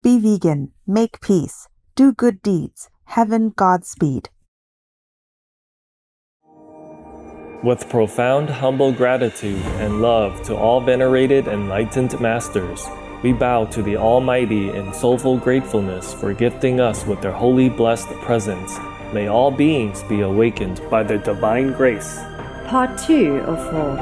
Be vegan, make peace, do good deeds, heaven Godspeed. With profound humble gratitude and love to all venerated enlightened masters, we bow to the Almighty in soulful gratefulness for gifting us with their holy blessed presence. May all beings be awakened by their divine grace. Part 2 of 4.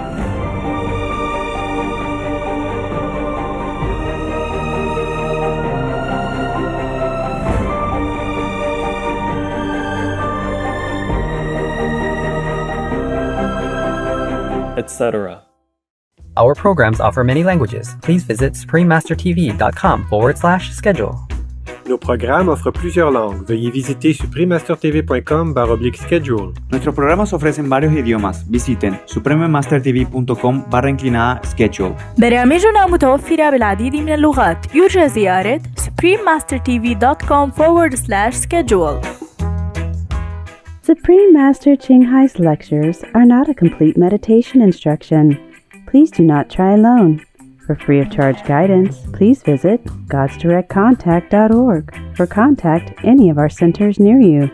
Etc. Our programs offer many languages. Please visit suprememastertv.com/schedule. Nos programmes offrent plusieurs langues. Veuillez visiter suprememastertv.com/schedule. Nuestros programas ofrecen varios idiomas. Visiten suprememastertv.com/schedule. برامجنا متوفرة بالعديد من اللغات. يرجى زيارة suprememastertv.com/schedule. Supreme Master Ching Hai's lectures are not a complete meditation instruction. Please do not try alone. For free of charge guidance, please visit godsdirectcontact.org or contact any of our centers near you.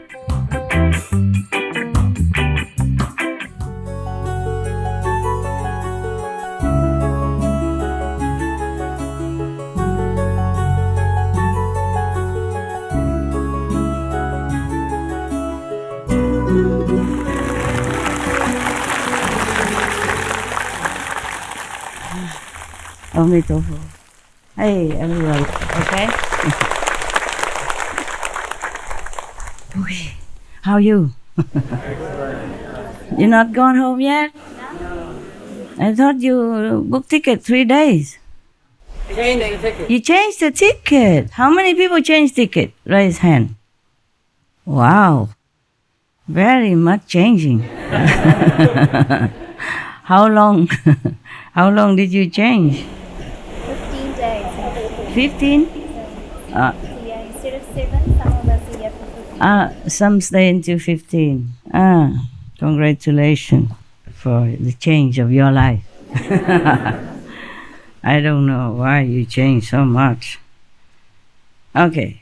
Omitofu. Hey, everybody. Okay? Okay. How are you? You're not gone home yet? I thought you booked ticket 3 days. Changed the ticket. You changed the ticket. How many people changed ticket? Raise hand. Wow. Very much changing. How long? How long did you change? 15 days. 15? Yeah, instead of 7, some of us are here for 15. Some stay until 15. Congratulations for the change of your life. I don't know why you changed so much. Okay.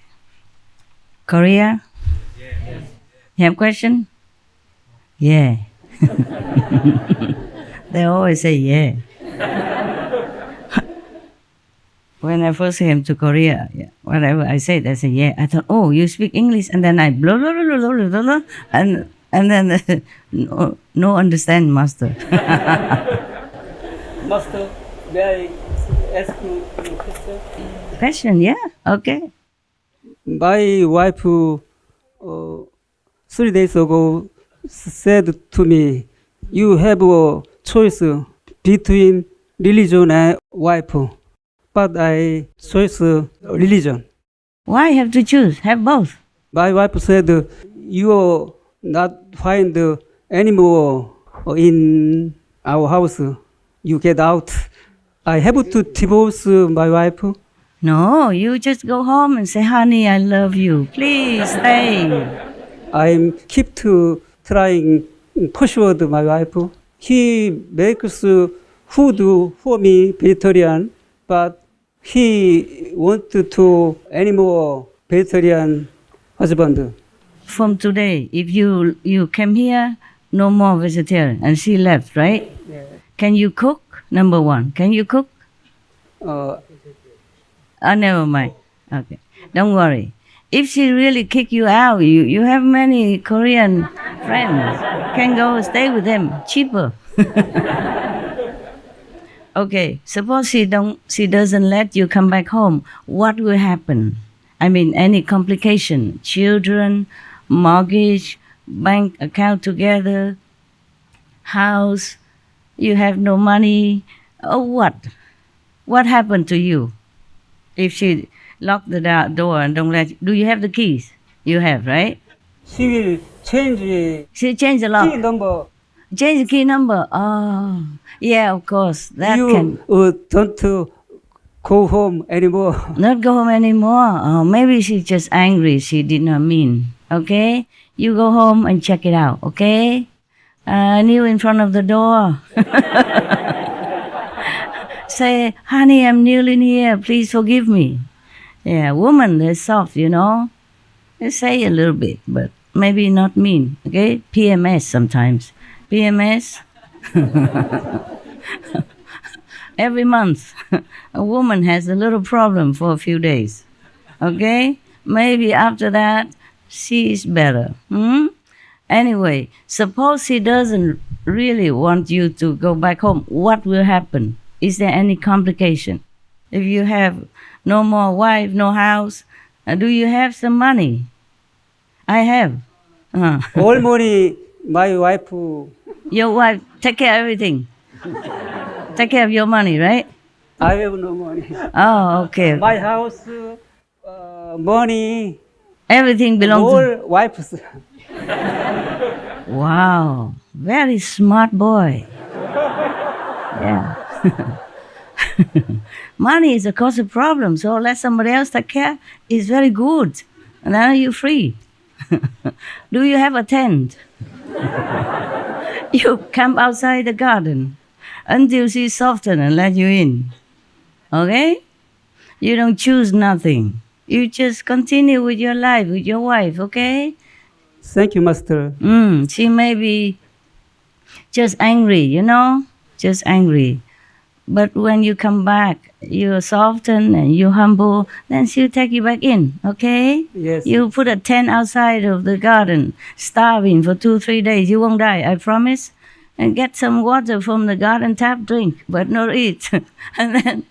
Korea? Yes. You have question? Yeah. They always say yeah. When I first came to Korea, whatever I said, I said yeah. I thought, oh, you speak English, and then I blah blah blah blah blah blah, and then no understand, master. Master, may I ask you a question? Question, yeah, okay. My wife 3 days ago said to me, you have a choice between religion and wife. But I choose religion. Why have to choose? Have both. My wife said, you not find anymore in our house. You get out. I have to divorce my wife. No, you just go home and say, honey, I love you. Please stay. I keep to trying persuade my wife. He makes food for me, vegetarian, but he wanted to any more vegetarian husband. From today, if you came here, no more vegetarian, and she left, right? Yeah. Can you cook? Number one, can you cook? Never mind. Okay, don't worry. If she really kick you out, you have many Korean friends. Can go stay with them, cheaper. Okay, suppose she doesn't let you come back home. What will happen? I mean, any complication? Children, mortgage, bank account together, house. You have no money. Or what? What happened to you? If she lock the door and don't let you, do you have the keys? You have, right? She will change. She changed the lock. Key number. Change the key number. Oh, yeah, of course. That you can. Don't go home anymore. Not go home anymore. Oh, maybe she's just angry. She did not mean. Okay? You go home and check it out. Okay? Kneel in front of the door. Say, honey, I'm kneeling here. Please forgive me. Yeah, woman is soft, you know. They say a little bit, but maybe not mean, okay? PMS sometimes. PMS. Every month, a woman has a little problem for a few days, okay? Maybe after that, she is better. Anyway, suppose he doesn't really want you to go back home. What will happen? Is there any complication? If you have no more wife, no house, do you have some money? I have. All money, my wife. Your wife take care of everything. Take care of your money, right? I have no money. Oh, okay. My house, money. Everything belongs all wife's. Wow, very smart boy. Yeah. Money is a cause of problem, so let somebody else take care. It's very good. And then you're free. Do you have a tent? You camp outside the garden until she softens and let you in. Okay? You don't choose nothing. You just continue with your life, with your wife, okay? Thank you, Master. She may be just angry, you know? Just angry. But when you come back, you soften and you humble, then she'll take you back in, okay? Yes. You put a tent outside of the garden, starving for 2-3 days. You won't die, I promise. And get some water from the garden tap, drink, but not eat. And then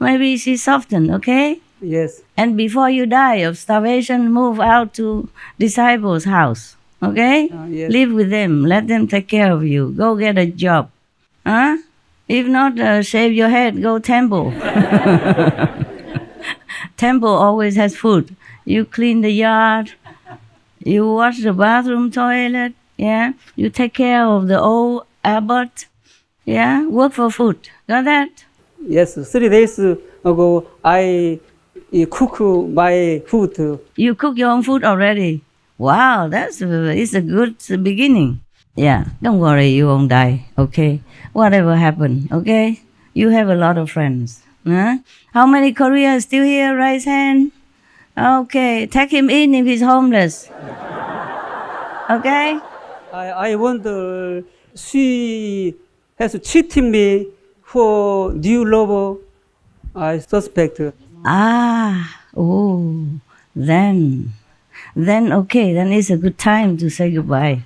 maybe she soften, okay? Yes. And before you die of starvation, move out to disciples' house, okay? Yes. Live with them. Let them take care of you. Go get a job. Huh? If not, shave your head. Go temple. Temple always has food. You clean the yard. You wash the bathroom, toilet. Yeah. You take care of the old abbot. Yeah. Work for food. Got that? Yes. 3 days ago, I cook my food. You cook your own food already? Wow, it's a good beginning. Yeah, don't worry, you won't die, okay? Whatever happened, okay? You have a lot of friends. Huh? How many Koreans still here? Raise hand. Okay, take him in if he's homeless. Okay? I wonder, she has cheated me for new lover. I suspect. Then okay, then it's a good time to say goodbye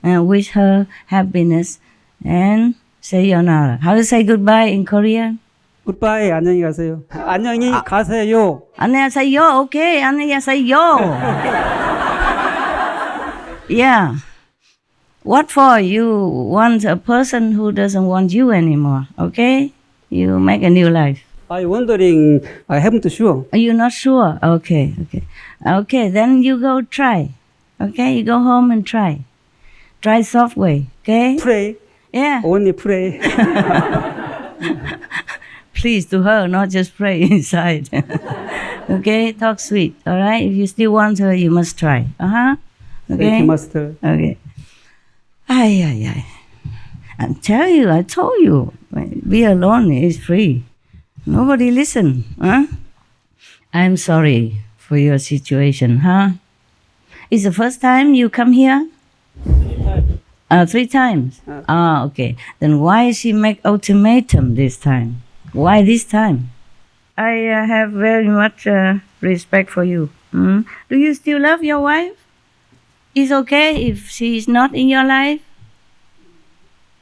and wish her happiness and say sayonara. How to say goodbye in Korean? Goodbye, 안녕히 가세요. 안녕히 가세요. 안녕하세요, okay, 안녕하세요. Yeah. What for? You want a person who doesn't want you anymore, okay? You make a new life. I'm wondering, I haven't sure. Are you not sure? Okay. Okay, then you go try. Okay, you go home and try. Try soft way, okay? Pray. Yeah. Only pray. Please to her, not just pray inside. Okay, talk sweet, all right? If you still want her, you must try. Okay? Thank you, Master. Okay. I told you, be alone is free. Nobody listen, huh? I'm sorry for your situation, huh? It's the first time you come here? 3 times. Okay. Then why she make ultimatum this time? Why this time? I have very much respect for you. Do you still love your wife? It's okay if she is not in your life?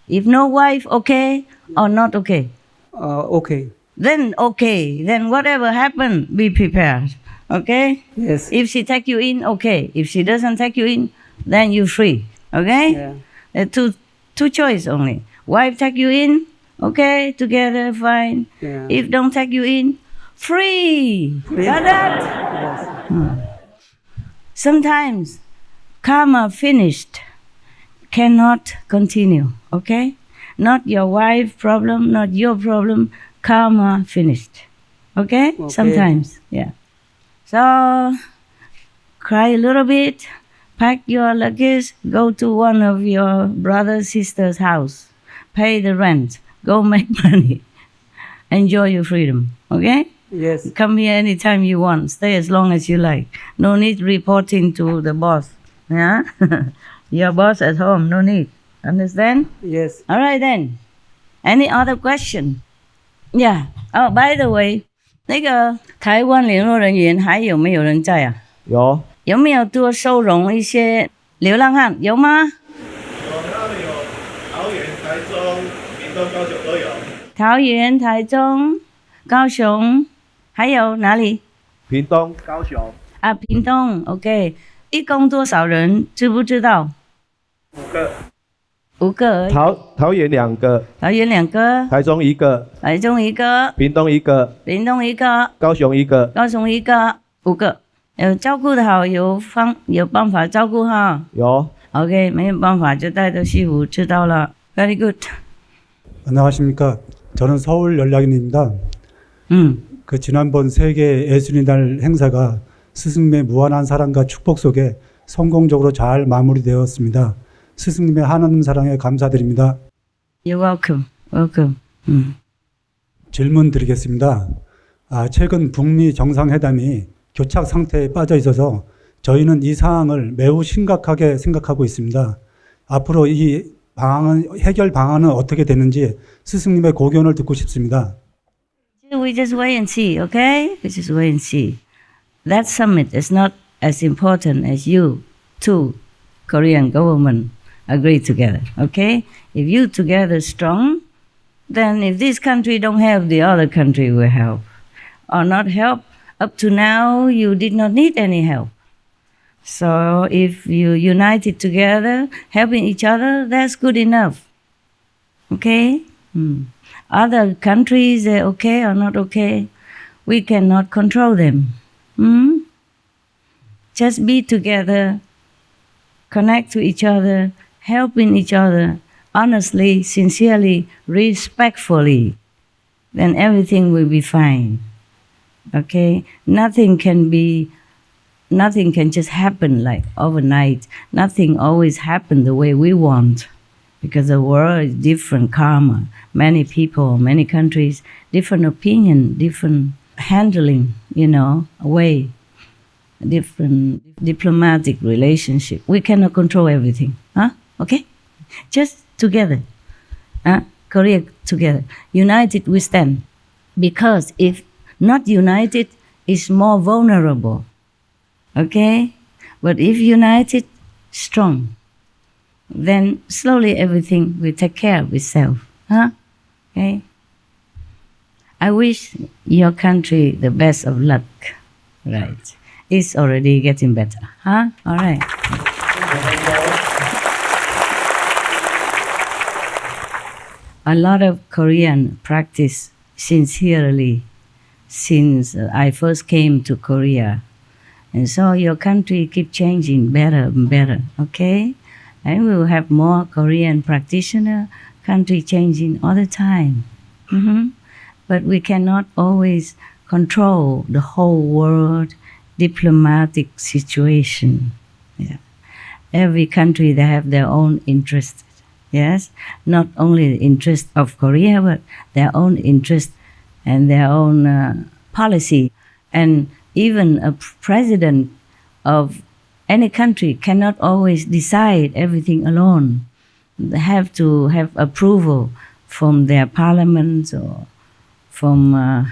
If no wife, okay or not okay? Okay. Then okay. Then whatever happen, be prepared. Okay? Yes. If she take you in, okay. If she doesn't take you in, then you're free. Okay? Yeah. Two choice only. Wife take you in, okay, together, fine. Yeah. If don't take you in, free. Got that? Yes. Sometimes karma finished cannot continue, okay? Not your wife problem, not your problem, karma finished. Okay? Sometimes, yeah. So, cry a little bit, pack your luggage, go to one of your brother's, sister's house, pay the rent, go make money, enjoy your freedom, okay? Yes. Come here anytime you want. Stay as long as you like. No need reporting to the boss. Yeah? Your boss at home. No need. Understand? Yes. All right then. Any other question? Yeah. Oh, by the way, 那个台湾联络人员还有没有人在啊？有。有没有多收容一些流浪汉？有吗？有，那里有桃园、台中、屏东、高雄都有。桃园、台中、高雄，还有哪里？屏东、高雄。啊，屏东 ，OK。一共多少人？知不知道？5个。5个而已。桃园2个。桃园2个。台中1个。台中1个。屏东1个。屏东1个。高雄1个。高雄1个，5个。有照顾的好，有办法照顾哈。有。OK， 没有办法就带到西湖，知道了。Very good. 안녕하십니까. 저는 서울 연락인입니다. 그 지난번 세계 예술의 날 행사가 스승님의 무한한 사랑과 축복 속에 성공적으로 잘 마무리되었습니다. 스승님의 하나님 사랑에 감사드립니다. You're welcome. Welcome. 질문 드리겠습니다. 최근 북미 정상회담이 교착 상태에 빠져 있어서 저희는 이 상황을 매우 심각하게 생각하고 있습니다. 앞으로 이 해결 방안은 어떻게 되는지 스승님의 고견을 듣고 싶습니다. We just wait and see, okay? We just wait and see. That summit is not as important as you two Korean government agree together, okay? If you together strong, then if this country don't help, the other country will help. Or not help, up to now you did not need any help. So if you united together, helping each other, that's good enough. Okay? Other countries, they're okay or not okay, we cannot control them. Just be together, connect to each other, helping each other, honestly, sincerely, respectfully, then everything will be fine. Okay? Nothing can just happen like overnight. Nothing always happen the way we want. Because the world is different karma. Many people, many countries, different opinion, different handling, way, different diplomatic relationship. We cannot control everything. Okay? Just together. Korea together. United we stand. Because if not united, it's more vulnerable. Okay? But if united, strong, then slowly everything will take care of itself. Okay? I wish your country the best of luck. Right. It's already getting better. All right. A lot of Korean practice sincerely since I first came to Korea. And so your country keep changing better and better, okay? And we will have more Korean practitioner, country changing all the time. But we cannot always control the whole world diplomatic situation. Yeah. Every country, they have their own interests. Yes? Not only the interest of Korea, but their own interest and their own policy. And even a president of any country cannot always decide everything alone. They have to have approval from their parliaments or from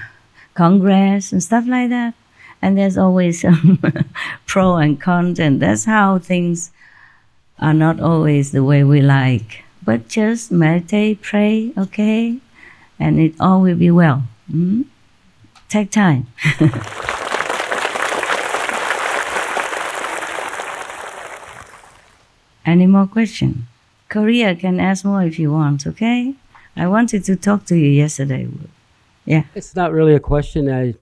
Congress and stuff like that. And there's always some pro and cons, and that's how things are not always the way we like. But just meditate, pray, okay? And it all will be well. Take time. Any more questions? Korea can ask more if you want, okay? I wanted to talk to you yesterday. Yeah. It's not really a question. I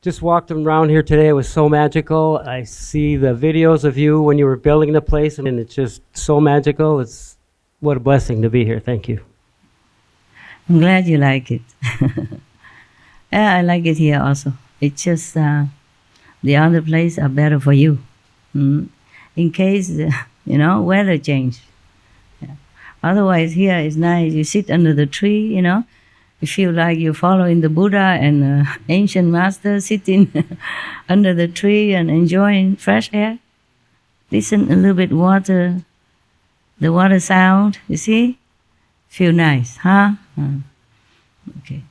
just walked around here today. It was so magical. I see the videos of you when you were building the place, and it's just so magical. What a blessing to be here. Thank you. I'm glad you like it. Yeah, I like it here also. It's just the other place are better for you. In case, weather change. Yeah. Otherwise, here is nice. You sit under the tree, You feel like you're following the Buddha and ancient master sitting under the tree and enjoying fresh air. Listen a little bit water, the water sound, you see? Feel nice, huh? Okay.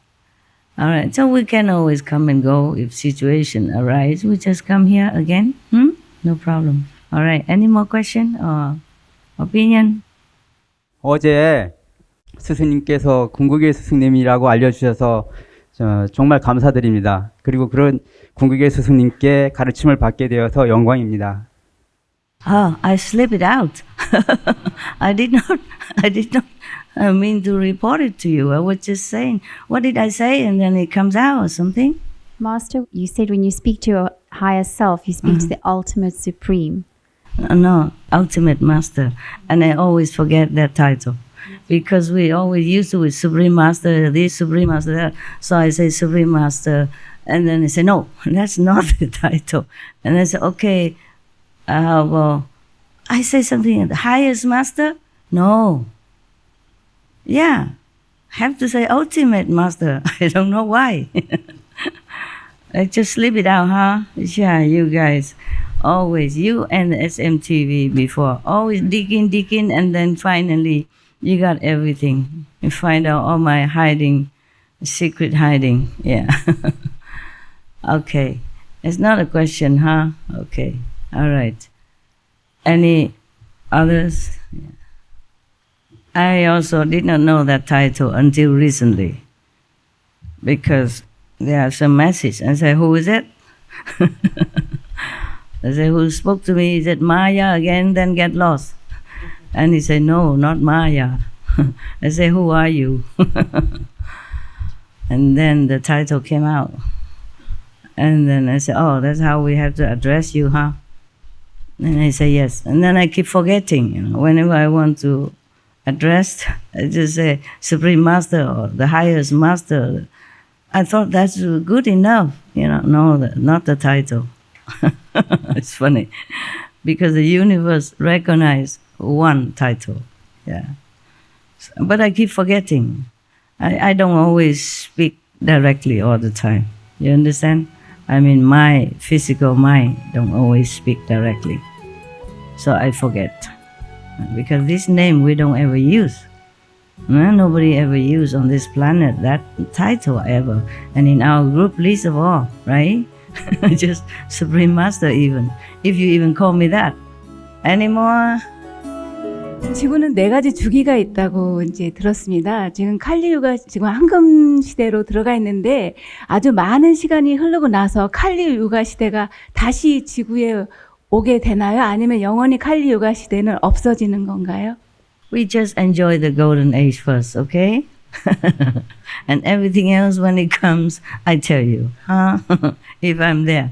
All right, so we can always come and go if situation arises. We just come here again, No problem. All right, any more question or opinion? 어제 스승님께서 궁극의 스승님이라고 알려주셔서 정말 감사드립니다. 그리고 그런 궁극의 스승님께 가르침을 받게 되어서 영광입니다. I slipped it out. I did not mean to report it to you. I was just saying, what did I say? And then it comes out or something. Master, you said when you speak to your higher self, you speak to the ultimate supreme. No, ultimate master. And I always forget that title. Because we always used to with Supreme Master, this Supreme Master, that. So I say Supreme Master. And then I say, no, that's not the title. And I say, okay, well, I say something, the highest master? No. Yeah, have to say ultimate master. I don't know why. I just slip it out, huh? Yeah, you guys, always, you and the SMTV before, always digging, and then finally you got everything. You find out all my hiding, secret hiding, yeah. Okay, it's not a question, huh? Okay. All right. Any others? Yeah. I also did not know that title until recently because there are some message. I say, who is it? I say, who spoke to me? Is it Maya again? Then get lost. And he said, no, not Maya. I say, who are you? And then the title came out. And then I said, oh, that's how we have to address you, huh? And I say, yes. And then I keep forgetting, whenever I want to address, I just say Supreme Master or the highest master. I thought that's good enough, no, not the title. It's funny, because the universe recognizes one title, yeah. But I keep forgetting. I don't always speak directly all the time. You understand? I mean, my physical mind don't always speak directly. So I forget. Because this name we don't ever use. Nobody ever used on this planet that title ever. And in our group, least of all, right? Just Supreme Master even. If you even call me that. Any more? 지구는 4가지 주기가 있다고 이제 들었습니다. 지금 칼리유가 지금 황금 시대로 들어가 있는데 아주 많은 시간이 흐르고 나서 칼리유가 시대가 다시 지구에 오게 되나요? 아니면 영원히 칼리유가 시대는 없어지는 건가요? We just enjoy the golden age first, okay? And everything else when it comes, I tell you, if I'm there.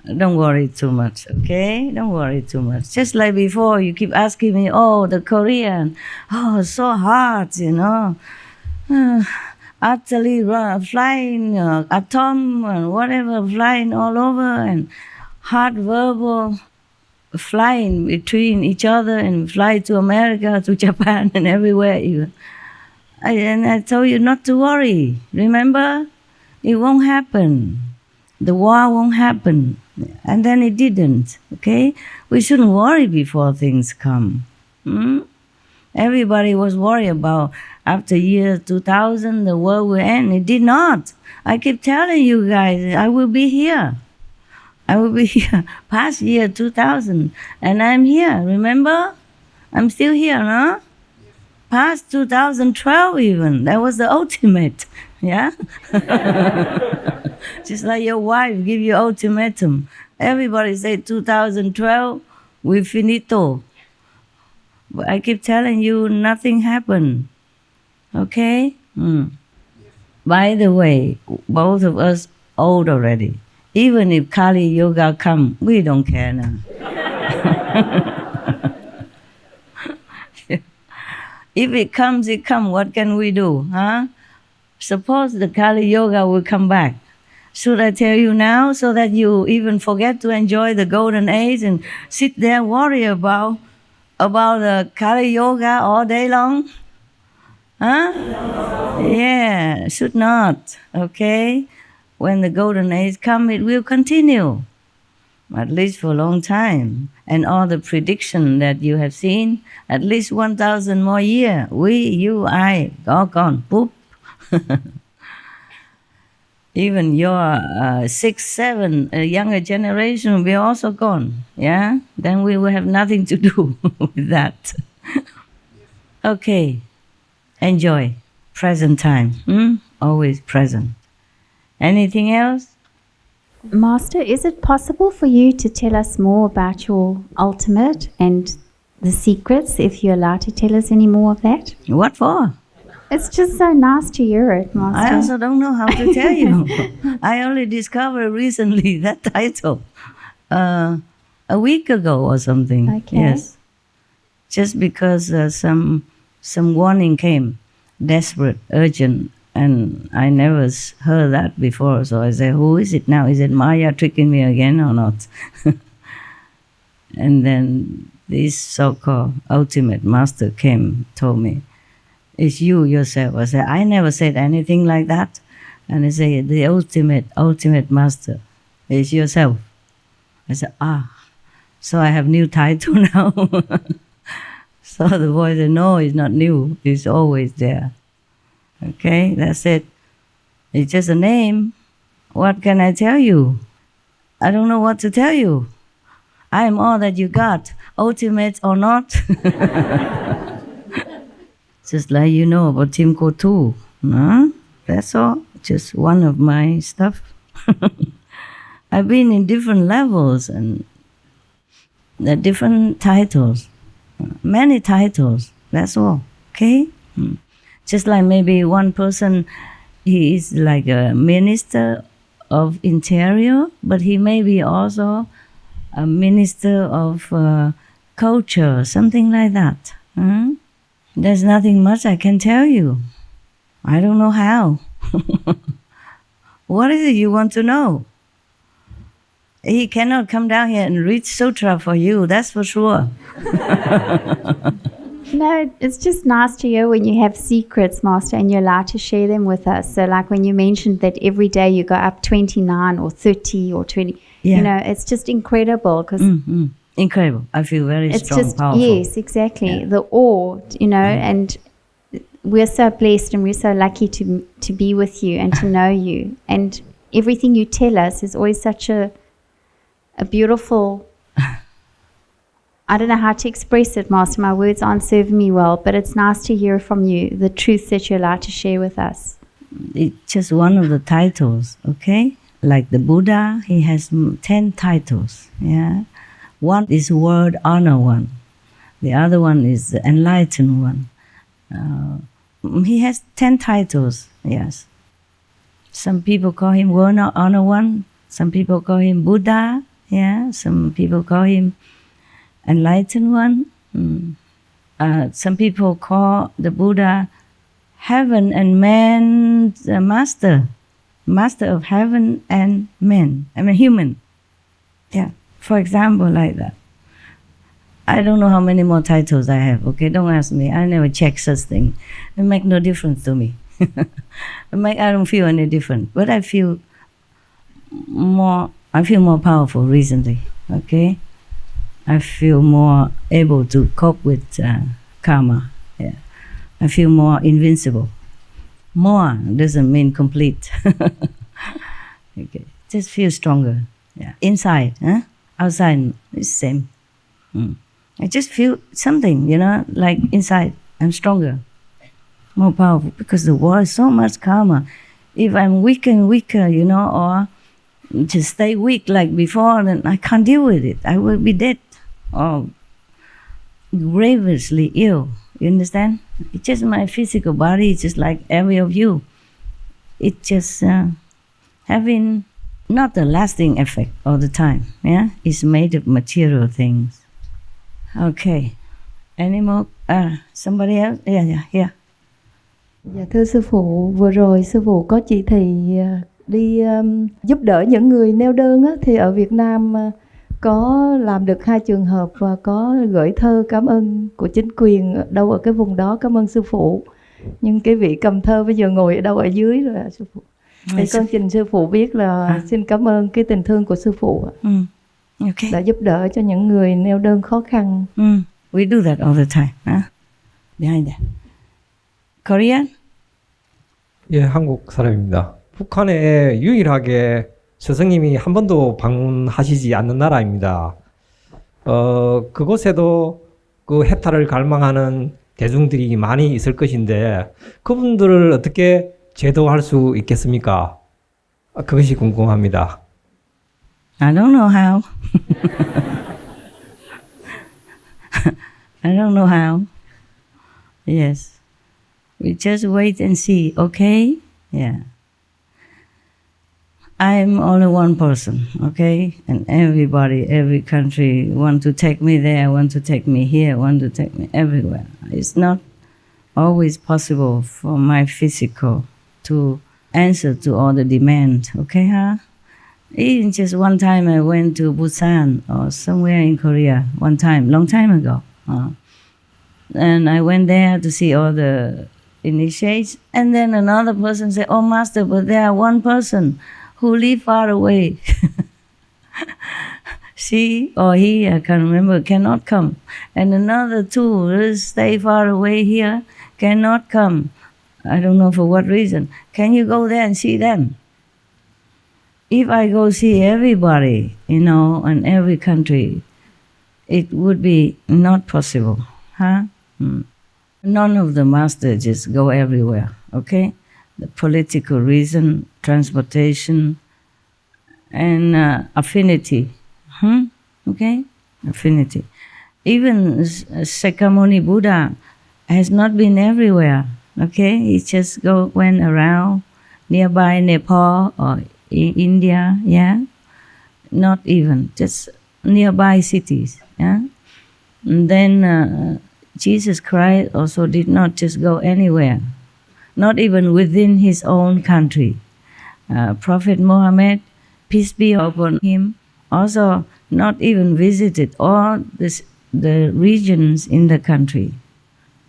Don't worry too much, okay? Don't worry too much. Just like before, you keep asking me, oh, the Korean, oh, so hard, utterly flying, atom, and whatever, flying all over, and hard verbal, flying between each other, and fly to America, to Japan, and everywhere even. And I told you not to worry. Remember? It won't happen. The war won't happen. And then it didn't, okay? We shouldn't worry before things come. Everybody was worried about after year 2000, the world will end. It did not. I keep telling you guys, I will be here. I will be here past year 2000. And I'm here, remember? I'm still here, no? Past 2012 even. That was the ultimate, yeah? Just like your wife give you ultimatum. Everybody say 2012, we finito. But I keep telling you, nothing happened. Okay? By the way, both of us old already. Even if Kali Yoga come, we don't care now. If it comes, it comes. What can we do, huh? Suppose the Kali Yoga will come back. Should I tell you now so that you even forget to enjoy the golden age and sit there worry about the Kali Yoga all day long? Huh? Yeah, should not. Okay? When the golden age comes, it will continue, at least for a long time. And all the prediction that you have seen, at least 1,000 more years. We, you, I, all gone. Boop. Even your 6, 7 younger generation will be also gone. Yeah? Then we will have nothing to do with that. Okay. Enjoy. Present time. Always present. Anything else? Master, is it possible for you to tell us more about your ultimate and the secrets, if you're allowed to tell us any more of that? What for? It's just so nice to hear it, Master. I also don't know how to tell you. I only discovered recently that title. A week ago or something. Okay. Yes. Just because some warning came. Desperate, urgent. And I never heard that before. So I said, who is it now? Is it Maya tricking me again or not? And then this so-called ultimate master came, told me, it's you yourself. I said, I never said anything like that. And he said, the ultimate master is yourself. I said, so I have new title now. So the voice said, no, it's not new. It's always there. Okay, that's it. It's just a name. What can I tell you? I don't know what to tell you. I am all that you got, ultimate or not. Just like you know about Tim Kotu. No? That's all. Just one of my stuff. I've been in different levels and the different titles. Many titles. That's all. Okay? Just like maybe one person, he is like a minister of interior, but he may be also a minister of culture, something like that. There's nothing much I can tell you. I don't know how. What is it you want to know? He cannot come down here and read sutra for you, that's for sure. No, it's just nice to hear when you have secrets, Master, and you're allowed to share them with us. So like when you mentioned that every day you go up 29 or 30 or 20, you know, it's just incredible. Cause incredible. I feel very it's strong, just, powerful. yes, exactly. Yeah. The awe, you know, and we're so blessed and we're so lucky to be with you and to know you. And everything you tell us is always such a beautiful... I don't know how to express it, Master. My words aren't serving me well, but it's nice to hear from you the truth that you're allowed to share with us. It's just one of the titles, okay? Like the Buddha, he has 10 titles, yeah? One is word honor one. The other one is the enlightened one. He has 10 titles, yes. Some people call him word honor one. Some people call him Buddha, yeah? Some people call him enlightened one. Some people call the Buddha heaven and man's master of heaven and man. I mean human. Yeah, for example, like that. I don't know how many more titles I have. Okay, don't ask me. I never check such thing. It make no difference to me. I don't feel any different, but I feel more powerful recently. Okay. I feel more able to cope with karma. Yeah. I feel more invincible. More doesn't mean complete. Okay. Just feel stronger. Yeah. Inside, outside, it's the same. I just feel something, you know, like inside, I'm stronger, more powerful, because the world is so much karma. If I'm weaker and weaker, you know, or just stay weak like before, then I can't deal with it. I will be dead. Or grievously ill, you understand? It's just my physical body, it's just like every of you. It's just having not a lasting effect all the time, yeah? It's made of material things. Okay. Any more? Somebody else? Yeah. Dạ thưa sư phụ, vừa rồi sư phụ có chỉ thị đi giúp đỡ những người neo đơn á, thì ở Việt Nam có làm được 2 trường hợp và có gửi thơ cảm ơn của chính quyền đâu ở cái vùng đó, cảm ơn sư phụ. Nhưng cái vị cầm thơ bây giờ ngồi ở đâu ở dưới rồi ạ sư phụ. Thì con trình sư phụ biết là xin cảm ơn cái tình thương của sư phụ ạ. Okay. Đã giúp đỡ cho những người neo đơn khó khăn. We do that all the time. Behind that. Korean? 예, 한국 사람입니다. 북한에 유일하게 스승님이 한 번도 방문하시지 않는 나라입니다. 그곳에도 그 해탈을 갈망하는 대중들이 많이 있을 것인데 그분들을 어떻게 제도할 수 있겠습니까? 그것이 궁금합니다. I don't know how. I don't know how. Yes. We just wait and see, okay? Yeah. I'm only one person, okay? And everybody, every country want to take me there, want to take me here, want to take me everywhere. It's not always possible for my physical to answer to all the demand, okay, huh? Even just one time I went to Busan or somewhere in Korea, one time, long time ago. And I went there to see all the initiates, and then another person said, "Oh, Master, but there are one person who live far away." She or he, I can't remember, cannot come. And another two stay far away here, cannot come. I don't know for what reason. Can you go there and see them? If I go see everybody, in every country, it would be not possible, huh? None of the masters just go everywhere, okay? The political reason, transportation, and affinity, okay? Affinity. Even Sakyamuni Buddha has not been everywhere, okay? He just went around nearby Nepal or India, yeah? Not even, just nearby cities, yeah? And then Jesus Christ also did not just go anywhere, not even within his own country. Prophet Muhammad, peace be upon him, also not even visited all the regions in the country.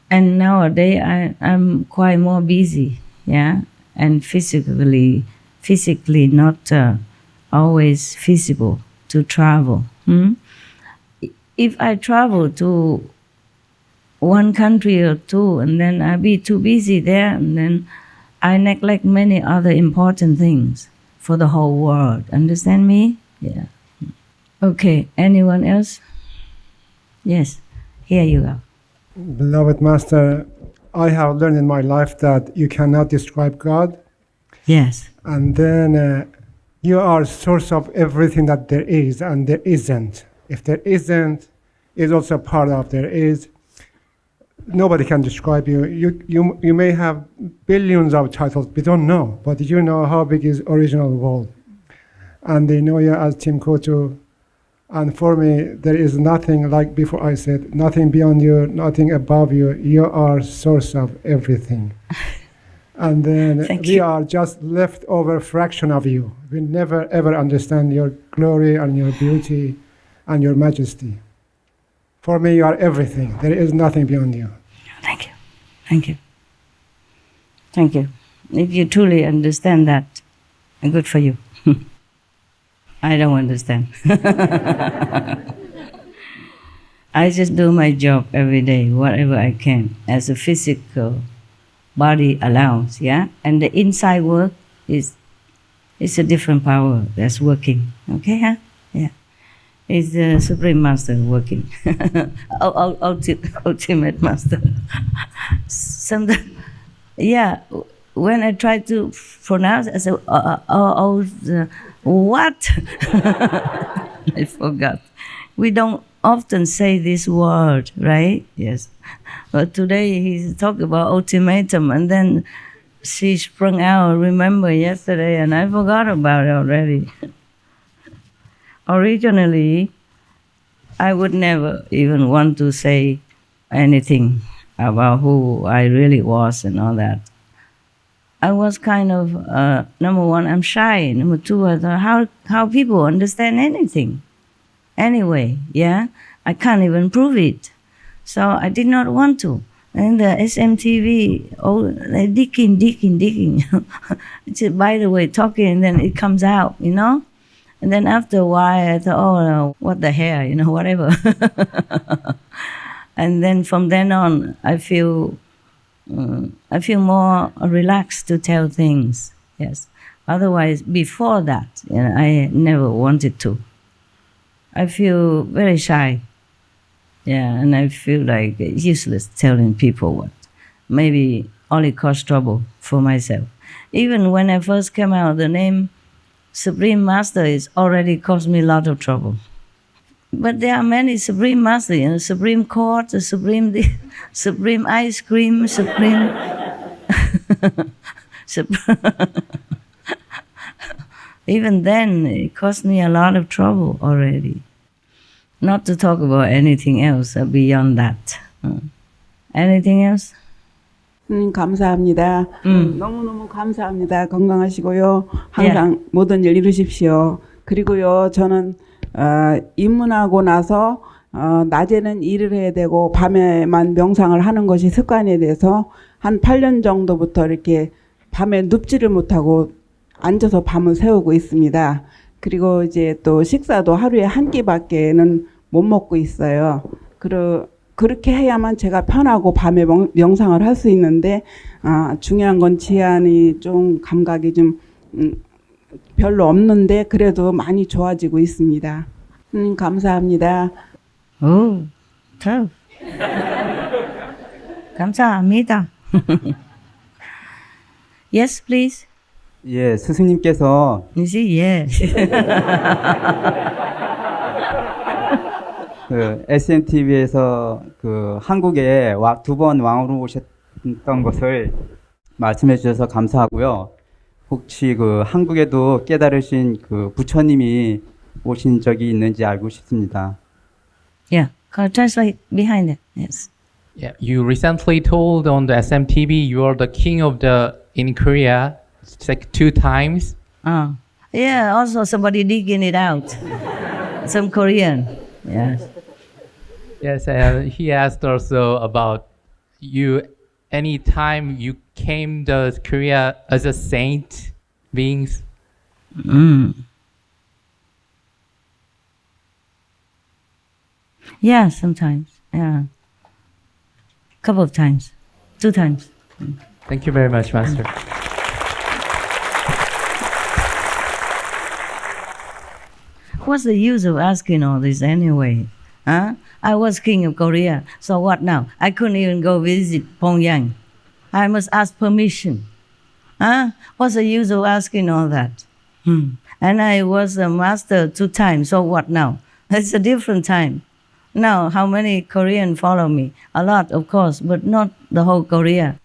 And nowadays I'm quite more busy, yeah, and physically not always feasible to travel. If I travel to one country or two, and then I be too busy there, and then I neglect many other important things for the whole world. Understand me? Yeah. Okay, anyone else? Yes, here you go. Beloved Master, I have learned in my life that you cannot describe God. Yes. And then you are source of everything that there is and there isn't. If there isn't, is also part of there is. Nobody can describe you. You may have billions of titles, we don't know, but you know how big is original world. And they know you as Tim Kotu. And for me, there is nothing, like before I said, nothing beyond you, nothing above you. You are source of everything. And then we are just leftover fraction of you. We never ever understand your glory and your beauty and your majesty. For me, you are everything. There is nothing beyond you. Thank you. Thank you. Thank you. If you truly understand that, good for you. I don't understand. I just do my job every day, whatever I can, as a physical body allows, yeah? And the inside work is a different power that's working, okay, huh? Yeah. It's the Supreme Master working. Ultimate Master. Sometimes, yeah, when I try to pronounce, I say, what? I forgot. We don't often say this word, right? Yes. But today he's talking about ultimatum, and then she sprung out, remember yesterday, and I forgot about it already. Originally, I would never even want to say anything about who I really was and all that. I was kind of, number one, I'm shy. Number two, I thought, how people understand anything? Anyway, yeah, I can't even prove it. So I did not want to. And the SMTV, oh, they're digging. Just, by the way, talking, and then it comes out, you know? And then after a while, I thought, oh, no, what the hell, you know, whatever. And then from then on, I feel more relaxed to tell things, yes. Otherwise, before that, you know, I never wanted to. I feel very shy. Yeah, and I feel like useless telling people what. Maybe only cause trouble for myself. Even when I first came out, the name Supreme Master is already caused me a lot of trouble. But there are many Supreme Masters, you know, Supreme Court, the Supreme Ice Cream, Supreme... Even then, it caused me a lot of trouble already. Not to talk about anything else beyond that. Anything else? 감사합니다. 너무너무 감사합니다. 건강하시고요. 항상 모든 일 이루십시오. 그리고요, 저는 입문하고 나서 낮에는 일을 해야 되고 밤에만 명상을 하는 것이 습관이 돼서 한 8년 정도부터 이렇게 밤에 눕지를 못하고 앉아서 밤을 새우고 있습니다. 그리고 이제 또 식사도 하루에 한 끼밖에는 못 먹고 있어요. 그렇게 해야만 제가 편하고 밤에 명상을 할 수 있는데 중요한 건 지안이 좀 감각이 좀 별로 없는데 그래도 많이 좋아지고 있습니다. 감사합니다. 오, tough. 감사합니다. Yes, please. 예, 스승님께서 그 SNTV에서 그 한국에 2번 왕으로 오셨던 것을 말씀해 주셔서 감사하고요. 혹시 그 한국에도 깨달으신 그 부처님이 오신 적이 있는지 알고 싶습니다. Yeah, translate behind it. Yes. Yeah, you recently told on the SMTV you are the king of in Korea. It's like 2 times. Yeah, also somebody digging it out. Some Korean. Yes. Yes, he asked also about you. Any time you came to Korea as a saint beings. Yeah, sometimes. Yeah. Couple of times. 2 times. Thank you very much, Master. What's the use of asking all this anyway? Huh? I was king of Korea, so what now? I couldn't even go visit Pyongyang. I must ask permission. Huh? What's the use of asking all that? And I was a master 2 times, so what now? It's a different time. Now, how many Koreans follow me? A lot, of course, but not the whole Korea.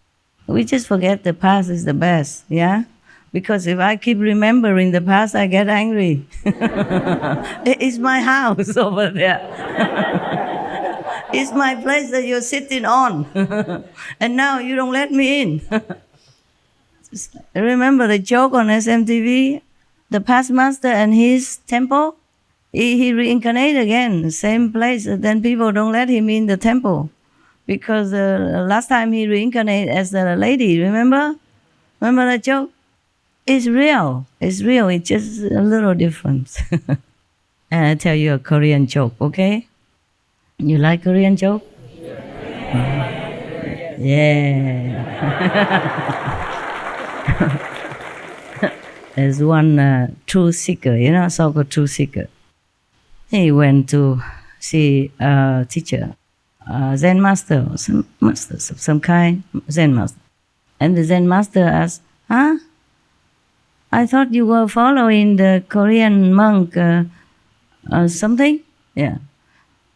We just forget the past is the best, yeah? Because if I keep remembering the past, I get angry. It's my house over there. It's my place that you're sitting on. And now you don't let me in. Remember the joke on SMTV? The past master and his temple? He reincarnated again, the same place. Then people don't let him in the temple. Because last time he reincarnated as a lady, remember? Remember that joke? It's real. It's real. It's just a little different. And I tell you a Korean joke, okay? You like Korean joke? Yeah. There's one truth seeker, you know, so-called truth seeker. He went to see a teacher, a Zen master or some master of some kind, Zen master. And the Zen master asked, huh? I thought you were following the Korean monk something? Yeah.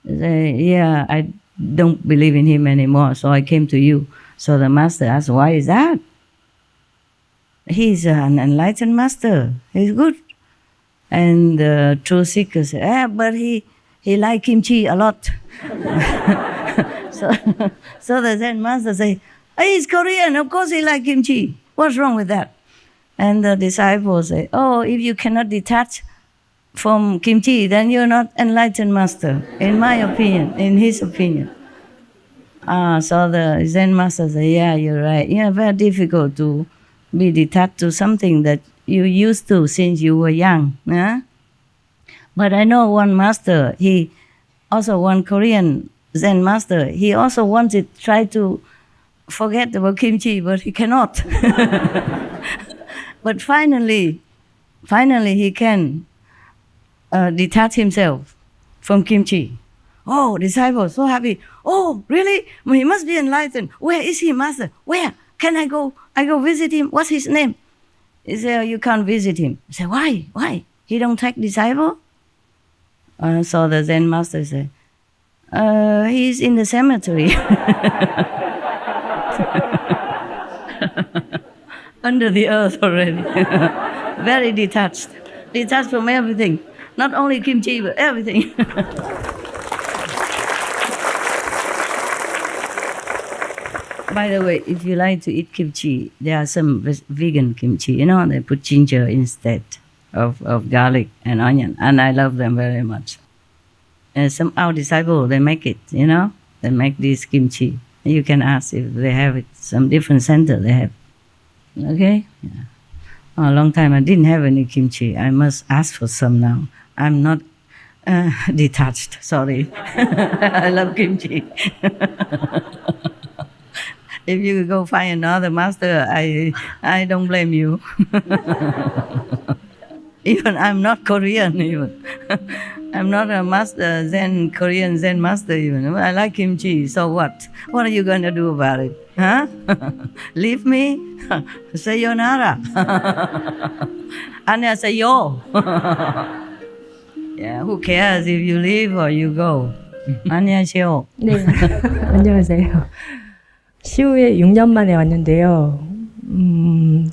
Yeah, I don't believe in him anymore, so I came to you. So the master asked, why is that? He's an enlightened master. He's good. And the truth seeker said, but he liked kimchi a lot. So the Zen master said, he's Korean, of course he likes kimchi. What's wrong with that? And the disciples say, oh, if you cannot detach from kimchi, then you're not enlightened master, in my opinion, in his opinion. So the Zen master said, yeah, you're right. Yeah, very difficult to be detached to something that you used to since you were young. Yeah? But I know one master, he also one Korean Zen master, he also wanted to try to forget about kimchi, but he cannot. But finally he can detach himself from kimchi. Oh, disciple, so happy. Oh, really? He must be enlightened. Where is he, master? Where? Can I go? I go visit him. What's his name? He said, oh, you can't visit him. I said, why? Why? He don't take disciple? So the Zen master said, he's in the cemetery. Under the earth already. Very detached. Detached from everything. Not only kimchi, but everything. By the way, if you like to eat kimchi, there are some vegan kimchi, you know, they put ginger instead of garlic and onion, and I love them very much. And some our disciples, they make it, you know, they make this kimchi. You can ask if they have it, some different center they have. Okay? Yeah. A long time I didn't have any kimchi. I must ask for some now. I'm not detached, sorry. I love kimchi. If you go find another master, I don't blame you. Even I'm not Korean even. I'm not a master Korean Zen master even. I like kimchi, so what? What are you going to do about it? Huh? Leave me? Sayonara. Annyeonghaseyo. Yeah, who cares if you leave or you go? 안녕하세요. 네, 안녕하세요. 시우에 6년 만에 왔는데요.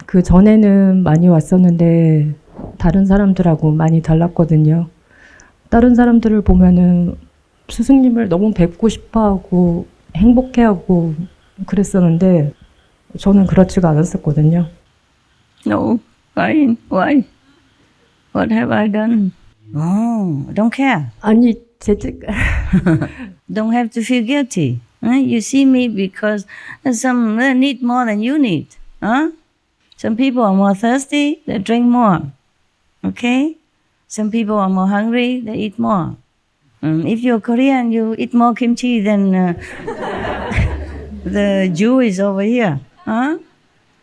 그 전에는 많이 왔었는데 다른 사람들하고 많이 달랐거든요. 다른 사람들을 보면은 스승님을 너무 뵙고 싶어하고 행복해하고 그랬었는데 저는 그렇지가 않았었거든요. No, why? What have I done? Oh, don't care. 아니, Don't have to feel guilty. You see me because some need more than you need. Some people are more thirsty, they drink more. Okay? Some people are more hungry, they eat more. If you're Korean, you eat more kimchi than the Jew is over here.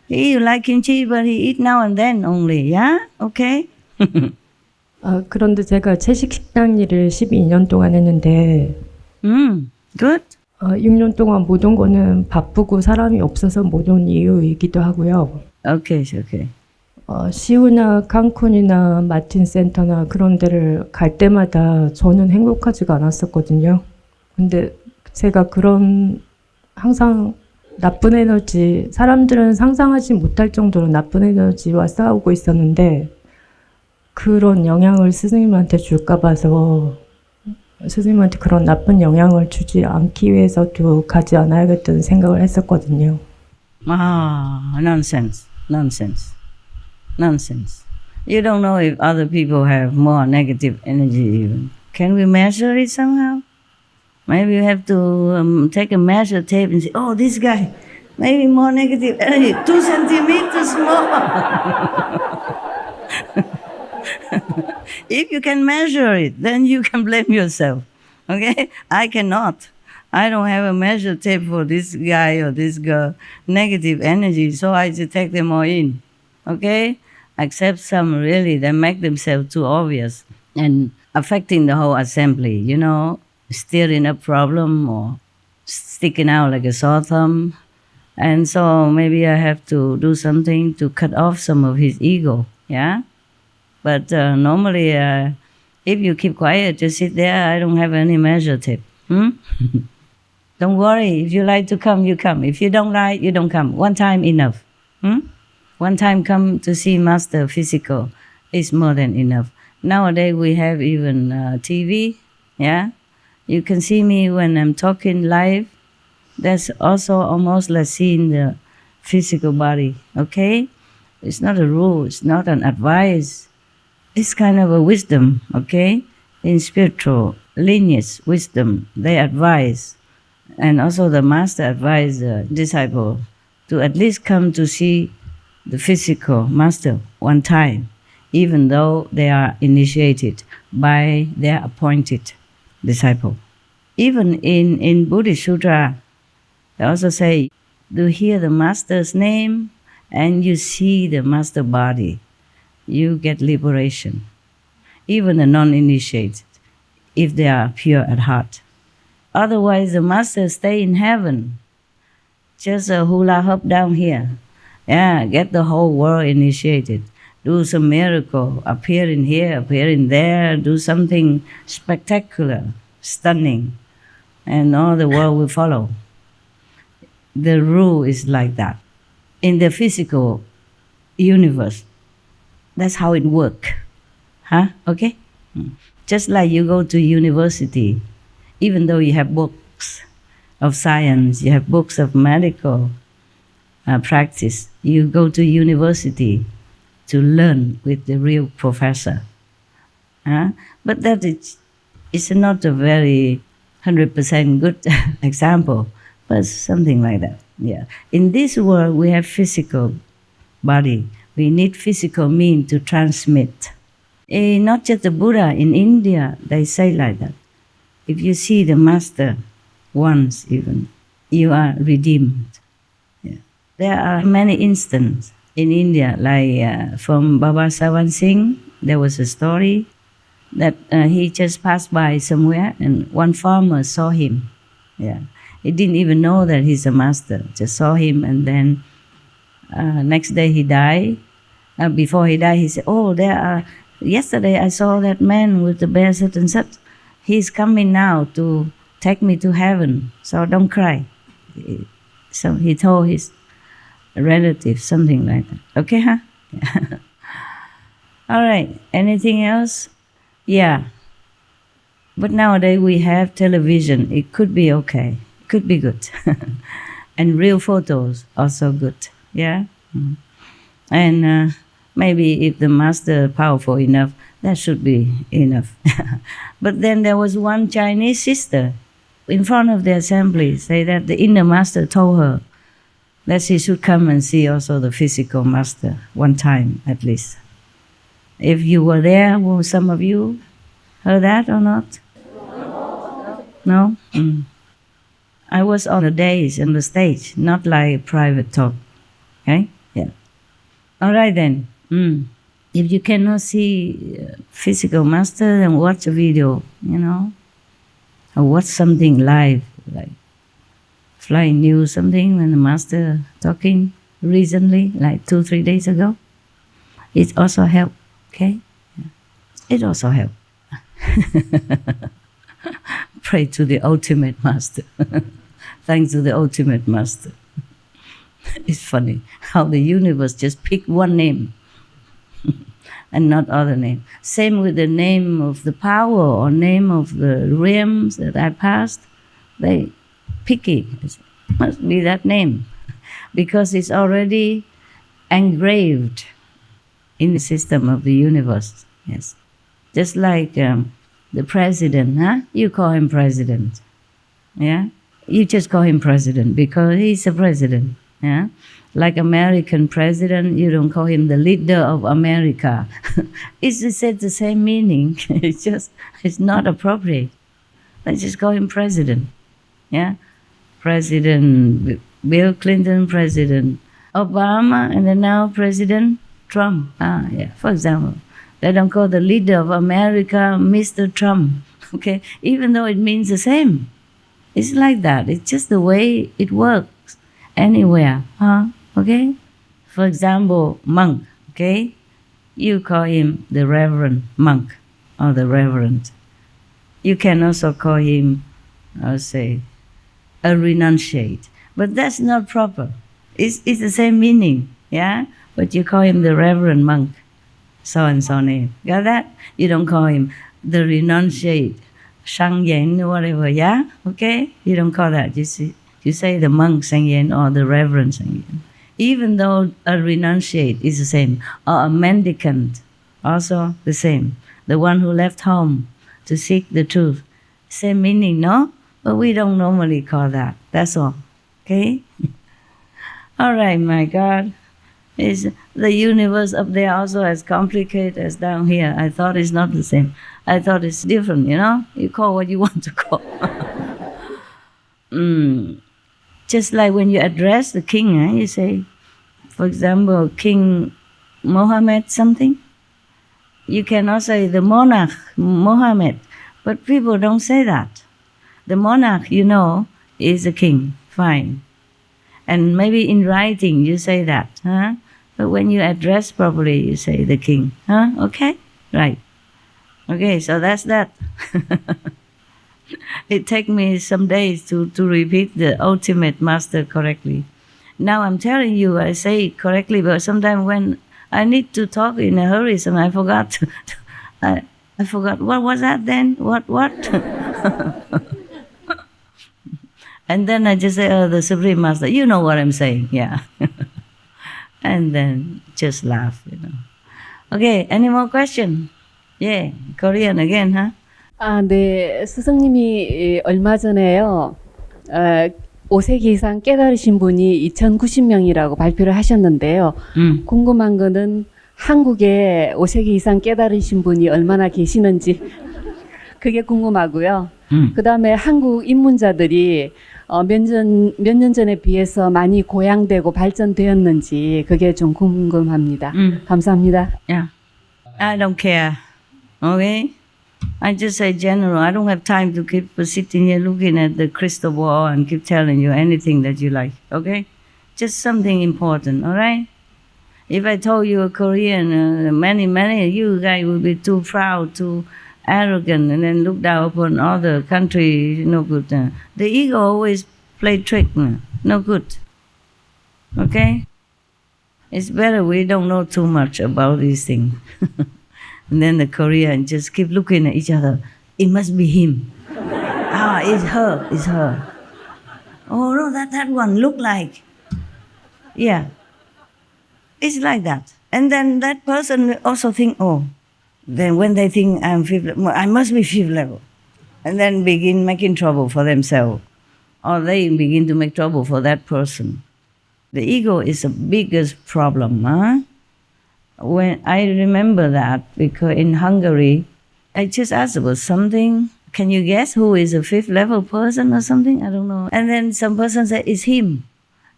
He like kimchi, but he eat now and then only. Yeah? Okay? 그런데 제가 채식 식당 일을 12년 동안 했는데 good. 6년 동안 못 온 거는 바쁘고 사람이 없어서 못 온 이유이기도 하고요. Okay. 시우나 칸쿤이나 마틴 센터나 그런 데를 갈 때마다 저는 행복하지가 않았었거든요. 근데 제가 그런 항상 나쁜 에너지, 사람들은 상상하지 못할 정도로 나쁜 에너지와 싸우고 있었는데 그런 영향을 스승님한테 줄까 봐서 스승님한테 그런 나쁜 영향을 주지 않기 위해서도 가지 않아야겠다는 생각을 했었거든요. Nonsense. You don't know if other people have more negative energy even. Can we measure it somehow? Maybe you have to take a measure tape and say, oh, this guy, maybe more negative energy, 2 centimeters more. If you can measure it, then you can blame yourself. Okay? I cannot. I don't have a measure tape for this guy or this girl. Negative energy, so I just take them all in. Okay? Except some really, they make themselves too obvious and affecting the whole assembly, you know, stirring a problem or sticking out like a sore thumb. And so maybe I have to do something to cut off some of his ego. Yeah? But normally, if you keep quiet, just sit there, I don't have any measure tape. Don't worry. If you like to come, you come. If you don't like, you don't come. One time enough. One time come to see Master physical is more than enough. Nowadays, we have even TV. Yeah? You can see me when I'm talking live. That's also almost like seeing the physical body. Okay? It's not a rule. It's not an advice. It's kind of a wisdom, okay? In spiritual lineage wisdom, they advise. And also the master advised the disciple to at least come to see the physical master one time, even though they are initiated by their appointed disciple. Even in Buddhist Sutra, they also say, to hear the master's name and you see the master body, you get liberation. Even the non-initiated, if they are pure at heart. Otherwise, the master stay in heaven, just a hula hoop down here. Yeah, get the whole world initiated. Do some miracle, appear in here, appear in there, do something spectacular, stunning, and all the world will follow. The rule is like that. In the physical universe, that's how it works. Huh? Okay? Just like you go to university, even though you have books of science, you have books of medical practice, you go to university to learn with the real professor. But that is not a very 100% good example, but something like that. Yeah. In this world, we have physical body. We need physical means to transmit. Not just the Buddha, in India, they say like that. If you see the master once even, you are redeemed. Yeah. There are many instances in India, like from Baba Sawan Singh, there was a story that he just passed by somewhere and one farmer saw him. Yeah. He didn't even know that he's a master, just saw him, and then next day he died. Before he died, he said, "Oh, yesterday I saw that man with the bear such and such. He's coming now to take me to heaven, so don't cry." So he told his relatives something like that. Okay, huh? All right, anything else? Yeah. But nowadays we have television. It could be okay. It could be good. And real photos also good. Yeah? And maybe if the master powerful enough, that should be enough. But then there was one Chinese sister in front of the assembly say that the inner master told her that she should come and see also the physical master one time at least. If you were there, will some of you heard that or not? No? I was on the days on the stage, not like private talk. Okay? Yeah. All right then. If you cannot see physical master, then watch a video, or watch something live, like Flying News, something when the master talking recently, like 2-3 days ago. It also helped, okay? Yeah. It also helped. Pray to the ultimate master. Thanks to the ultimate master. It's funny how the universe just picked one name and not other name. Same with the name of the power or name of the realms that I passed. They picky. It must be that name because it's already engraved in the system of the universe. Yes, just like the president, huh? You call him president, yeah. You just call him president because he's a president, yeah. Like American president, you don't call him the leader of America. It's the same meaning. It's not appropriate. Let's just call him president, yeah. President Bill Clinton, President Obama, and then now President Trump. Yeah. For example, they don't call the leader of America Mr. Trump. Okay, even though it means the same. It's like that. It's just the way it works anywhere. Okay? For example, monk. Okay? You call him the reverend monk or the reverend. You can also call him, I'll say, a renunciate. But that's not proper. It's the same meaning. Yeah? But you call him the reverend monk. So and so name. Got that? You don't call him the renunciate. Sang Yen or whatever, yeah? Okay? You don't call that. You say the monk Sang Yen or the reverend Sang Yen. Even though a renunciate is the same, or a mendicant, also the same. The one who left home to seek the truth. Same meaning, no? But we don't normally call that. That's all. Okay? All right, my God. Is the universe up there also as complicated as down here? I thought it's not the same. I thought it's different, you know? You call what you want to call. Just like when you address the king, you say, for example, King Mohammed something. You cannot say the monarch Mohammed, but people don't say that. The monarch, you know, is the king. Fine. And maybe in writing you say that, huh? But when you address properly, you say the king, huh? Okay? Right. Okay, so that's that. It takes me some days to repeat the ultimate master correctly. Now I'm telling you, I say it correctly, but sometimes when I need to talk in a hurry, I forgot. I forgot. What was that then? What? And then I just say, oh, the Supreme Master, you know what I'm saying, yeah. And then just laugh, you know. Okay, any more question? Yeah, Korean again, huh? 네, 스승님이 얼마 전에요, 5세기 이상 깨달으신 분이 2090명이라고 발표를 하셨는데요. 궁금한 거는 한국에 5세기 이상 깨달으신 분이 얼마나 계시는지 그게 궁금하고요. 그 다음에 한국 입문자들이 몇 년 전에 비해서 많이 고양되고 발전되었는지 그게 좀 궁금합니다. 감사합니다. Yeah, I don't care. Okay? I just say general. I don't have time to keep sitting here looking at the crystal ball and keep telling you anything that you like. Okay? Just something important. All right? If I told you a Korean, many you guys would be too proud, too arrogant, and then look down upon other country. No good. The ego always play trick. No good. Okay? It's better we don't know too much about these things. And then the Koreans just keep looking at each other. It must be him. It's her. It's her. Oh no, that one look like. Yeah. It's like that. And then that person also think, oh, then when they think I'm fifth level, I must be fifth level. And then begin making trouble for themselves. Or they begin to make trouble for that person. The ego is the biggest problem, huh? When I remember that, because in Hungary, I just asked about something. Can you guess who is a fifth level person or something? I don't know. And then some person said, it's him.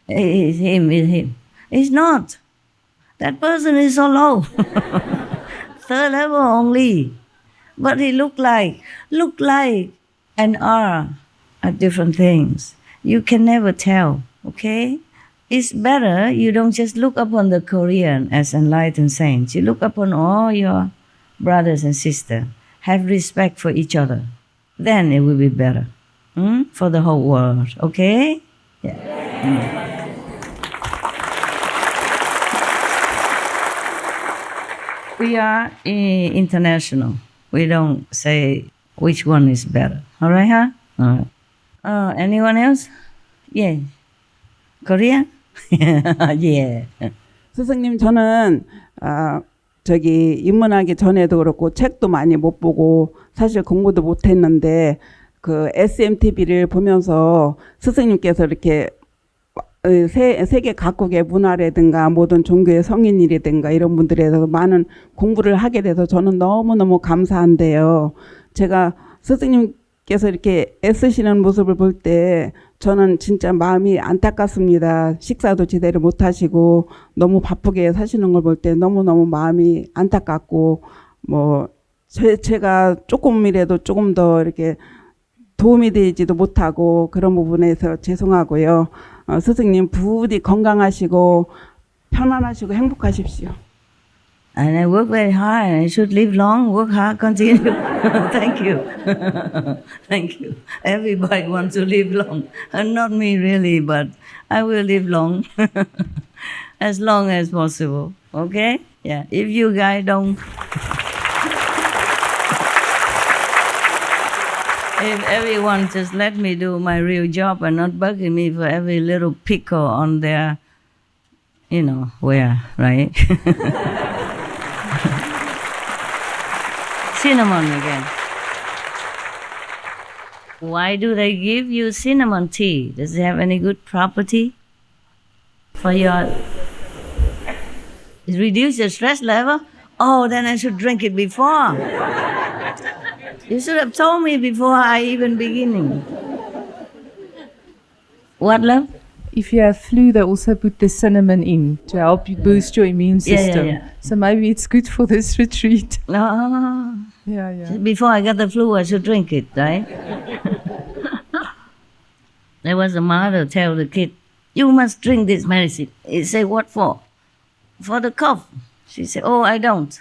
It's him, it's him. It's not. That person is so low. Third level only. But he look like and are different things. You can never tell, okay? It's better you don't just look upon the Korean as enlightened saints. You look upon all your brothers and sisters. Have respect for each other. Then it will be better for the whole world. Okay? Yeah. We are international. We don't say which one is better. All right, huh? All right. Anyone else? Yeah. Korea? Yeah. 스승님, 저는 입문하기 전에도 그렇고 책도 많이 못 보고 사실 공부도 못 했는데 그 SMTV를 보면서 스승님께서 이렇게 세계 각국의 문화라든가 모든 종교의 성인이라든가 이런 분들에 대해서 많은 공부를 하게 돼서 저는 너무너무 감사한데요. 제가 스승님께서 이렇게 애쓰시는 모습을 볼 때 저는 진짜 마음이 안타깝습니다. 식사도 제대로 못 하시고 너무 바쁘게 사시는 걸 볼 때 너무너무 마음이 안타깝고 제가 조금이라도 조금 더 이렇게 도움이 되지도 못하고 그런 부분에서 죄송하고요. 스승님 부디 건강하시고 편안하시고 행복하십시오. And I work very hard. I should live long, work hard, continue. Thank you. Thank you. Everybody wants to live long. Not me really, but I will live long. As long as possible. Okay? Yeah. If you guys don't... If everyone just let me do my real job and not bugging me for every little pickle on their, where, right? Cinnamon again. Why do they give you cinnamon tea? Does it have any good property for your... It reduce your stress level? Oh, then I should drink it before. You should have told me before I even beginning. What, love? If you have flu, they also put the cinnamon in to help you boost your immune system. Yeah. So maybe it's good for this retreat. No. Yeah. Before I got the flu, I should drink it, right? There was a mother tell the kid, you must drink this medicine. He said, what for? For the cough. She said, oh, I don't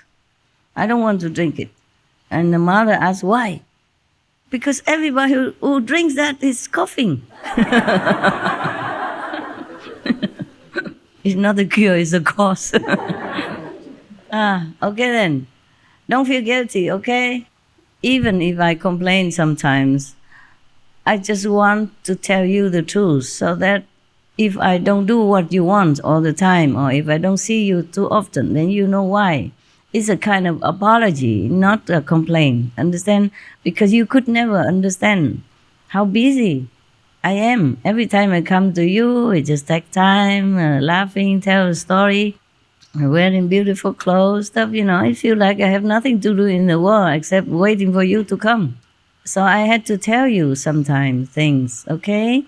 want to drink it. And the mother asked, why? Because everybody who drinks that is coughing. It's not the cure, it's the cause. Okay then. Don't feel guilty, okay? Even if I complain sometimes, I just want to tell you the truth so that if I don't do what you want all the time, or if I don't see you too often, then you know why. It's a kind of apology, not a complaint. Understand? Because you could never understand how busy I am. Every time I come to you, it just takes time, laughing, tell a story, wearing beautiful clothes, stuff, I feel like I have nothing to do in the world except waiting for you to come. So I had to tell you sometimes things, okay?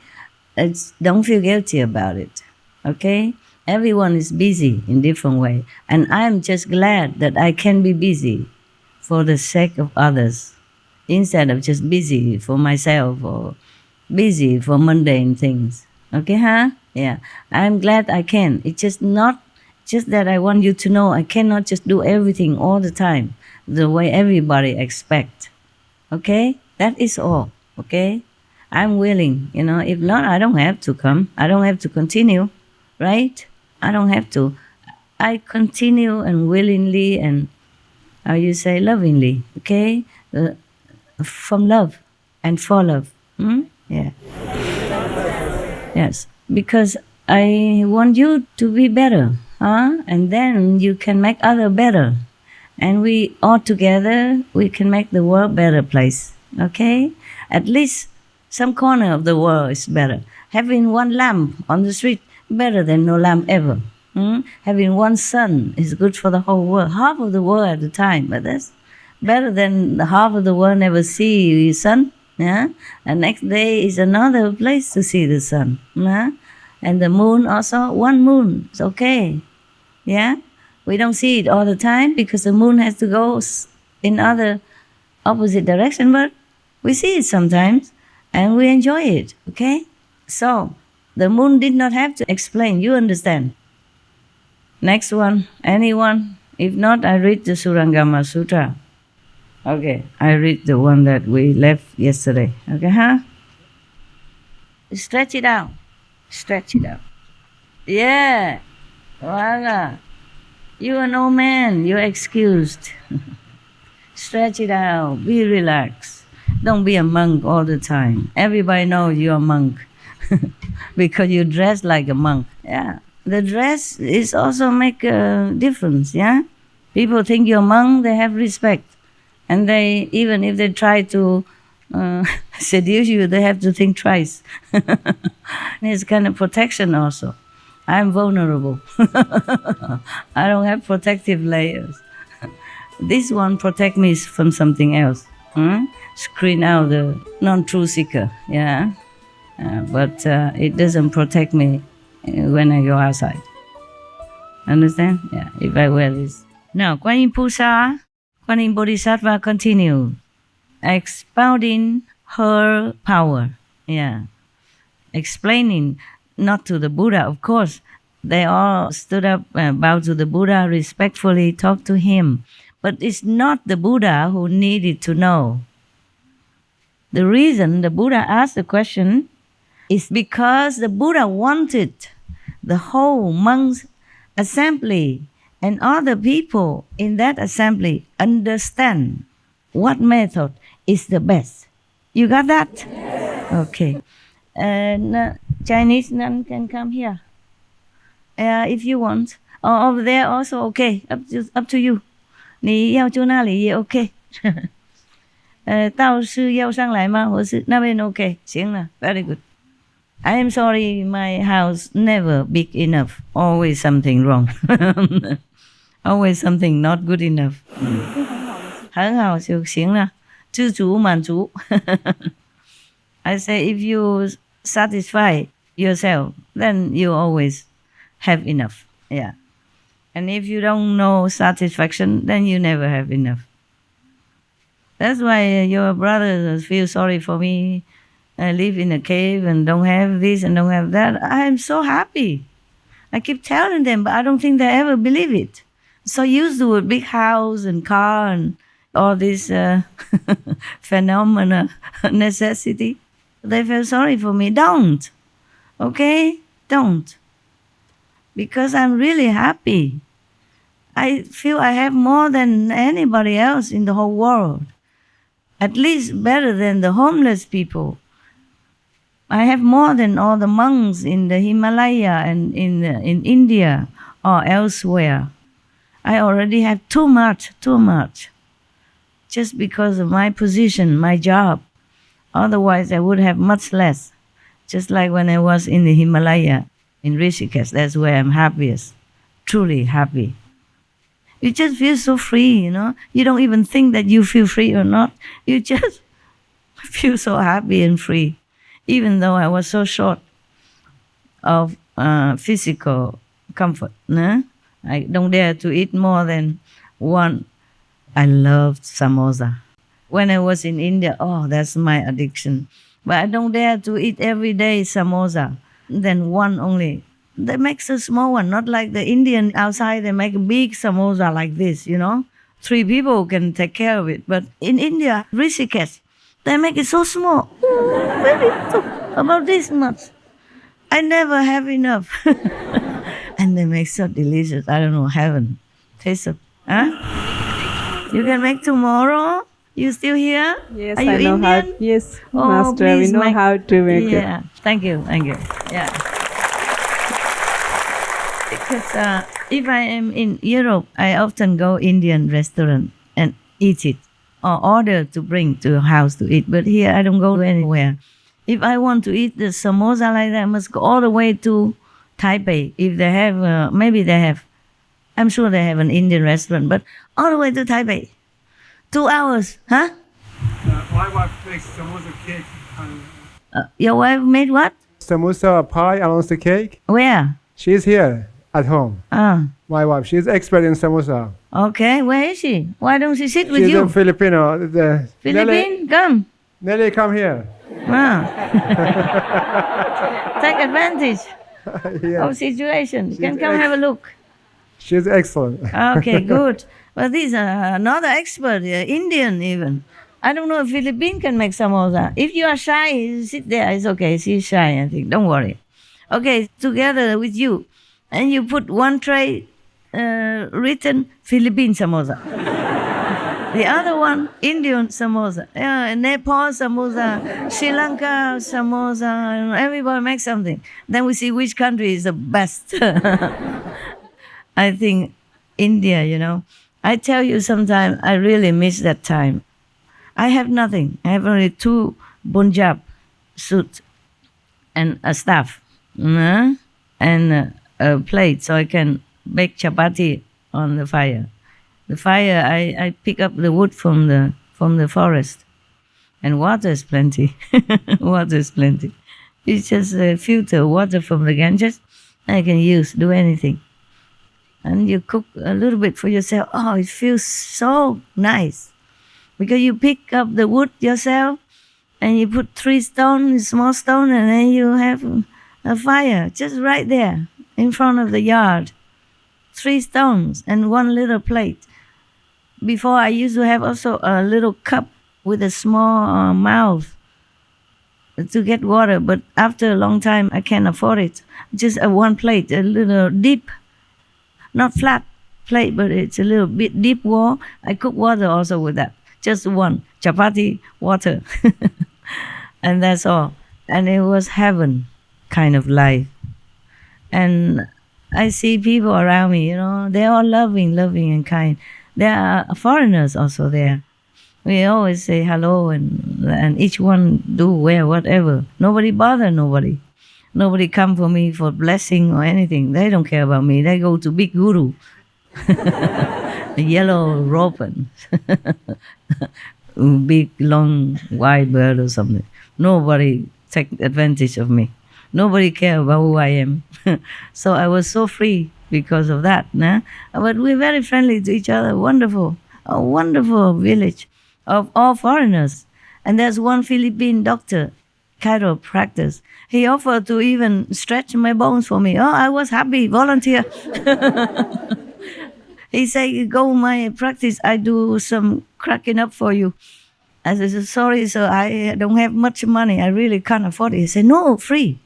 Don't feel guilty about it, okay? Everyone is busy in different way. And I'm just glad that I can be busy for the sake of others instead of just busy for myself or busy for mundane things. Okay, huh? Yeah. I'm glad I can. It's just that I want you to know I cannot just do everything all the time the way everybody expects. Okay? That is all. Okay? I'm willing, If not, I don't have to come. I don't have to continue. Right? I don't have to. I continue and willingly and, lovingly. Okay? From love and for love. Yeah. Yes. Because I want you to be better. And then you can make others better. And we all together, we can make the world a better place. Okay? At least some corner of the world is better. Having one lamp on the street, better than no lamp ever. Having one sun is good for the whole world. Half of the world at a time, but that's better than the half of the world never see the sun. Yeah? And next day is another place to see the sun. Yeah? And the moon also, one moon, it's okay. Yeah? We don't see it all the time because the moon has to go in other opposite direction, but we see it sometimes and we enjoy it, okay? So, the moon did not have to explain, you understand. Next one, anyone? If not, I read the Surangama Sutra. Okay, I read the one that we left yesterday. Okay, huh? Stretch it out. Stretch it out. Yeah. Voila. You are no man. You're excused. Stretch it out. Be relaxed. Don't be a monk all the time. Everybody knows you're a monk because you dress like a monk. Yeah. The dress is also make a difference, yeah? People think you're a monk, they have respect. And they, even if they try to seduce you, they have to think twice. It's kind of protection also. I'm vulnerable. I don't have protective layers. This one protect me from something else. Screen out the non-true seeker, yeah? But it doesn't protect me when I go outside. Understand? Yeah, if I wear this. Now, Guan Yin Pusa, Guan Yin Bodhisattva continue expounding her power. Yeah. Explaining, not to the Buddha, of course. They all stood up, bowed to the Buddha, respectfully talked to him. But it's not the Buddha who needed to know. The reason the Buddha asked the question is because the Buddha wanted the whole monks' assembly and other people in that assembly understand what method is the best. You got that? Okay. Chinese nun can come here if you want. Or over there also, okay. Up to you. 你要住那里也 okay. 到是要上来吗？我是那边 OK， 行了 ，very good. I am sorry, my house never big enough. Always something wrong. Always something not good enough. 很好就行了，知足满足。I say if you satisfy yourself, then you always have enough. Yeah. And if you don't know satisfaction, then you never have enough. That's why your brothers feel sorry for me. I live in a cave and don't have this and don't have that. I'm so happy. I keep telling them, but I don't think they ever believe it. So used to a big house and car and all this phenomena, necessity. They feel sorry for me. Don't. Okay? Don't. Because I'm really happy. I feel I have more than anybody else in the whole world. At least better than the homeless people. I have more than all the monks in the Himalaya and in India or elsewhere. I already have too much. Just because of my position, my job. Otherwise, I would have much less. Just like when I was in the Himalaya, in Rishikesh, that's where I'm happiest. Truly happy. You just feel so free, you know. You don't even think that you feel free or not. You just feel so happy and free. Even though I was so short of physical comfort. I don't dare to eat more than one. I loved samosa. When I was in India, that's my addiction. But I don't dare to eat every day samosa. Then one only. They make a small one, not like the Indian outside. They make a big samosa like this, you know. 3 people can take care of it. But in India, Rishikesh, they make it so small. Very little, about this much. I never have enough. And they make so delicious. I don't know, heaven. Taste of, huh? You can make tomorrow? You still here? Yes, Are you I know Indian? how. Yes, Master, we please know how to make it. Yeah, thank you. Yeah. Because if I am in Europe, I often go Indian restaurant and eat it or order to bring to a house to eat. But here I don't go anywhere. If I want to eat the samosa like that, I must go all the way to Taipei. If they have, maybe they have, I'm sure they have an Indian restaurant, but all the way to Taipei. 2 hours, huh? My wife makes samosa cake. Your wife made what? Samosa pie and also cake. Where? She's here at home. My wife, she's expert in samosa. Okay, where is she? Why don't she sit with She's you? a Filipino. Philippine, come. Nelly, come here. Take advantage Yeah. of situation. You can come have a look. She's excellent. Okay, good. Well, these are another expert, Indian even. I don't know if Philippine can make samosa. If you are shy, sit there. It's okay. She's shy, I think. Don't worry. Okay, together with you. And you put one tray written Philippine samosa. The other one, Indian samosa. Nepal samosa, Sri Lanka samosa. Everybody makes something. Then we see which country is the best. I think India, you know. I tell you sometimes I really miss that time. I have nothing. I have only 2 Punjab suits and a staff and a plate so I can bake chapati on the fire. The fire, I pick up the wood from the forest. And water is plenty. Water is plenty. It's just filter water from the Ganges. I can use, do anything. And you cook a little bit for yourself. Oh, it feels so nice. Because you pick up the wood yourself and you put 3 stones, small stone, and then you have a fire just right there in front of the yard. 3 stones and 1 little plate. Before I used to have also a little cup with a small mouth to get water, but after a long time I can't afford it. Just 1 plate, a little deep, not flat plate, but it's a little bit deep wall. I cook water also with that. Just 1 chapati, water. And that's all. And it was heaven kind of life. And I see people around me, you know, they're all loving and kind. There are foreigners also there. We always say hello and each one do wear whatever. Nobody bother nobody. Nobody come for me for blessing or anything. They don't care about me. They go to big guru. A yellow robe and big long white bird or something. Nobody take advantage of me. Nobody care about who I am. So I was so free because of that. Nah? But we're very friendly to each other. Wonderful. A wonderful village of all foreigners. And there's one Philippine doctor, chiropractor. He offered to even stretch my bones for me. Oh, I was happy, volunteer. He said, go my practice, I do some cracking up for you. I said, sorry, sir, I don't have much money. I really can't afford it. He said, no, free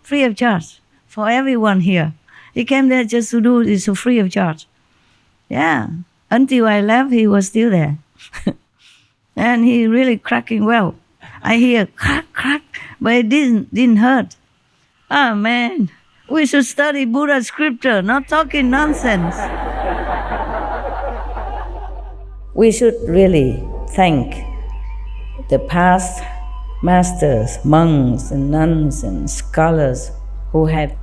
of charge for everyone here. He came there just to do this free of charge. Yeah, until I left, he was still there. And he really cracking well. I hear crack, crack, but it didn't hurt. Ah, man, we should study Buddha scripture, not talking nonsense. We should really thank the past masters, monks and nuns and scholars who have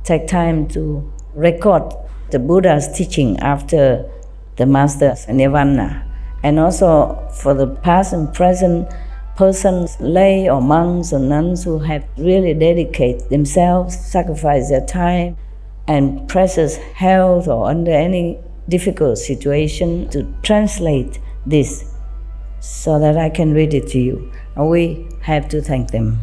taken time to record the Buddha's teaching after the master's nirvana. And also for the past and present persons, lay or monks or nuns who have really dedicated themselves, sacrificed their time and precious health or under any difficult situation to translate this so that I can read it to you. And we have to thank them.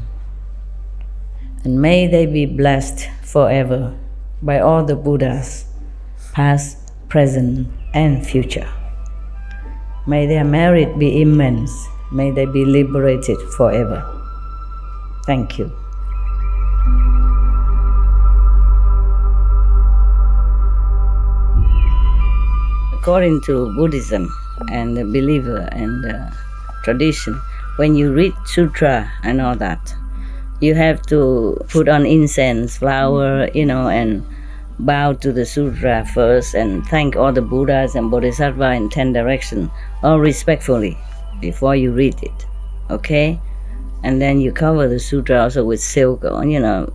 And may they be blessed forever by all the Buddhas, past, present, and future. May their merit be immense. May they be liberated forever. Thank you. According to Buddhism and the believer and the tradition, when you read sutra and all that, you have to put on incense, flower, and bow to the sutra first and thank all the Buddhas and Bodhisattvas in 10 directions, all respectfully, before you read it, okay? And then you cover the sutra also with silk or,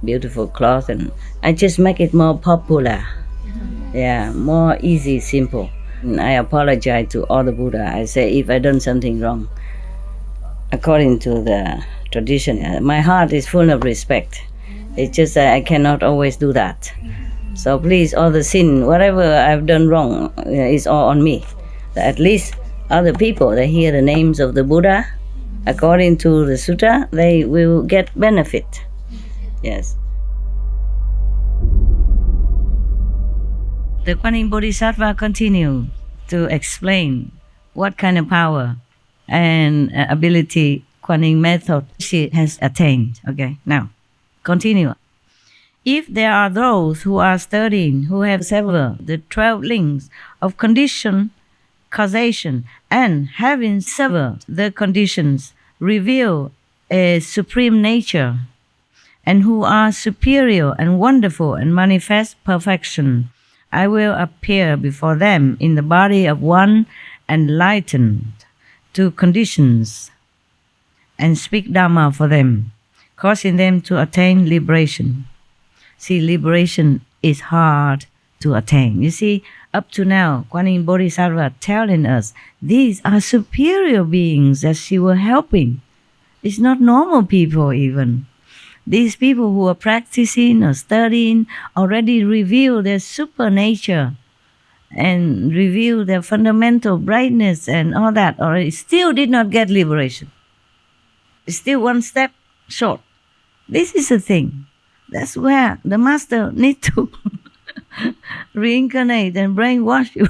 beautiful cloth, and I just make it more popular. Yeah, more easy, simple. And I apologize to all the Buddha. I say if I done something wrong, according to the tradition, my heart is full of respect. It's just that I cannot always do that. So please, all the sin, whatever I've done wrong, is all on me. At least other people, they hear the names of the Buddha, according to the sutta, they will get benefit. Yes. The Kuan Yin Bodhisattva continue to explain what kind of power and ability Kuan Yin method she has attained. Okay, now, continue. If there are those who are studying, who have severed the 12 links of condition, causation, and having severed the conditions, reveal a supreme nature, and who are superior and wonderful and manifest perfection, I will appear before them in the body of one enlightened to conditions and speak Dhamma for them, causing them to attain liberation. See, liberation is hard to attain. You see, up to now, Kuan Yin Bodhisattva telling us these are superior beings that she was helping. It's not normal people even. These people who are practicing or studying already reveal their super nature and reveal their fundamental brightness and all that, or still did not get liberation. Still one step short. This is the thing. That's where the master needs to reincarnate and brainwash you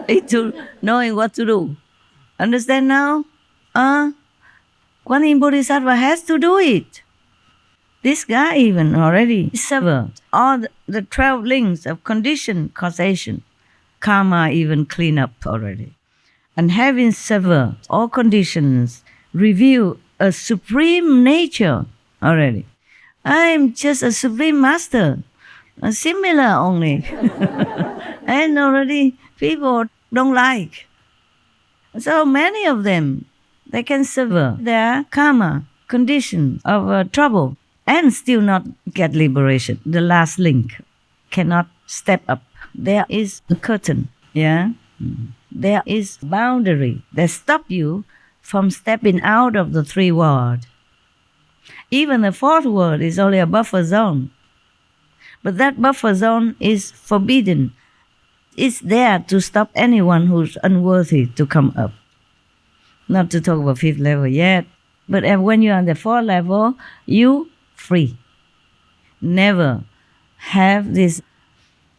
into knowing what to do. Understand now? Kuan Yin Bodhisattva has to do it. This guy even already severed all the 12 links of condition, causation, karma even clean up already. And having severed all conditions, reveal a supreme nature already. I'm just a supreme master, similar only. And already people don't like. So many of them, they can sever their karma condition of trouble and still not get liberation. The last link cannot step up. There is a curtain, yeah? There is boundary that stop you from stepping out of the three world. Even the fourth world is only a buffer zone. But that buffer zone is forbidden. It's there to stop anyone who's unworthy to come up. Not to talk about fifth level yet. But when you're on the fourth level, you free. Never have this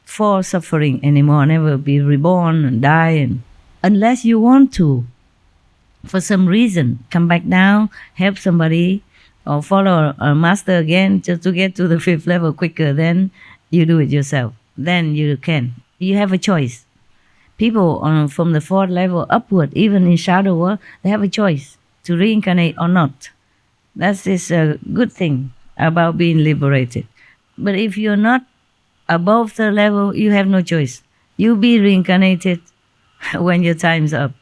for suffering anymore. Never be reborn and die, unless you want to. For some reason, come back down, help somebody, or follow a master again just to get to the fifth level quicker. Then you do it yourself. Then you can. You have a choice. People from the fourth level upward, even in shadow world, they have a choice to reincarnate or not. That is a good thing about being liberated. But if you're not above the level, you have no choice. You'll be reincarnated when your time's up,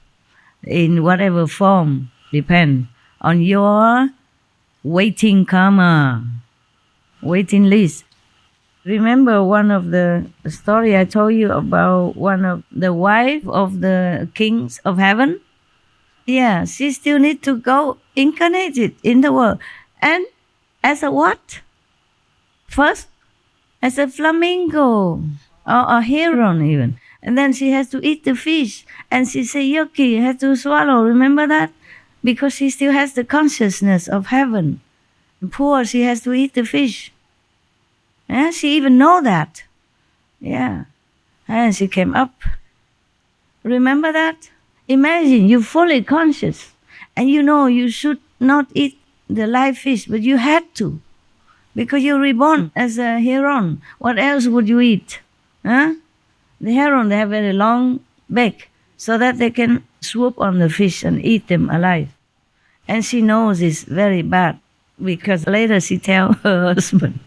in whatever form, depend on your waiting karma, waiting list. Remember one of the story I told you about one of the wife of the kings of heaven? Yeah, she still need to go incarnated in the world. And as a what? First, as a flamingo or a heron even. And then she has to eat the fish. And she say, yucky, has to swallow. Remember that? Because she still has the consciousness of heaven. And poor, she has to eat the fish. Yeah, she even know that. Yeah. And she came up. Remember that? Imagine you're fully conscious. And you know you should not eat the live fish, but you had to. Because you're reborn as a heron. What else would you eat? Huh? The heron, they have very long beak so that they can swoop on the fish and eat them alive. And she knows it's very bad because later she tell her husband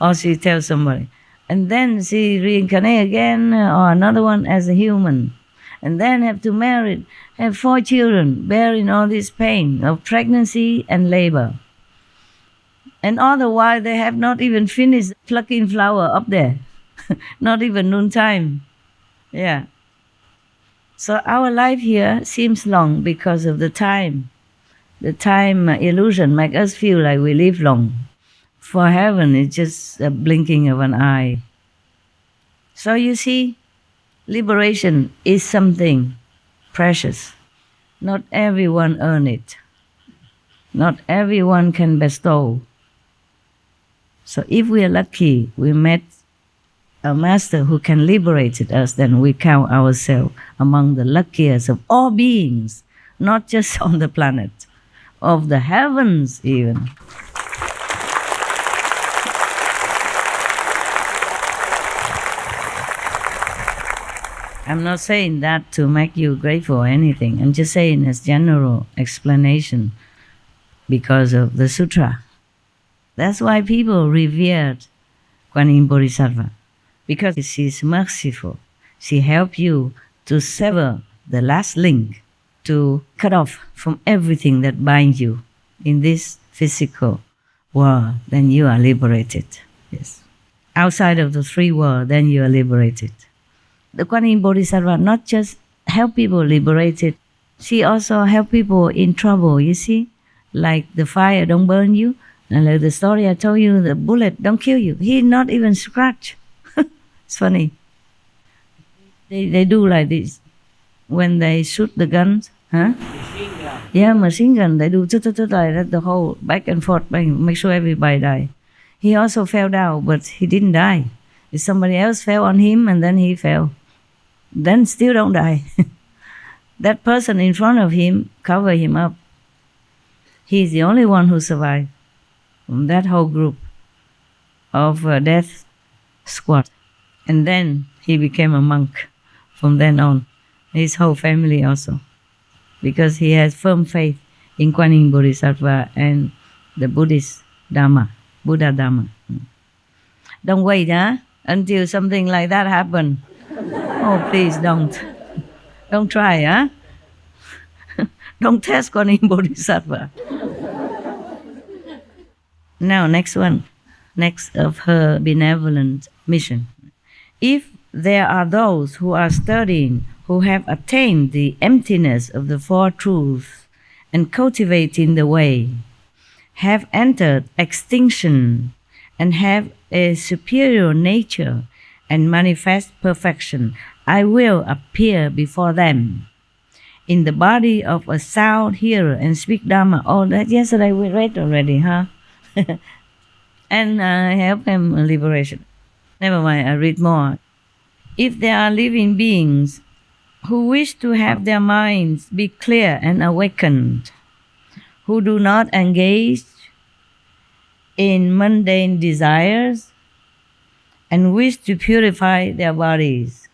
or she tells somebody. And then she reincarnate again or another one as a human. And then have to marry, have 4 children, bearing all this pain of pregnancy and labor. And all the while they have not even finished plucking flower up there. Not even noontime. Yeah. So our life here seems long because of the time. The time illusion makes us feel like we live long. For heaven, it's just a blinking of an eye. So you see, liberation is something precious. Not everyone earn it. Not everyone can bestow. So if we are lucky, we met a master who can liberate us, then we count ourselves among the luckiest of all beings, not just on the planet, of the heavens even. I'm not saying that to make you grateful or anything. I'm just saying as general explanation because of the sutra. That's why people revered Kuan Yin Bodhisattva, because she's merciful. She helps you to sever the last link, to cut off from everything that binds you in this physical world. Then you are liberated. Yes. Outside of the 3 worlds, then you are liberated. The Kuan Yin Bodhisattva not just help people liberated, she also help people in trouble, you see? Like the fire don't burn you, and like the story I told you, the bullet don't kill you. He not even scratch. It's funny. They do like this. When they shoot the guns, huh? Machine gun. Yeah, machine gun. They do like that, the whole back and forth, make sure everybody die. He also fell down, but he didn't die. If somebody else fell on him and then he fell, then still don't die. That person in front of him cover him up. He's the only one who survived from that whole group of death squad. And then he became a monk from then on. His whole family also. Because he has firm faith in Kuan Yin Bodhisattva and the Buddhist Dharma, Buddha Dharma. Don't wait, until something like that happen. Oh, please don't. Don't try, Don't test Kuan Yin Bodhisattva. Now, next one. Next of her benevolent mission. If there are those who are studying, who have attained the emptiness of the Four Truths and cultivating the way, have entered extinction and have a superior nature and manifest perfection, I will appear before them in the body of a sound hearer and speak Dharma. Oh, that yesterday we read already, huh? And help them liberation. Never mind, I read more. If there are living beings who wish to have their minds be clear and awakened, who do not engage in mundane desires and wish to purify their bodies,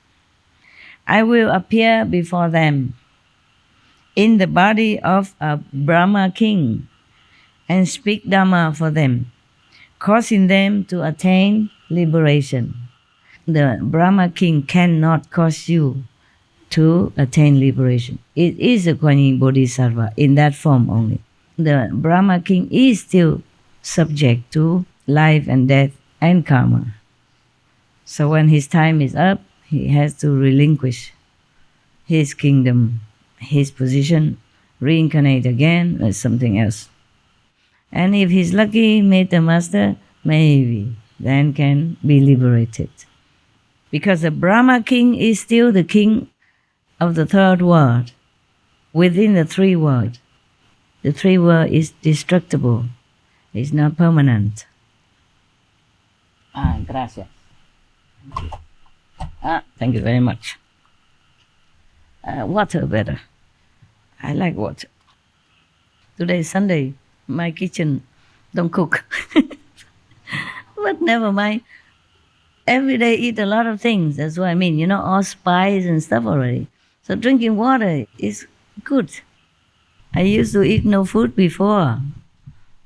I will appear before them in the body of a Brahma king and speak Dharma for them, causing them to attain liberation. The Brahma king cannot cause you to attain liberation. It is a Kuan Yin Bodhisattva in that form only. The Brahma king is still subject to life and death and karma. So when his time is up, he has to relinquish his kingdom, his position, reincarnate again as something else. And if he's lucky, meet the master, maybe then can be liberated. Because the Brahma king is still the king of the third world, within the three worlds. The three world is destructible, it's not permanent. Gracias. Thank you very much. Water better. I like water. Today is Sunday, my kitchen don't cook. But never mind. Every day eat a lot of things, that's what I mean, all spice and stuff already. So drinking water is good. I used to eat no food before,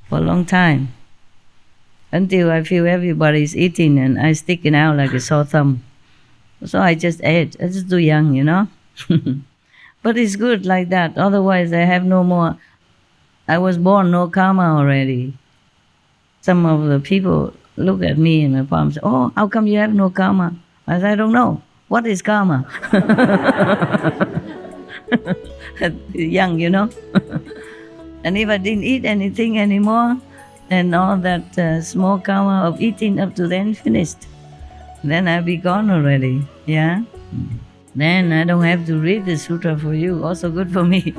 for a long time, until I feel everybody's eating and I sticking out like a sore thumb. So I just ate. I just too young, But it's good like that. Otherwise, I have no more. I was born no karma already. Some of the people look at me and my palm say, "Oh, how come you have no karma?" I said, "I don't know. What is karma?" Young, And if I didn't eat anything anymore, then all that small karma of eating up to then finished. Then I'll be gone already, yeah? Then I don't have to read the sutra for you, also good for me.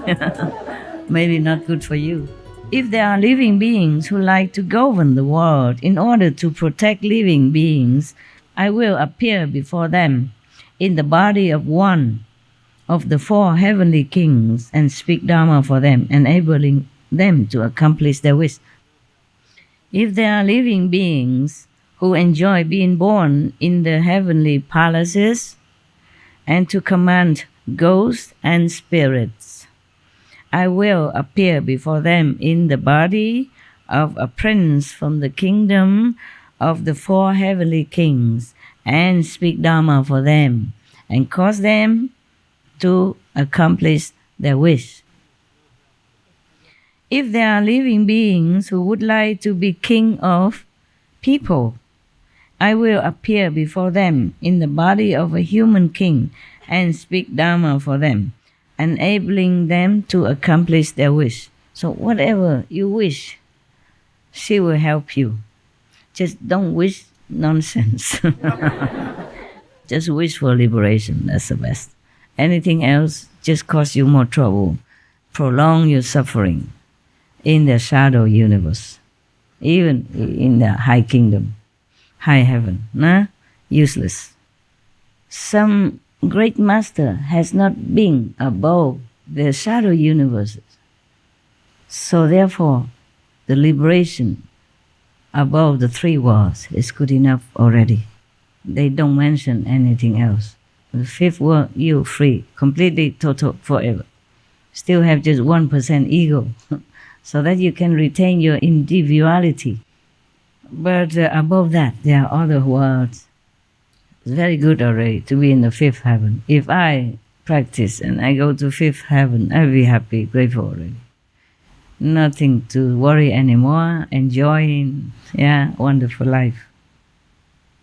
Maybe not good for you. If there are living beings who like to govern the world in order to protect living beings, I will appear before them in the body of one of the four heavenly kings and speak Dharma for them, enabling them to accomplish their wish. If there are living beings who enjoy being born in the heavenly palaces and to command ghosts and spirits, I will appear before them in the body of a prince from the kingdom of the four heavenly kings and speak Dharma for them and cause them to accomplish their wish. If there are living beings who would like to be king of people, I will appear before them in the body of a human king and speak Dharma for them, enabling them to accomplish their wish. So whatever you wish, she will help you. Just don't wish nonsense. Just wish for liberation, that's the best. Anything else just cause you more trouble, prolong your suffering in the shadow universe, even in the high kingdom, high heaven, useless. Some great master has not been above the shadow universes. So therefore, the liberation above the three worlds is good enough already. They don't mention anything else. The fifth world, you're free, completely, total, forever. Still have just 1% ego, so that you can retain your individuality. But above that, there are other worlds. It's very good already to be in the fifth heaven. If I practice and I go to fifth heaven, I'll be happy, grateful already. Nothing to worry anymore, enjoying, wonderful life.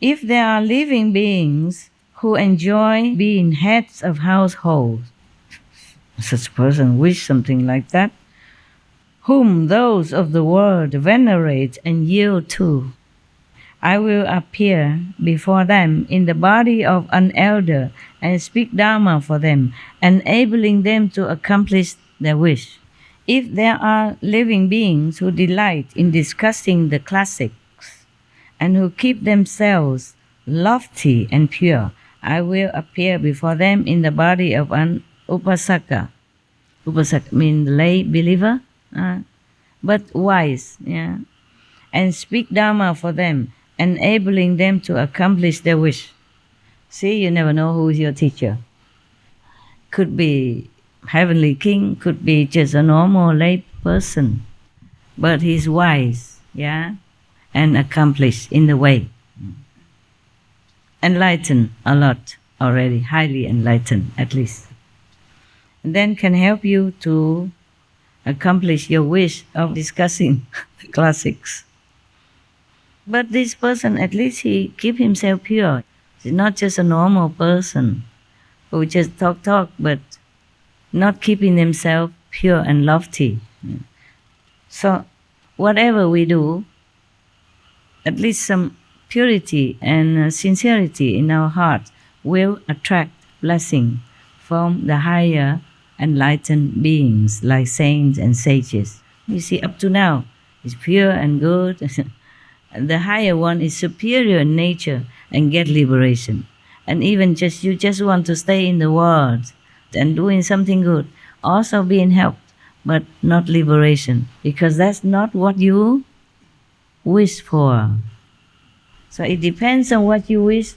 If there are living beings who enjoy being heads of households, such a person wish something like that, whom those of the world venerate and yield to, I will appear before them in the body of an elder and speak Dharma for them, enabling them to accomplish their wish. If there are living beings who delight in discussing the classics and who keep themselves lofty and pure, I will appear before them in the body of an upasaka. Upasaka means lay believer, but wise, and speak Dharma for them, enabling them to accomplish their wish. See, you never know who is your teacher. Could be heavenly king, could be just a normal lay person, but he's wise, and accomplished in the way. Enlightened a lot already, highly enlightened at least. And then can help you to accomplish your wish of discussing the classics. But this person, at least he keep himself pure. He's not just a normal person who just talk, but not keeping himself pure and lofty. So whatever we do, at least some purity and sincerity in our heart will attract blessing from the higher enlightened beings like saints and sages. You see, up to now, it's pure and good. The higher one is superior in nature and get liberation. And even you just want to stay in the world and doing something good, also being helped, but not liberation, because that's not what you wish for. So it depends on what you wish.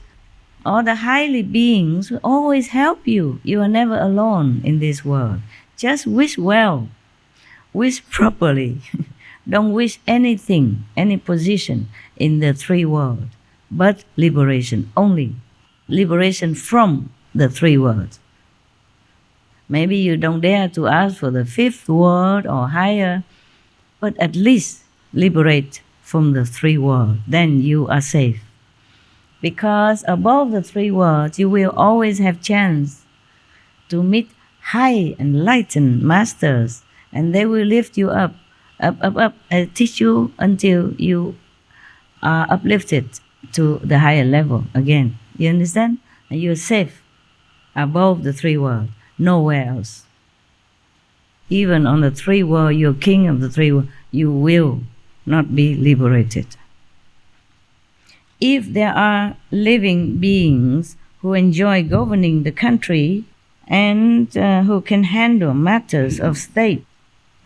All the highly beings will always help you. You are never alone in this world. Just wish well. Wish properly. Don't wish anything, any position in the three worlds, but liberation only. Liberation from the three worlds. Maybe you don't dare to ask for the fifth world or higher, but at least liberate from the three worlds. Then you are safe. Because above the three worlds, you will always have chance to meet high enlightened masters, and they will lift you up, and teach you until you are uplifted to the higher level again. You understand? And you're safe above the three worlds, nowhere else. Even on the three worlds, you're king of the three worlds, you will not be liberated. If there are living beings who enjoy governing the country and who can handle matters of state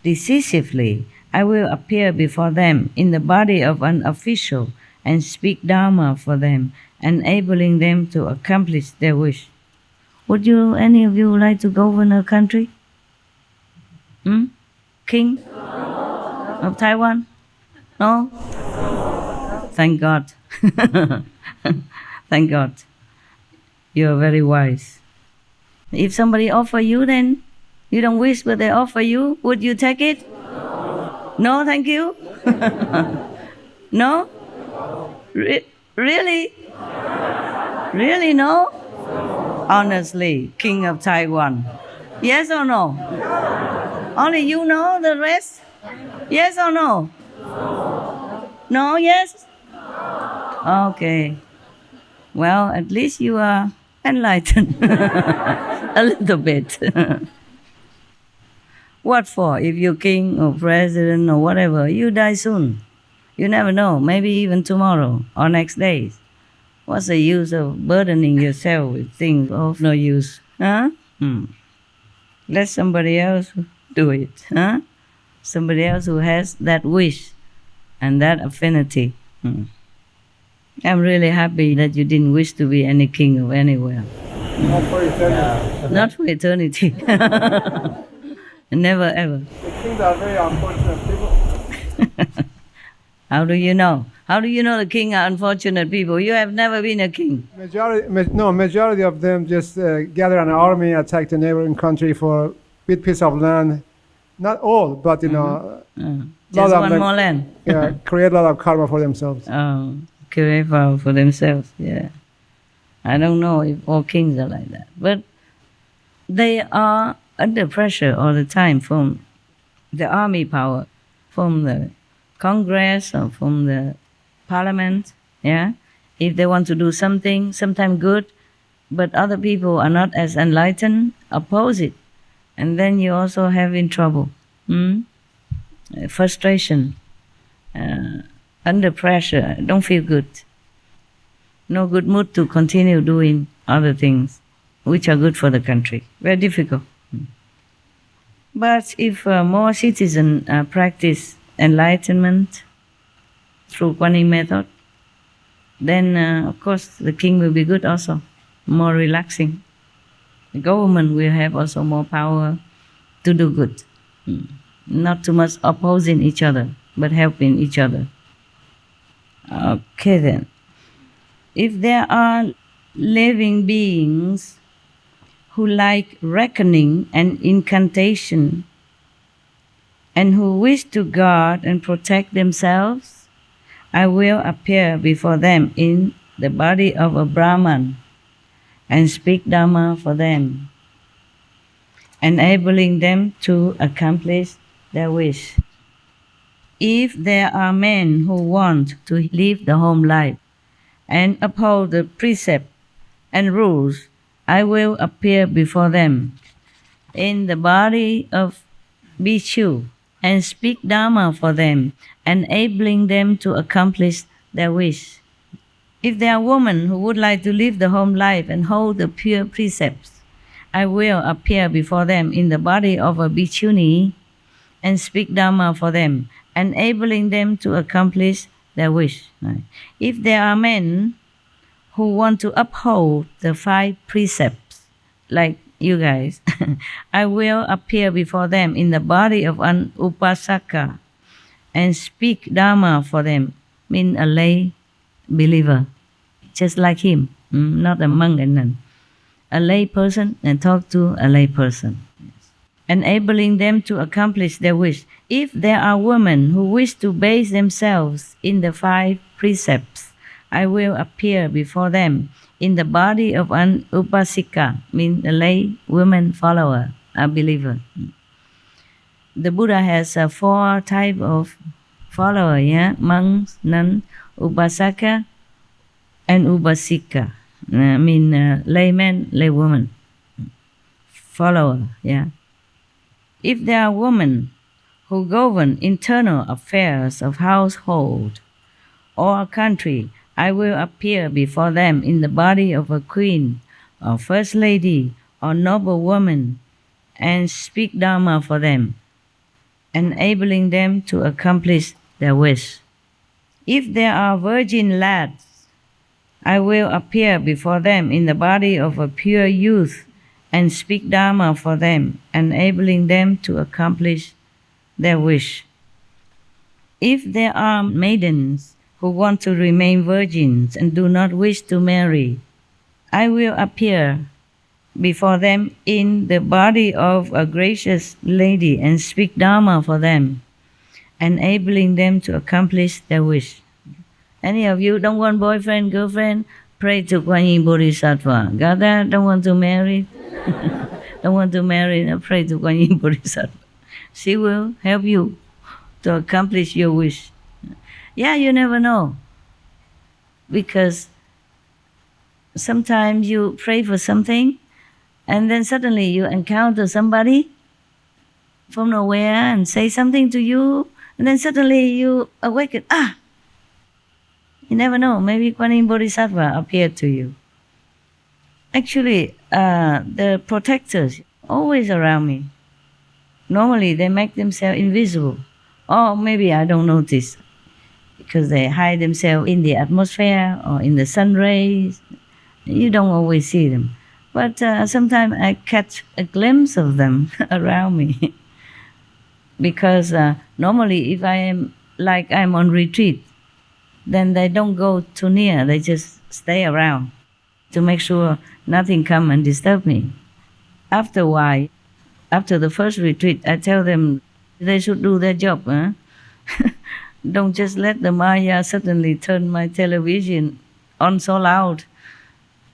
decisively, I will appear before them in the body of an official and speak Dharma for them, enabling them to accomplish their wish. Would any of you like to govern a country? King of Taiwan? No? Thank God. Thank God. You are very wise. If somebody offer you, then you don't wish, but they offer you, would you take it? No, thank you. No? Really? Really, no? Honestly, King of Taiwan. Yes or no? Only you know the rest? Yes or no? No, yes? Okay. Well, at least you are enlightened. A little bit. What for? If you're king or president or whatever, you die soon. You never know. Maybe even tomorrow or next day. What's the use of burdening yourself with things of no use? Huh? Let somebody else do it. Huh? Somebody else who has that wish and that affinity. I'm really happy that you didn't wish to be any king of anywhere. Not for eternity. Not for eternity. Never ever. The kings are very unfortunate people. How do you know? How do you know the king are unfortunate people? You have never been a king. Majority of them just gather an army, attack the neighboring country for a bit piece of land. Not all, but Just one more land. Yeah, create a lot of karma for themselves. Oh, create power for themselves. Yeah, I don't know if all kings are like that, but they are under pressure all the time from the army power, from the Congress or from the Parliament. Yeah, if they want to do something, sometimes good, but other people are not as enlightened, oppose it, and then you also have in trouble. Frustration, under pressure, don't feel good. No good mood to continue doing other things which are good for the country. Very difficult. But if more citizens practice enlightenment through Kuan Yin method, then of course the king will be good also, more relaxing. The government will have also more power to do good. Not too much opposing each other, but helping each other. Okay then. If there are living beings who like reckoning and incantation and who wish to guard and protect themselves, I will appear before them in the body of a Brahman and speak Dhamma for them, enabling them to accomplish their wish. If there are men who want to live the home life and uphold the precepts and rules, I will appear before them in the body of Bhikshu and speak Dhamma for them, enabling them to accomplish their wish. If there are women who would like to live the home life and hold the pure precepts, I will appear before them in the body of a Bhikshuni and speak Dhamma for them, enabling them to accomplish their wish. If there are men who want to uphold the 5 precepts, like you guys, I will appear before them in the body of an Upasaka and speak Dhamma for them, mean a lay believer, just like him, not a monk and nun. A lay person and talk to a lay person, enabling them to accomplish their wish. If there are women who wish to base themselves in the 5 precepts, I will appear before them in the body of an Upasika, means a lay woman follower, a believer. The Buddha has 4 types of follower, yeah? Monks, nuns, Upasaka, and Upasika. Layman, laywoman, follower, yeah. If there are women who govern internal affairs of household or a country, I will appear before them in the body of a queen or first lady or noble woman and speak Dhamma for them, enabling them to accomplish their wish. If there are virgin lads, I will appear before them in the body of a pure youth and speak Dhamma for them, enabling them to accomplish their wish. If there are maidens who want to remain virgins and do not wish to marry, I will appear before them in the body of a gracious lady and speak Dhamma for them, enabling them to accomplish their wish. Any of you don't want boyfriend, girlfriend, pray to Kuan Yin Bodhisattva. Got that? Don't want to marry? Don't want to marry, pray to Kuan Yin Bodhisattva. She will help you to accomplish your wish. Yeah, you never know. Because sometimes you pray for something and then suddenly you encounter somebody from nowhere and say something to you, and then suddenly you awaken. You never know. Maybe Kuan Yin Bodhisattva appeared to you. Actually, the protectors always around me. Normally, they make themselves invisible. Or maybe I don't notice because they hide themselves in the atmosphere or in the sun rays. You don't always see them. But sometimes I catch a glimpse of them around me. Because normally if I'm on retreat, then they don't go too near. They just stay around to make sure nothing come and disturb me. After a while, after the first retreat, I tell them they should do their job. Huh? Don't just let the Maya suddenly turn my television on so loud.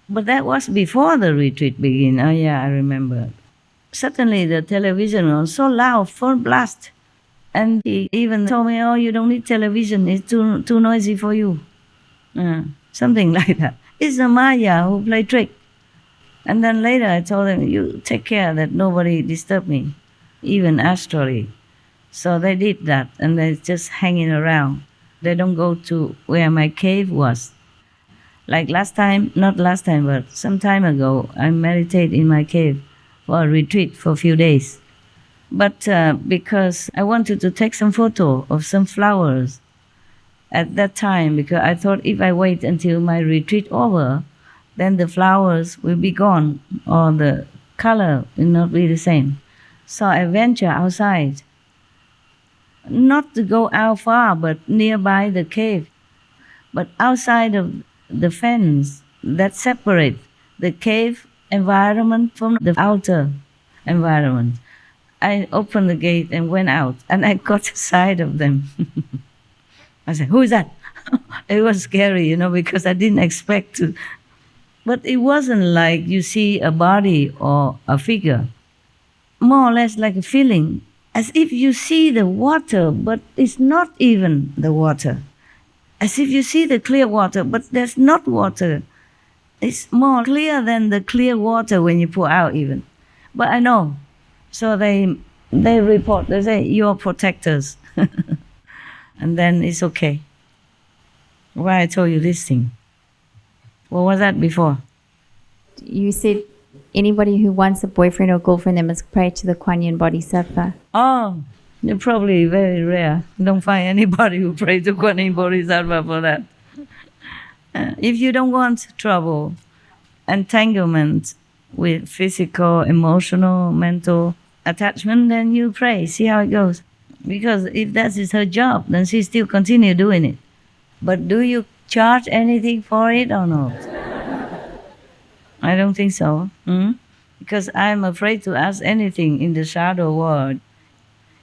But that was before the retreat began. Oh yeah, I remember. Suddenly the television was so loud, full blast. And he even told me, oh, you don't need television, it's too noisy for you. Something like that. It's the Maya who play trick. And then later I told them, you take care that nobody disturb me, even astrally. So they did that, and they're just hanging around. They don't go to where my cave was. Like last time, not last time, but some time ago, I meditated in my cave for a retreat for a few days. But because I wanted to take some photo of some flowers at that time, because I thought if I wait until my retreat over, then the flowers will be gone, or the color will not be the same. So I venture outside. Not to go out far, but nearby the cave. But outside of the fence that separates the cave environment from the outer environment, I opened the gate and went out, and I got sight of them. I said, who is that? It was scary, because I didn't expect to. But it wasn't like you see a body or a figure. More or less like a feeling, as if you see the water, but it's not even the water. As if you see the clear water, but there's not water. It's more clear than the clear water when you pour out even. But I know. So they report, they say, you're protectors. And then it's okay. Why I told you this thing? What was that before? You said anybody who wants a boyfriend or girlfriend, they must pray to the Kuan Yin Bodhisattva. Oh, you're probably very rare. Don't find anybody who prays to Kuan Yin Bodhisattva for that. If you don't want trouble, entanglement with physical, emotional, mental attachment, then you pray, see how it goes. Because if that is her job, then she still continue doing it. But do you charge anything for it or not? I don't think so. Because I'm afraid to ask anything in the shadow world.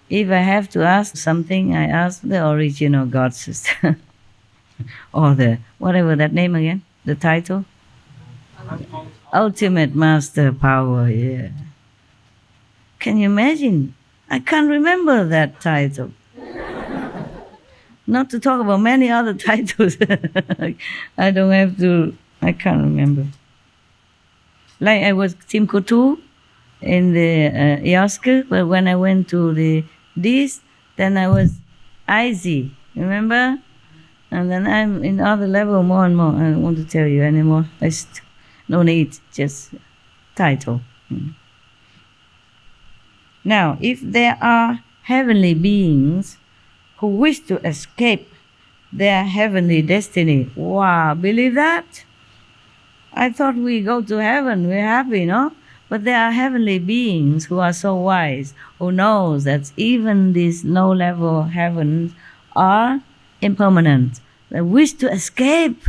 If I have to ask something, I ask the original God sister. Or the, whatever that name again, the title? Ultimate Master Power, yeah. Can you imagine? I can't remember that title. Not to talk about many other titles. I can't remember. Like I was Tim Kutu in the Yosker, but when I went to this, then I was Izzy, remember? And then I'm in other level more and more. I don't want to tell you anymore. No need, just title. Now, if there are heavenly beings who wish to escape their heavenly destiny, wow, believe that? I thought we go to heaven, we're happy, no? But there are heavenly beings who are so wise, who knows that even these low-level heavens are impermanent. They wish to escape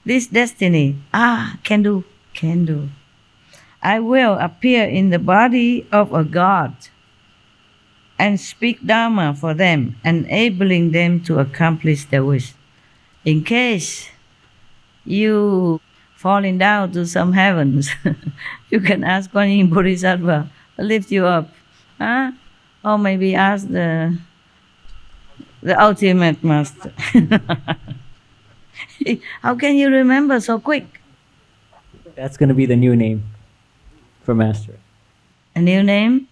this destiny. Can do. I will appear in the body of a god and speak Dharma for them, enabling them to accomplish their wish. In case you falling down to some heavens, you can ask Kuan Yin Bodhisattva to lift you up. Or maybe ask the ultimate master. How can you remember so quick? That's going to be the new name for Master. A new name?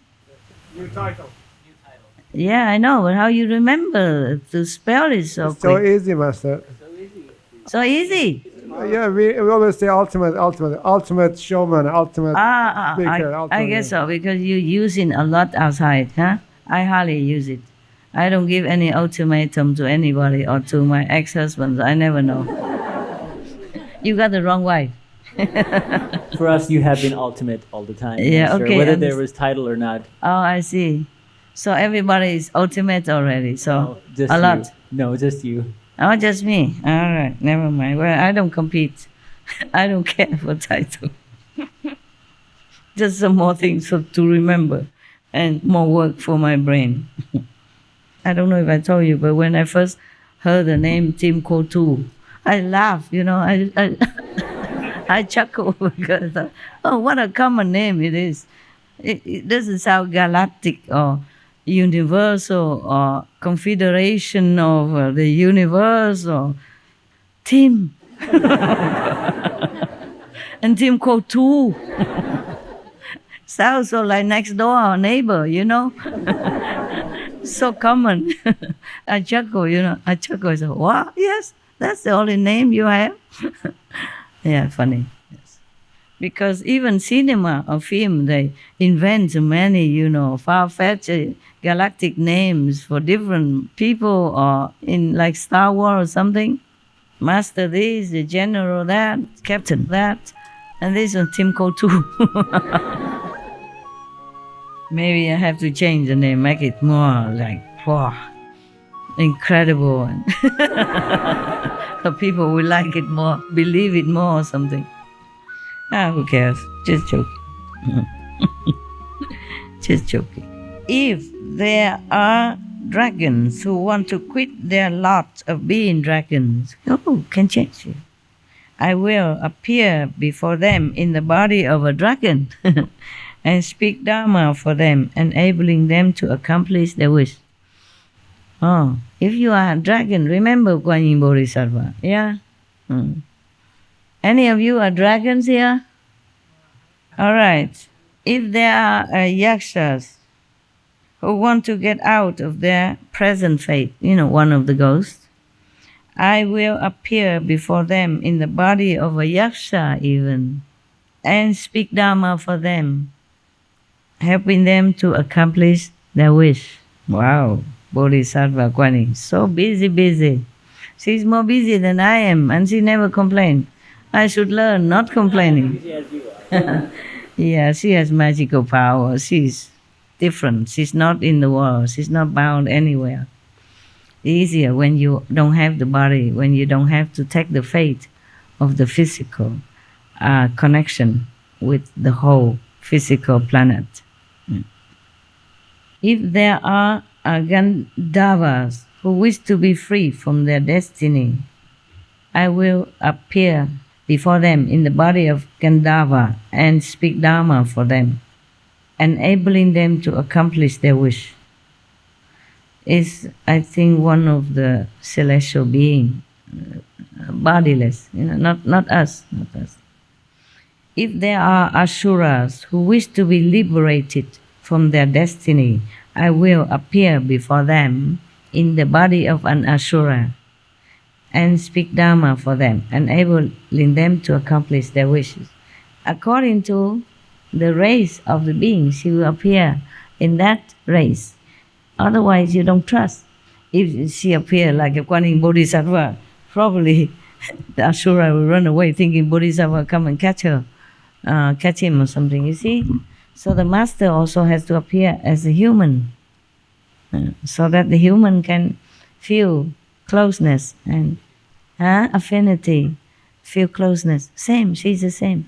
New title. Yeah, I know, but how you remember to spell it so quick? So easy, Master. So easy? Yeah, we always say ultimate showman, ultimate speaker. I guess so, because you use it a lot outside, huh? I hardly use it. I don't give any ultimatum to anybody or to my ex-husbands. I never know. You got the wrong wife. For us, you have been ultimate all the time. Yeah, Master, okay. Whether there was title or not. Oh, I see. So everybody is ultimate already. So just a lot. You. No, just you. Oh, just me. All right, never mind. Well, I don't compete. I don't care for title. Just some more things to remember and more work for my brain. I don't know if I told you, but when I first heard the name Tim Kotu, I laughed, I chuckle because, oh, what a common name it is. It doesn't sound galactic or universal or confederation of the universe or Tim. And Tim Kotu. Sounds so like next door or neighbor, So common. I chuckle, I chuckle. I say, what? Yes, that's the only name you have. Yeah, funny. Yes. Because even cinema or film, they invent many, far-fetched galactic names for different people or in like Star Wars or something. Master this, the general that, captain that, and this one Tim Kotu. Maybe I have to change the name, make it more like, wow, incredible. So people will like it more, believe it more or something. Who cares? Just joking. Just joking. If there are dragons who want to quit their lot of being dragons, can change it. I will appear before them in the body of a dragon and speak Dharma for them, enabling them to accomplish their wish. Oh, if you are a dragon, remember Guan Yin Bodhisattva, yeah? Any of you are dragons here? All right. If there are yakshas who want to get out of their present fate, one of the ghosts, I will appear before them in the body of a yaksha even, and speak Dharma for them, helping them to accomplish their wish. Wow, Bodhisattva Guan Yin, so busy. She's more busy than I am, and she never complains. I should learn not complaining. Yeah, she has magical power. She's different. She's not in the world. She's not bound anywhere. Easier when you don't have the body, when you don't have to take the fate of the physical connection with the whole physical planet. If there are Gandharvas who wish to be free from their destiny, I will appear before them in the body of Gandharva and speak Dharma for them, enabling them to accomplish their wish. Is, I think, one of the celestial beings, bodiless, not us. If there are Asuras who wish to be liberated from their destiny, I will appear before them in the body of an Asura and speak Dharma for them, enabling them to accomplish their wishes. According to the race of the beings, you will appear in that race. Otherwise, you don't trust. If she appears like a Guan Yin Bodhisattva, probably the Asura will run away thinking Bodhisattva will come and catch her, catch him or something, you see? So the master also has to appear as a human, so that the human can feel closeness and affinity, feel closeness. Same, she's the same.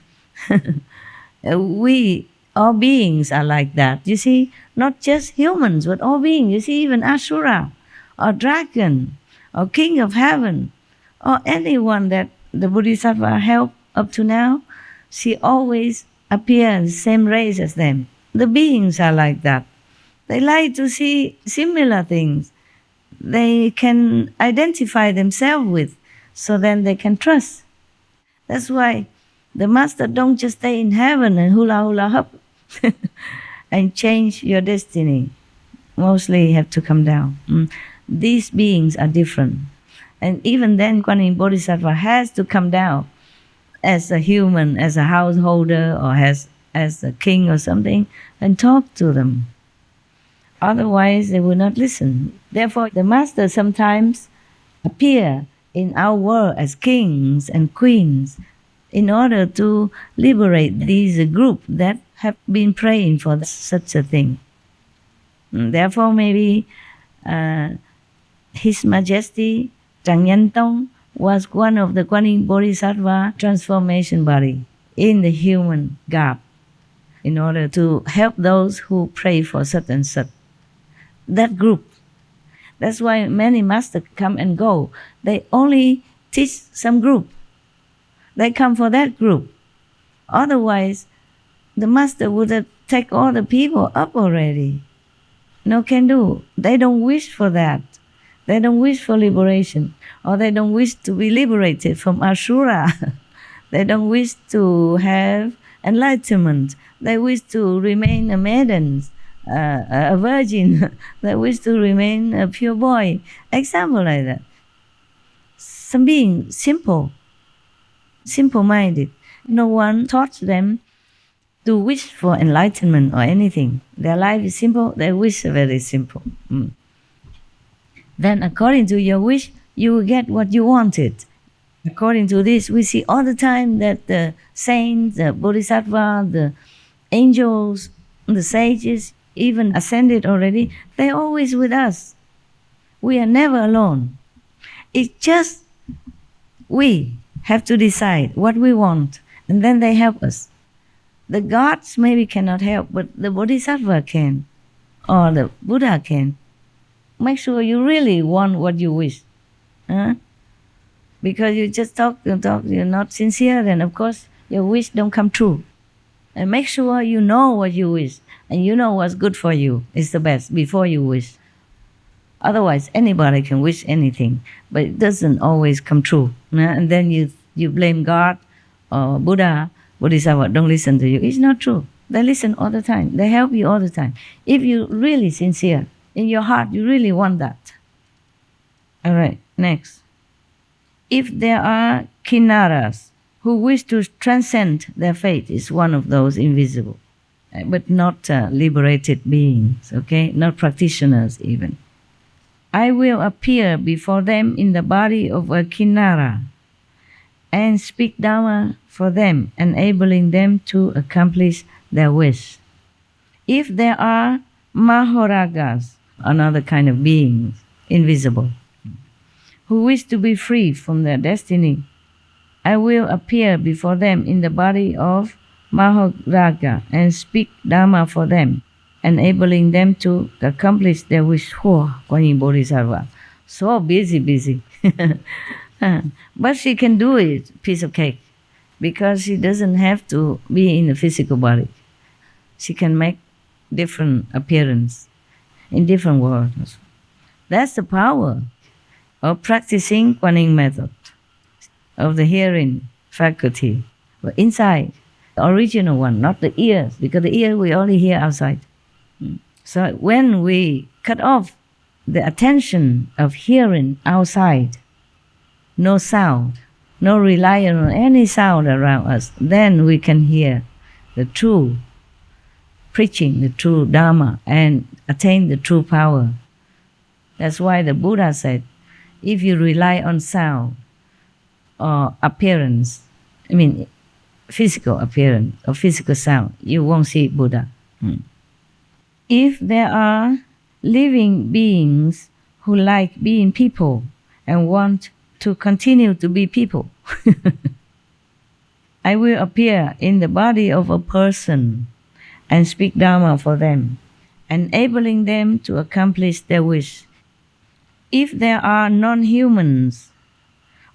We, all beings are like that. You see, not just humans, but all beings. You see, even Asura, or dragon, or king of heaven, or anyone that the Bodhisattva helped up to now, she always appears same race as them. The beings are like that. They like to see similar things they can identify themselves with, so then they can trust. That's why the master don't just stay in heaven and hula hop and change your destiny. Mostly you have to come down. These beings are different. And even then, Guan Yin Bodhisattva has to come down as a human, as a householder, or as a king or something, and talk to them. Otherwise, they will not listen. Therefore, the master sometimes appear in our world as kings and queens in order to liberate these group that have been praying for such a thing. Therefore, maybe His Majesty Tràng Nhân Tông was one of the Kuan Yin Bodhisattva transformation body in the human garb in order to help those who pray for such and such. That group. That's why many masters come and go. They only teach some group. They come for that group. Otherwise, the master would have taken all the people up already. No can do. They don't wish for that. They don't wish for liberation. Or they don't wish to be liberated from Asura. They don't wish to have enlightenment. They wish to remain a maiden, a virgin. They wish to remain a pure boy. Example like that. Some being simple-minded. No one taught them to wish for enlightenment or anything. Their life is simple. They wish very simple. Then according to your wish, you will get what you wanted. According to this, we see all the time that the saints, the bodhisattva, the angels, the sages, even ascended already, they're always with us. We are never alone. It's just we have to decide what we want, and then they help us. The gods maybe cannot help, but the bodhisattva can, or the Buddha can. Make sure you really want what you wish. Because you just talk, you're not sincere, then of course your wish don't come true. And make sure you know what you wish, and you know what's good for you is the best before you wish. Otherwise, anybody can wish anything, but it doesn't always come true. And then you blame God or Buddha, Bodhisattva don't listen to you. It's not true. They listen all the time. They help you all the time. If you're really sincere, in your heart, you really want that. All right, next. If there are kinnaras who wish to transcend their fate, is one of those invisible, but not liberated beings, okay? Not practitioners even. I will appear before them in the body of a kinnara and speak Dhamma for them, enabling them to accomplish their wish. If there are mahoragas, another kind of beings, invisible, who wish to be free from their destiny, I will appear before them in the body of mahoraga and speak Dhamma for them, enabling them to accomplish their wish. Kuan Yin Bodhisattva, so busy. But she can do it, piece of cake, because she doesn't have to be in the physical body. She can make different appearance in different worlds. That's the power of practicing Kuan Yin method, of the hearing faculty, but inside, the original one, not the ears, because the ear we only hear outside. So when we cut off the attention of hearing outside, no sound, no reliance on any sound around us, then we can hear the true preaching, the true Dhamma, and attain the true power. That's why the Buddha said, if you rely on sound or appearance, physical appearance or physical sound, you won't see Buddha. If there are living beings who like being people and want to continue to be people, I will appear in the body of a person and speak Dhamma for them, enabling them to accomplish their wish. If there are non-humans,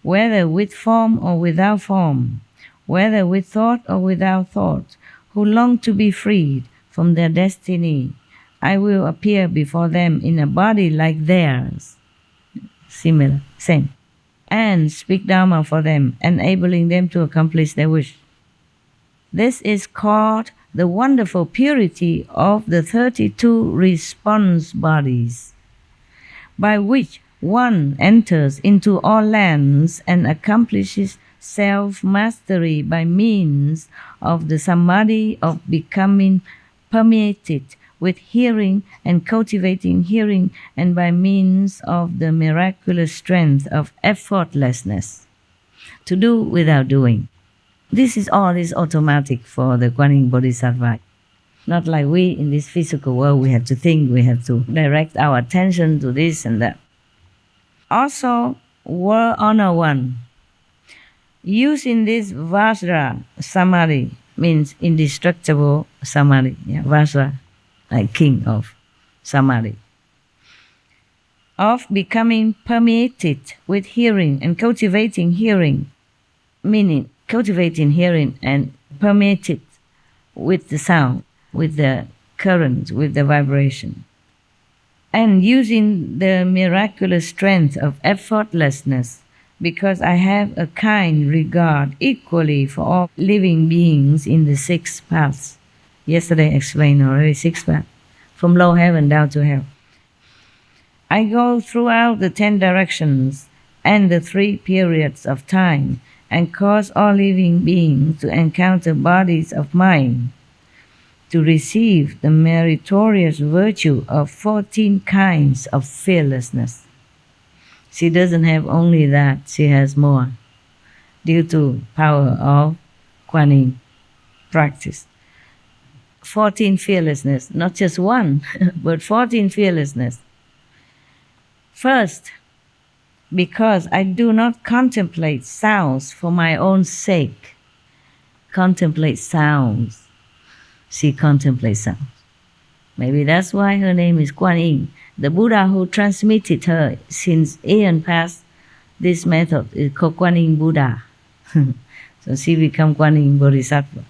whether with form or without form, whether with thought or without thought, who long to be freed from their destiny, I will appear before them in a body like theirs, similar, same, and speak Dhamma for them, enabling them to accomplish their wish. This is called the wonderful purity of the 32 response bodies, by which one enters into all lands and accomplishes self-mastery by means of the samadhi of becoming permeated with hearing and cultivating hearing, and by means of the miraculous strength of effortlessness, to do without doing. This is all is automatic for the Kuan Yin Bodhisattva. Not like we in this physical world, we have to think, we have to direct our attention to this and that. Also, were honor one. Using this Vajra Samadhi means indestructible Samadhi. Yeah, Vajra, like king of Samadhi. Of becoming permeated with hearing and cultivating hearing, meaning cultivating hearing and permeated with the sound, with the current, with the vibration. And using the miraculous strength of effortlessness, because I have a kind regard equally for all living beings in the six paths. Yesterday I explained already 6 paths, from low heaven down to hell. I go throughout the 10 directions and the 3 periods of time and cause all living beings to encounter bodies of mind, to receive the meritorious virtue of 14 kinds of fearlessness. She doesn't have only that, she has more, due to power of Kuan Yin practice. 14 fearlessness, not just one, but 14 fearlessness. First, because I do not contemplate sounds for my own sake. Contemplate sounds. She contemplates sounds. Maybe that's why her name is Kuan Yin. The Buddha who transmitted her since aeon past this method is called Kuan Yin Buddha. So she became Kuan Yin Bodhisattva.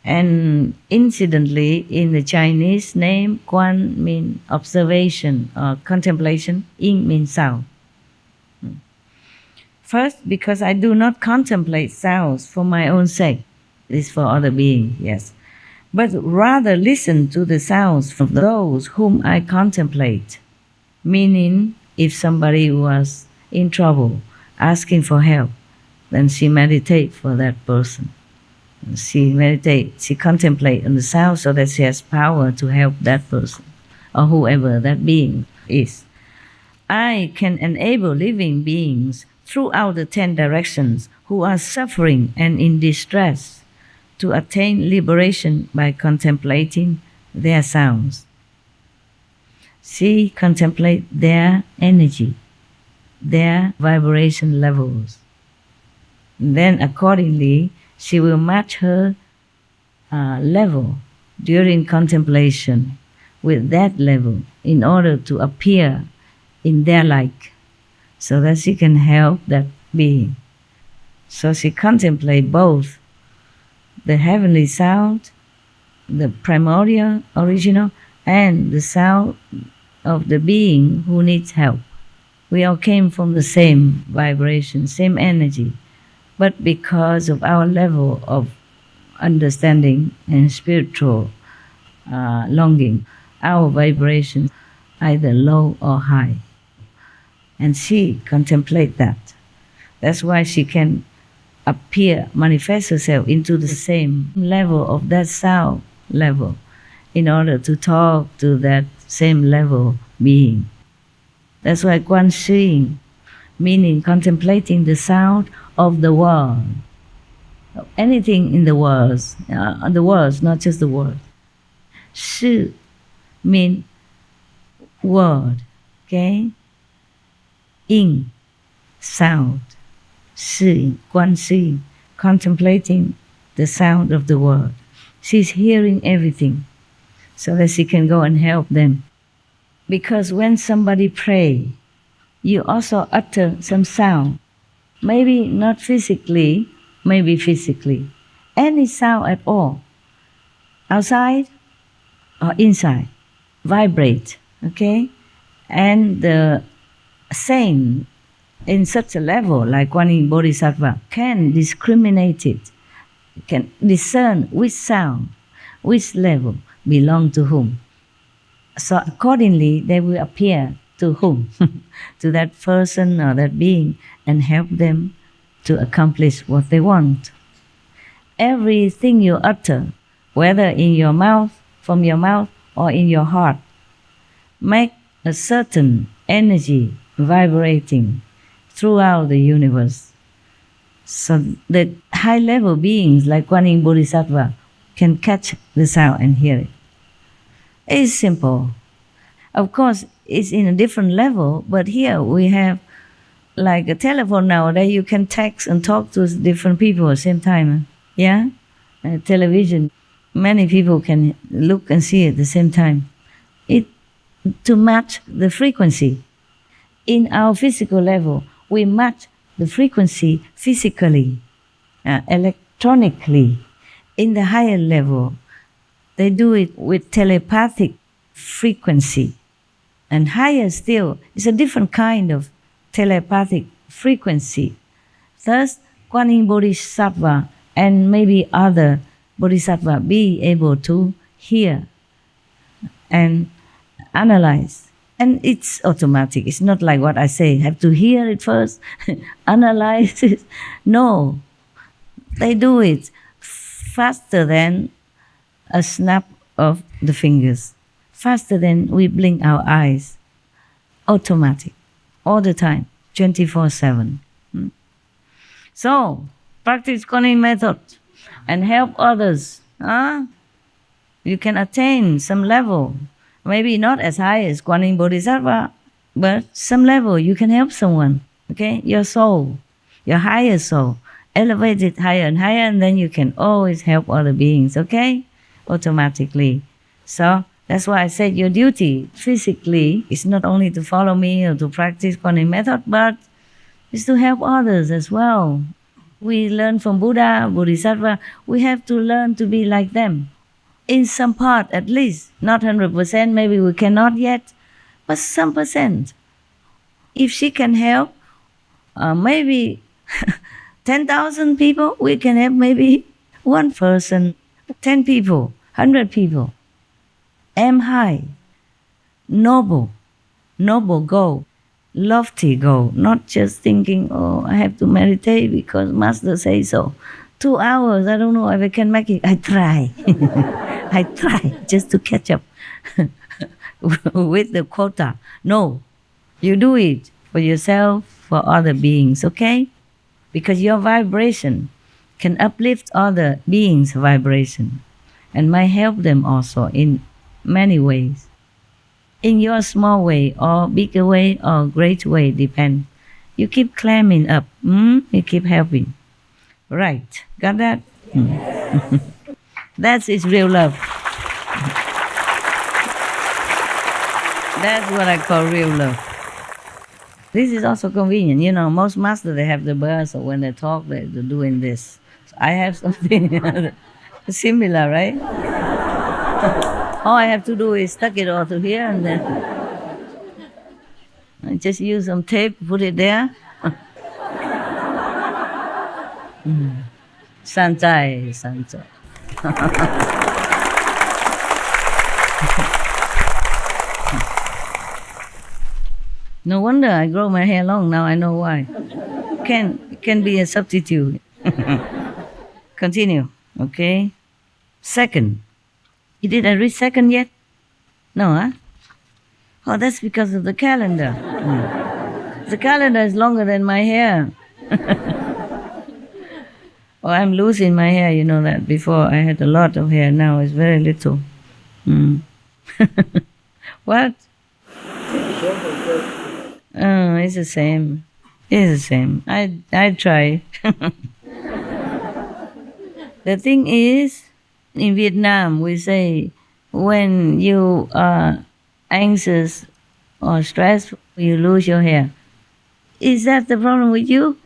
And incidentally, in the Chinese name, Kuan means observation or contemplation, Yin means sound. First, because I do not contemplate sounds for my own sake. This is for other beings, yes. But rather listen to the sounds from those whom I contemplate. Meaning, if somebody was in trouble, asking for help, then she meditates for that person. She meditates, she contemplates on the sound so that she has power to help that person or whoever that being is. I can enable living beings throughout the 10 directions who are suffering and in distress to attain liberation by contemplating their sounds. She contemplates their energy, their vibration levels. Then accordingly, she will match her level during contemplation with that level in order to appear in their like, so that she can help that being. So she contemplates both the heavenly sound, the primordial, original, and the sound of the being who needs help. We all came from the same vibration, same energy, but because of our level of understanding and spiritual longing, our vibration either low or high. And she contemplates that. That's why she can appear, manifest herself into the same level of that sound level in order to talk to that same level being. That's why Quan Shi, meaning contemplating the sound of the world. Anything in the words, not just the word. Shi means word, okay? Yin, sound. Shi, Quan Shi, contemplating the sound of the word. She's hearing everything so that she can go and help them. Because when somebody prays, you also utter some sound. Maybe not physically, maybe physically. Any sound at all. Outside or inside. Vibrate, okay? And the saint in such a level, like Kuan Yin Bodhisattva, can discriminate it, can discern which sound, which level belong to whom. So accordingly, they will appear to whom? To that person or that being, and help them to accomplish what they want. Everything you utter, whether in your mouth, from your mouth, or in your heart, make a certain energy vibrating throughout the universe. So the high-level beings like Kuan Yin Bodhisattva can catch the sound and hear it. It's simple. Of course, it's in a different level, but here we have like a telephone nowadays, you can text and talk to different people at the same time. Yeah? Television, many people can look and see at the same time. It to match the frequency. In our physical level, we match the frequency physically, electronically. In the higher level, they do it with telepathic frequency. And higher still, it's a different kind of telepathic frequency. Thus, Kuan Yin Bodhisattva and maybe other Bodhisattva be able to hear and analyze. And it's automatic. It's not like what I say, have to hear it first, analyze it. No, they do it faster than a snap of the fingers, faster than we blink our eyes. Automatic, all the time, 24/7. So, practice Kuan Yin method and help others. You can attain some level, maybe not as high as Kuan Yin Bodhisattva, but some level you can help someone. Okay, your soul, your higher soul, elevate it higher and higher, and then you can always help other beings. Okay, automatically. So that's why I said your duty physically is not only to follow me or to practice Kuan Yin method, but it's to help others as well. We learn from Buddha, Bodhisattva. We have to learn to be like them. In some part at least, not 100%, maybe we cannot yet, but some percent. If she can help maybe 10,000 people, we can help maybe one person, 10 people, 100 people. Aim high, noble goal, lofty goal, not just thinking, oh, I have to meditate because Master says so. 2 hours, I don't know if I can make it. I try. I try just to catch up with the quota. No, you do it for yourself, for other beings, okay? Because your vibration can uplift other beings' vibration and might help them also in many ways. In your small way or bigger way or great way, depend. You keep climbing up, you keep helping. Right, got that? That's its real love. That's what I call real love. This is also convenient. You know, most masters, they have the bus, or when they talk, they're doing this. So I have something similar, right? All I have to do is stuck it all to here, and then I just use some tape, put it there. Santai. No wonder I grow my hair long now. I know why. Can be a substitute. Continue, okay? Second. Did I read second yet? No, huh? Oh, that's because of the calendar. The calendar is longer than my hair. Oh, I'm losing my hair, you know that. Before I had a lot of hair, now it's very little. What? Oh, it's the same. It's the same. I try. The thing is, in Vietnam, we say, when you are anxious or stressed, you lose your hair. Is that the problem with you?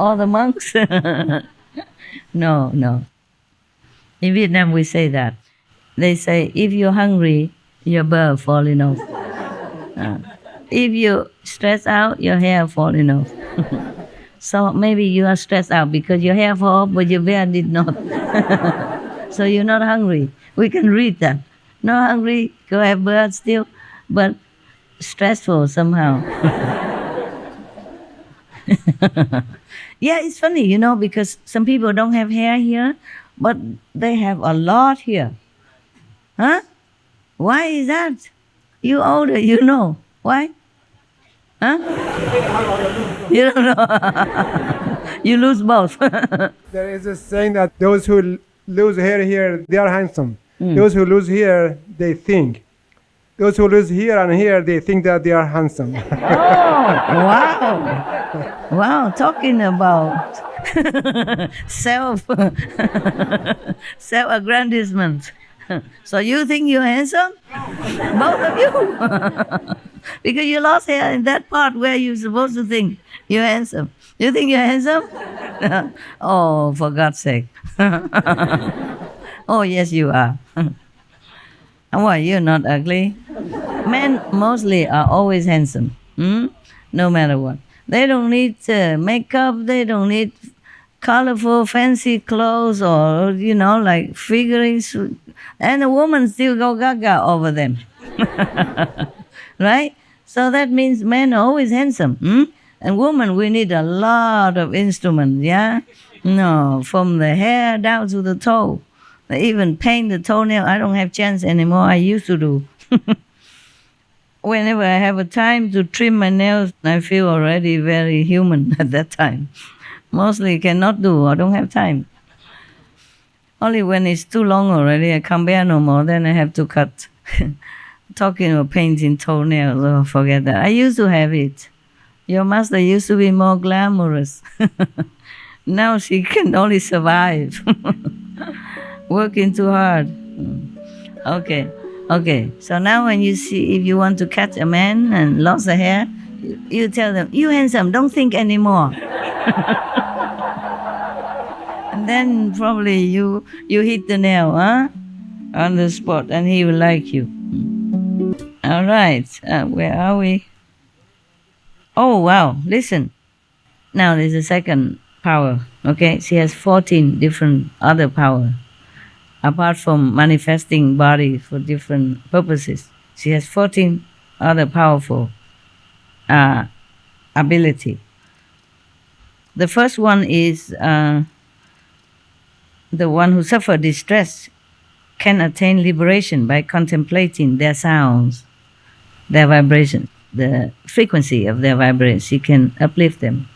All the monks? No. In Vietnam, we say that. They say, if you're hungry, your burr falling off. If you stress out, your hair falling off. So maybe you are stressed out because your hair fall off, but your bear did not. So you're not hungry. We can read that. Not hungry, go have bird still, but stressful somehow. Yeah, it's funny, you know, because some people don't have hair here, but they have a lot here. Huh? Why is that? You older, you know. Why? Huh? You don't know. You lose both. There is a saying that those who lose hair here, they are handsome. Those who lose here, they think. Those who live here and here, they think that they are handsome. Oh, wow. Wow, talking about self-aggrandizement. So you think you're handsome? Both of you. Because you lost hair in that part where you're supposed to think you're handsome. You think you're handsome? Oh, for God's sake. Oh, yes, you are. Why, you're not ugly? Men mostly are always handsome, no matter what. They don't need makeup, they don't need colorful, fancy clothes or, like figurines. And a woman still go gaga over them. Right? So that means men are always handsome. And women, we need a lot of instruments, yeah? No, from the hair down to the toe. They even paint the toenail. I don't have chance anymore. I used to do. Whenever I have a time to trim my nails, I feel already very human at that time. Mostly cannot do. I don't have time. Only when it's too long already, I can't bear no more. Then I have to cut. Talking of painting toenails, oh, forget that. I used to have it. Your master used to be more glamorous. Now she can only survive. Working too hard. Okay. So now when you see, if you want to catch a man and lost the hair, you tell them, you handsome, don't think anymore. And then probably you hit the nail, on the spot, and he will like you. All right, where are we? Oh, wow, listen. Now there's a second power, okay? She has 14 different other power. Apart from manifesting body for different purposes, she has 14 other powerful ability. The first one is the one who suffer distress can attain liberation by contemplating their sounds, their vibrations, the frequency of their vibrations. She can uplift them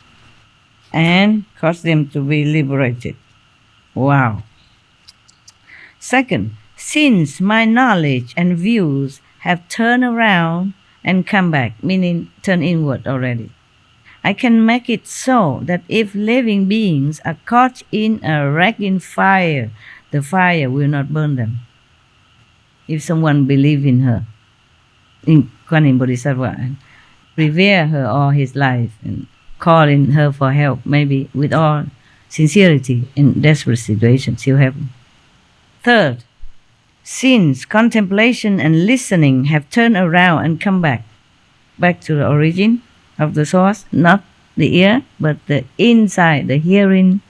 and cause them to be liberated. Wow. Second, since my knowledge and views have turned around and come back, meaning turn inward already, I can make it so that if living beings are caught in a raging fire, the fire will not burn them. If someone believes in her, in Kuan Yin Bodhisattva, and revere her all his life and calling her for help, maybe with all sincerity in desperate situations, she'll help him. Third, since contemplation and listening have turned around and come back to the origin of the source, not the ear, but the inside, the hearing,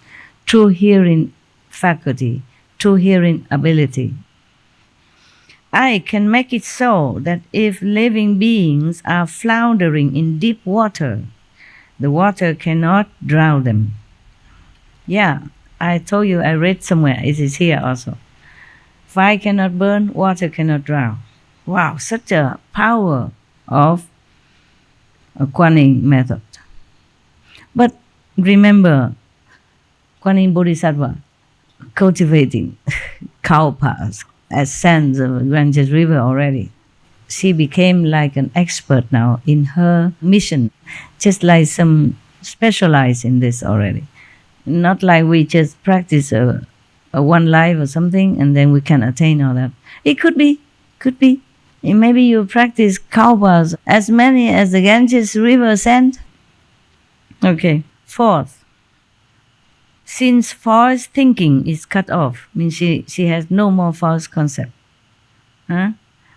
true hearing faculty, true hearing ability, I can make it so that if living beings are floundering in deep water, the water cannot drown them. Yeah, I told you, I read somewhere, it is here also. Fire cannot burn, water cannot drown. Wow, such a power of a Kuan Yin method. But remember, Kuan Yin Bodhisattva cultivating cow paths at sands of Ganges River already. She became like an expert now in her mission, just like some specialized in this already. Not like we just practice a one life or something and then we can attain all that. It could be. And maybe you practice cow paths as many as the Ganges River sand. Okay. Fourth, since false thinking is cut off, means she has no more false concept.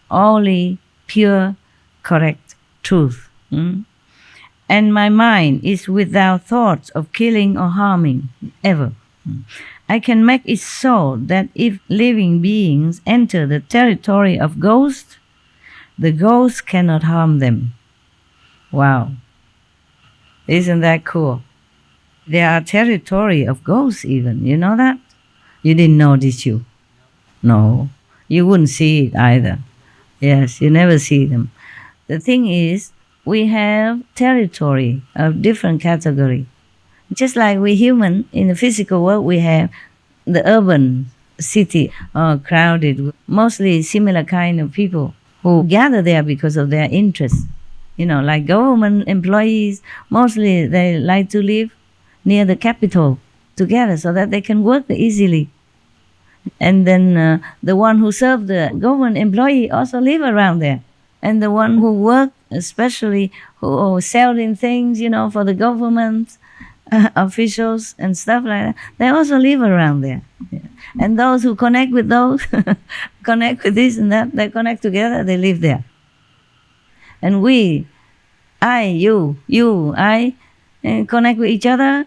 Only pure, correct truth. And my mind is without thoughts of killing or harming, ever. I can make it so that if living beings enter the territory of ghosts, the ghosts cannot harm them. Wow. Isn't that cool? There are territory of ghosts even, you know that? You didn't know, did you? No, you wouldn't see it either. Yes, you never see them. The thing is, we have territory of different category. Just like we human, in the physical world, we have the urban city, crowded, mostly similar kind of people. who gather there because of their interest. You know, like government employees, mostly they like to live near the capital together so that they can work easily. And then the one who serve the government employee also live around there. And the one who work, especially who are selling things, you know, for the government officials and stuff like that, they also live around there. Yeah. And those who connect with those, connect with this and that, they connect together, they live there. And we, I, you, I, connect with each other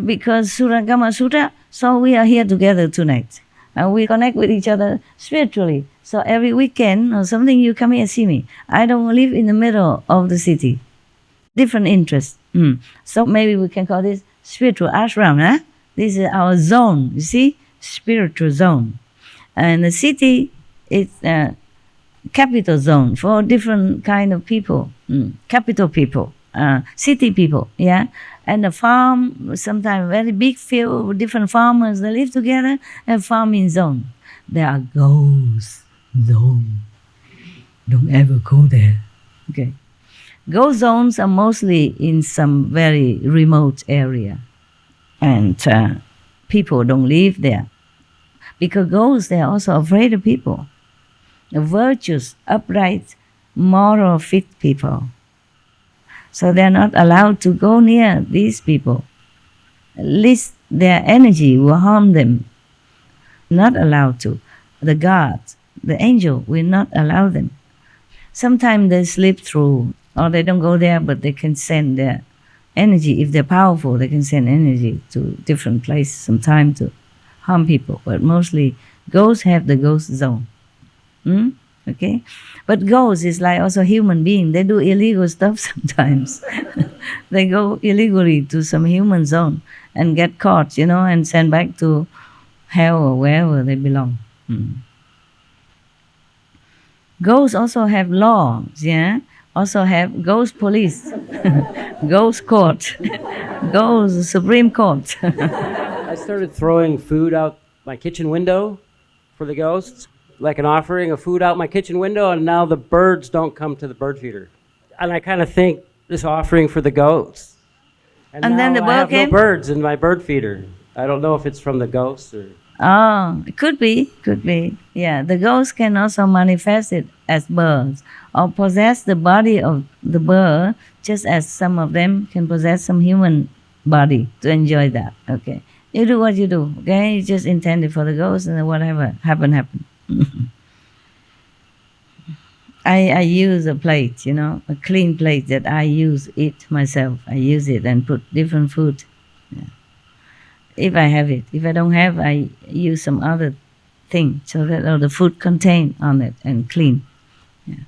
because Suragama Sutra, so we are here together tonight. And we connect with each other spiritually. So every weekend or something, you come here and see me. I don't live in the middle of the city. Different interests. So maybe we can call this spiritual ashram. Huh? This is our zone, you see? Spiritual zone. And the city is a capital zone for different kind of people. Capital people, city people, yeah? And the farm, sometimes very big field with different farmers, they live together, and farming zone. There are ghost zone. Don't ever go there. Okay. Ghost zones are mostly in some very remote area. And people don't live there. Because ghosts, they are also afraid of people. The virtuous, upright, moral, fit people. So they're not allowed to go near these people. At least their energy will harm them. Not allowed to. The gods, the angel will not allow them. Sometimes they slip through, or they don't go there, but they can send their energy. If they're powerful, they can send energy to different places sometimes to harm people. But mostly ghosts have the ghost zone. Okay? But ghosts is like also human being. They do illegal stuff sometimes. They go illegally to some human zone and get caught, you know, and sent back to hell or wherever they belong. Ghosts also have laws, yeah? Also have ghost police, ghost court, ghost Supreme Court. I started throwing food out my kitchen window for the ghosts, like an offering of food out my kitchen window, and now the birds don't come to the bird feeder. And I kind of think this offering for the ghosts. And then the bird I have came? no birds in my bird feeder. I don't know if it's from the ghosts or... Oh, it could be. Yeah, the ghosts can also manifest it as birds or possess the body of the bird, just as some of them can possess some human body to enjoy that. Okay, you do what you do. Okay, you just intend it for the ghost, and then whatever happen. I use a plate, you know, a clean plate that I use it myself. I use it and put different food. Yeah. If I have it. If I don't have, I use some other thing so that all the food contained on it and clean. Yeah.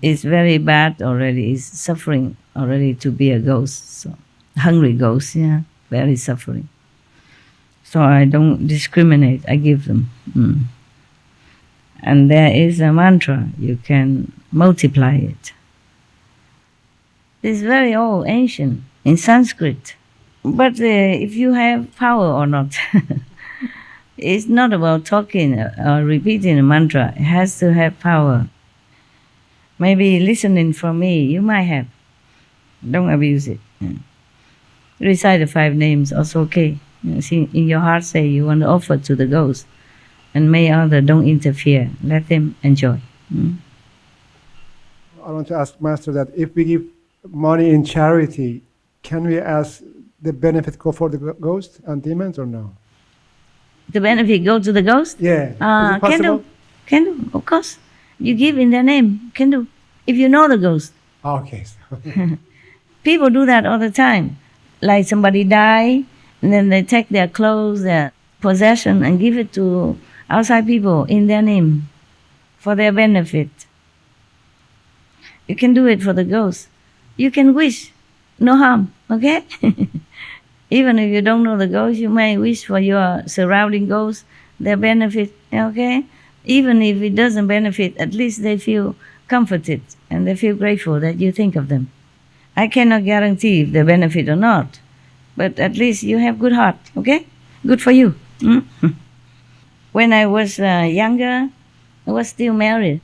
It's very bad already. It's suffering already to be a ghost. So hungry ghost, yeah, very suffering. So I don't discriminate. I give them. And there is a mantra. You can multiply it. It's very old, ancient, in Sanskrit. But if you have power or not, it's not about talking or repeating a mantra. It has to have power. Maybe listening from me, you might have. Don't abuse it. Recite the 5 names, also okay. See, in your heart say you want to offer to the ghost. And may others don't interfere. Let them enjoy. I want to ask Master that if we give money in charity, can we ask the benefit go for the ghosts and demons or no? The benefit go to the ghost? Yeah. Is it possible? Can do, of course. You give in their name, can do. If you know the ghost. Okay. People do that all the time. Like somebody die, and then they take their clothes, their possession, and give it to outside people in their name for their benefit. You can do it for the ghost. You can wish, no harm, okay? Even if you don't know the ghost, you may wish for your surrounding ghosts, their benefit, okay? Even if it doesn't benefit, at least they feel comforted and they feel grateful that you think of them. I cannot guarantee if they benefit or not, but at least you have good heart, okay? Good for you. When I was younger, I was still married.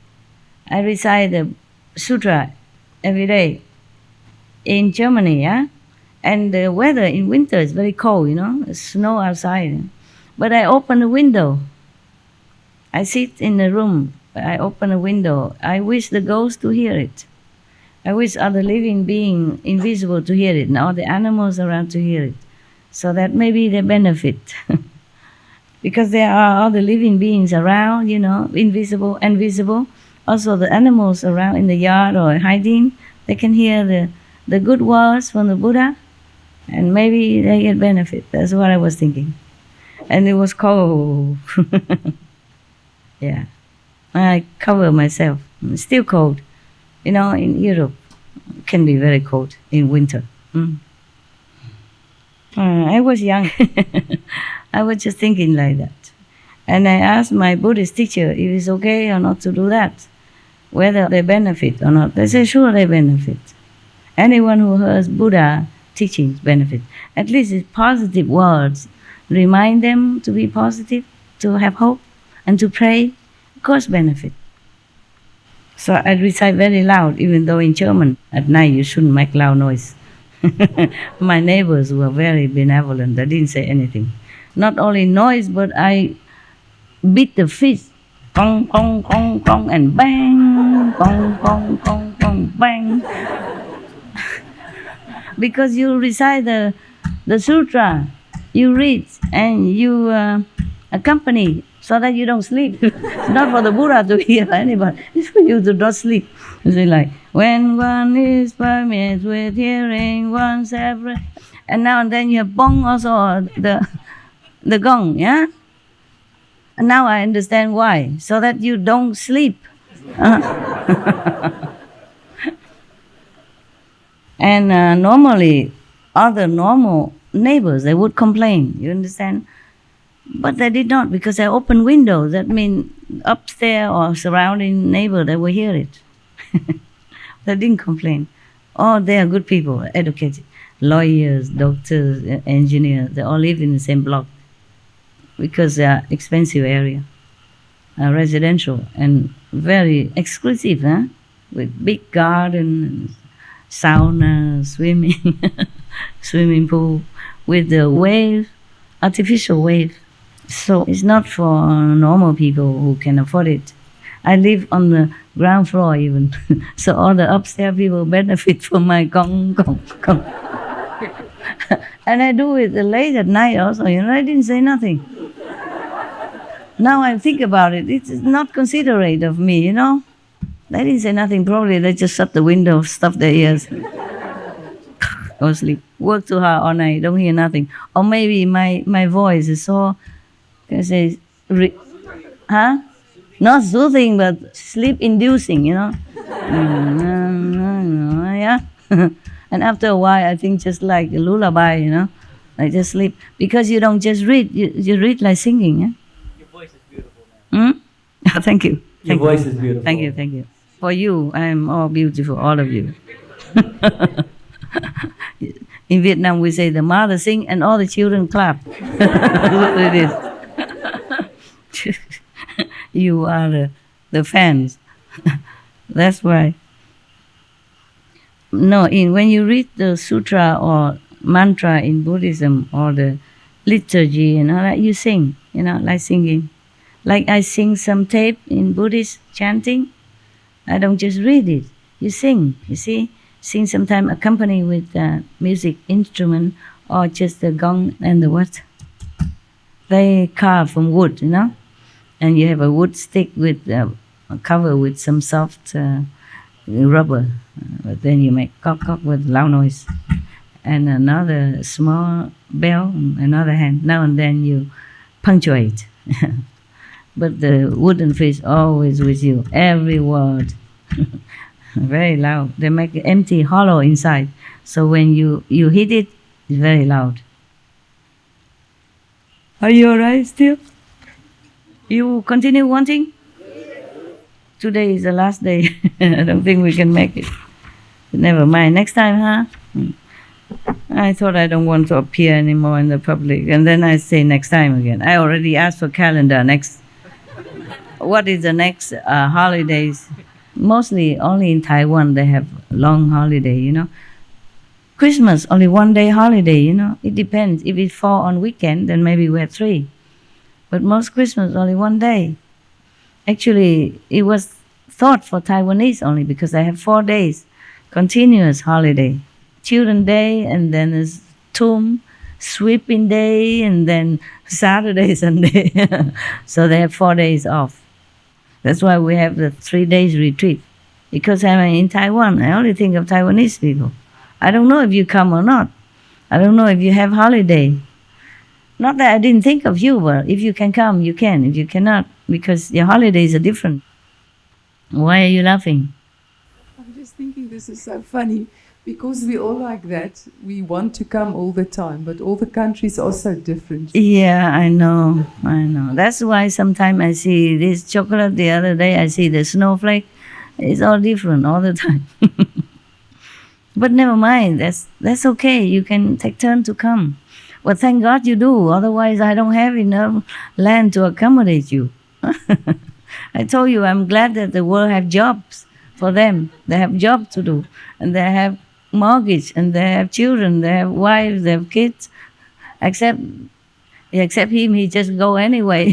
I recite the sutra every day in Germany, yeah? And the weather in winter is very cold, it's snow outside. But I open the window. I sit in the room, I open a window. I wish the ghosts to hear it. I wish other living being invisible to hear it and all the animals around to hear it. So that maybe they benefit. Because there are other living beings around, invisible and visible. Also the animals around in the yard or hiding, they can hear the good words from the Buddha and maybe they get benefit. That's what I was thinking. And it was cold. Yeah. I cover myself. It's still cold. In Europe, it can be very cold in winter. I was young. I was just thinking like that. And I asked my Buddhist teacher if it's okay or not to do that, whether they benefit or not. They say, sure, they benefit. Anyone who hears Buddha teachings benefit. At least it's positive words. Remind them to be positive, to have hope, and to pray. Of course, benefit. So I recite very loud, even though in German, at night you shouldn't make loud noise. My neighbors were very benevolent. They didn't say anything. Not only noise, but I beat the fist. Gong, gong, gong, gong, and bang. Gong, gong, gong, gong, bang. Because you recite the sutra, you read, and you accompany so that you don't sleep. It's not for the Buddha to hear anybody. It's for you to not sleep. You say like, when one is permeated with hearing oneself, and now and then you have bong also, the gong, yeah? And now I understand why, so that you don't sleep. And normally, other normal neighbors, they would complain, you understand? But they did not, because I opened windows. That means upstairs or surrounding neighbor, they will hear it. They didn't complain. Oh, they are good people, educated. Lawyers, doctors, engineers, they all live in the same block. Because they are expensive area. Residential and very exclusive, with big garden, sauna, swimming pool, with the wave, artificial wave. So it's not for normal people who can afford it. I live on the ground floor even, so all the upstairs people benefit from my gong, gong, gong. And I do it late at night also, I didn't say nothing. Now I think about it, it's not considerate of me, They didn't say nothing, probably they just shut the window, stuff their ears. Go sleep. Work too hard all night, don't hear nothing. Or maybe my voice is so, can I say, not soothing, but sleep-inducing, Yeah. And after a while, I think just like a lullaby, I just sleep. Because you don't just read, you read like singing, yeah? Your voice is beautiful, man. Thank you. Your voice is beautiful. Thank you. For you, I am all beautiful, all of you. In Vietnam, we say the mother sing and all the children clap. That's what it is. You are the fans. That's why. No, when you read the sutra or mantra in Buddhism or the liturgy and all that, you sing, like singing. Like I sing some tape in Buddhist chanting. I don't just read it. You sing, you see? Sing sometimes accompanied with music instrument or just the gong and the what? They carve from wood, And you have a wood stick with covered with some soft rubber. But then you make cock with loud noise. And another small bell in another hand. Now and then you punctuate. But the wooden fish always with you, every word. Very loud. They make an empty hollow inside. So when you hit it, it's very loud. Are you alright still? You continue wanting? Today is the last day. I don't think we can make it. But never mind. Next time, huh? I thought I don't want to appear anymore in the public. And then I say next time again. I already asked for calendar next. What is the next holidays? Mostly only in Taiwan they have long holiday, you know. Christmas, only 1 day holiday, you know. It depends. If it fall on weekend, then maybe we have 3. But most Christmas, only 1 day. Actually, it was thought for Taiwanese only because they have 4 days, continuous holiday. Children's Day, and then is Tomb, Sweeping Day, and then Saturday, Sunday. So they have 4 days off. That's why we have the 3 days retreat. Because I'm in Taiwan, I only think of Taiwanese people. I don't know if you come or not. I don't know if you have holiday. Not that I didn't think of you, but if you can come, you can. If you cannot, because your holidays are different. Why are you laughing? I'm just thinking this is so funny because we all like that. We want to come all the time, but all the countries are so different. Yeah, I know. That's why sometimes I see this chocolate. The other day I see the snowflake. It's all different all the time. But never mind. That's okay. You can take turn to come. Well, thank God you do. Otherwise, I don't have enough land to accommodate you. I told you I'm glad that the world have jobs for them. They have jobs to do, and they have mortgage, and they have children, they have wives, they have kids. Except him, he just go anyway.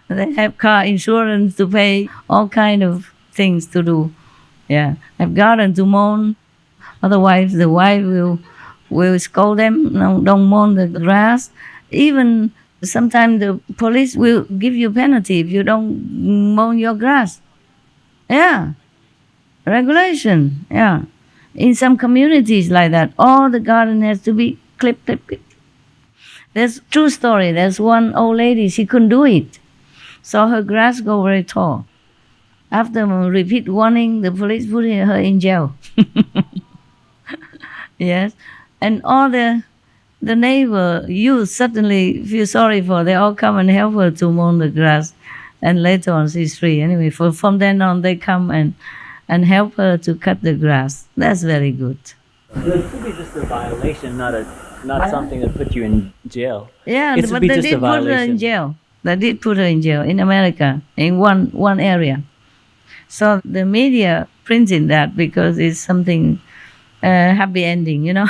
They have car insurance to pay, all kind of things to do. Yeah, have garden to mow. Otherwise, the wife will scold them. No, don't mow the grass. Even sometimes the police will give you penalty if you don't mow your grass. Yeah, regulation. Yeah, in some communities like that, all the garden has to be clip. There's true story. There's one old lady. She couldn't do it, so her grass go very tall. After repeat warning, the police put her in jail. Yes, and all the neighbor youth suddenly feel sorry for her. They all come and help her to mow the grass, and later on she's free. Anyway, from then on they come and help her to cut the grass. That's very good. It could be just a violation, not something that put you in jail. Yeah, It but be they just did a put her in violation. jail. They did put her in jail in America, in one area. So the media printed that because it's something happy ending, you know.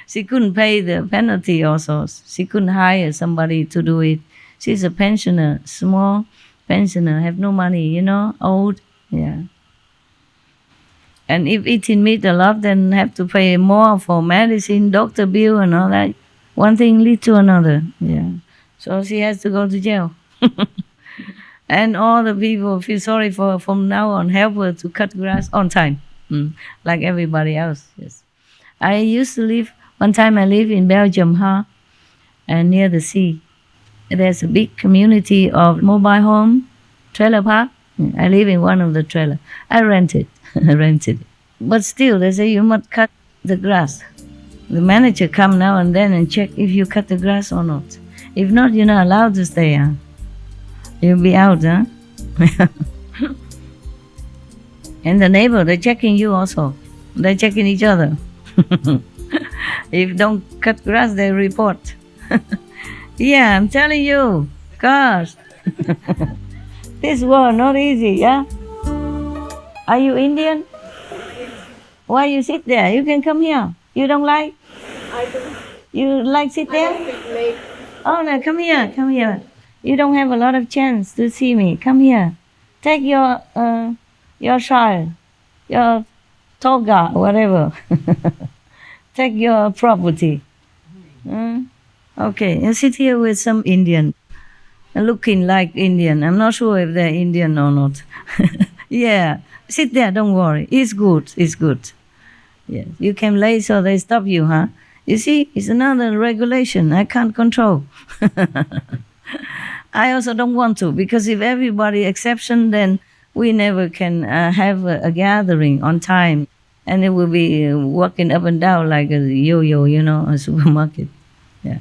She couldn't pay the penalty also. She couldn't hire somebody to do it. She's a pensioner, small pensioner, have no money, you know, old. Yeah. And if eating meat a lot, then have to pay more for medicine, doctor bill and all that. One thing leads to another. Yeah. So she has to go to jail. And all the people feel sorry for her from now on, help her to cut grass on time, like everybody else. Yes. I used to live, one time I lived in Belgium, and near the sea. There's a big community of mobile home, trailer park. I live in one of the trailer. I rented it. But still, they say you must cut the grass. The manager come now and then and check if you cut the grass or not. If not, you're not allowed to stay. You'll be out, huh? And the neighbor, they're checking you also. They're checking each other. If don't cut grass, they report. Yeah, I'm telling you. Gosh. This world not easy, yeah? Are you Indian? Why you sit there? You can come here. You don't like? I do. You like sit there? Oh no, come here. You don't have a lot of chance to see me. Come here. Take your child, your toga, whatever. Take your property. Okay, you sit here with some Indian, looking like Indian. I'm not sure if they're Indian or not. Yeah, sit there, don't worry. It's good. Yes, you came late, so they stop you, huh? You see, it's another regulation I can't control. I also don't want to, because if everybody exception, then we never can have a gathering on time, and it will be walking up and down like a yo-yo, you know, a supermarket. Yeah,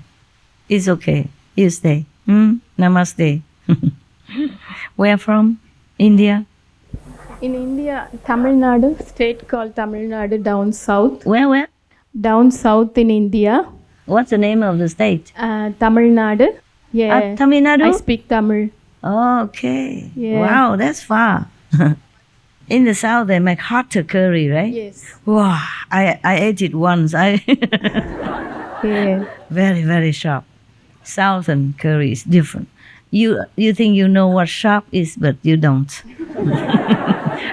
it's okay. You stay. Namaste. Where from? India? In India, Tamil Nadu, state called Tamil Nadu, down south. Where? Down south in India. What's the name of the state? Tamil Nadu. Yeah. Tamil Nadu? I speak Tamil. Okay. Yeah. Wow, that's far. In the south, they make hotter curry, right? Yes. Wow, I ate it once. Yeah. Very, very sharp. Southern curry is different. You think you know what sharp is, but you don't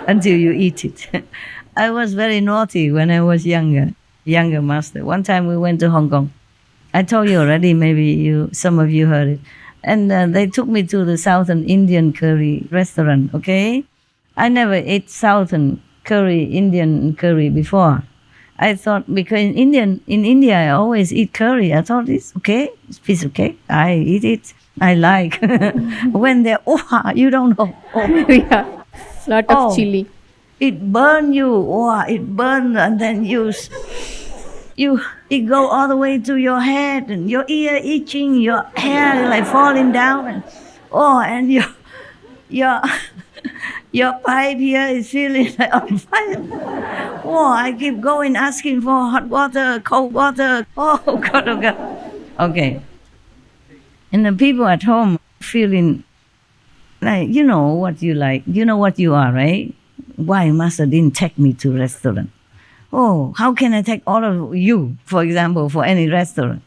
until you eat it. I was very naughty when I was younger master. One time we went to Hong Kong. I told you already, maybe some of you heard it. And they took me to the Southern Indian curry restaurant, okay? I never ate Southern curry, Indian curry before. I thought, because in India, I always eat curry. I thought it's okay, it's a piece of cake. I eat it, I like. When they're, you don't know. Yeah. Lot of chili. It burn you, it burn, and then it go all the way to your head, and your ear itching, your hair like falling down, and your pipe here is feeling like on fire. I keep going asking for hot water, cold water. Oh God. Okay. And the people at home feeling like, you know what you like, you know what you are, right? Why Master didn't take me to restaurant? How can I take all of you, for example, for any restaurant?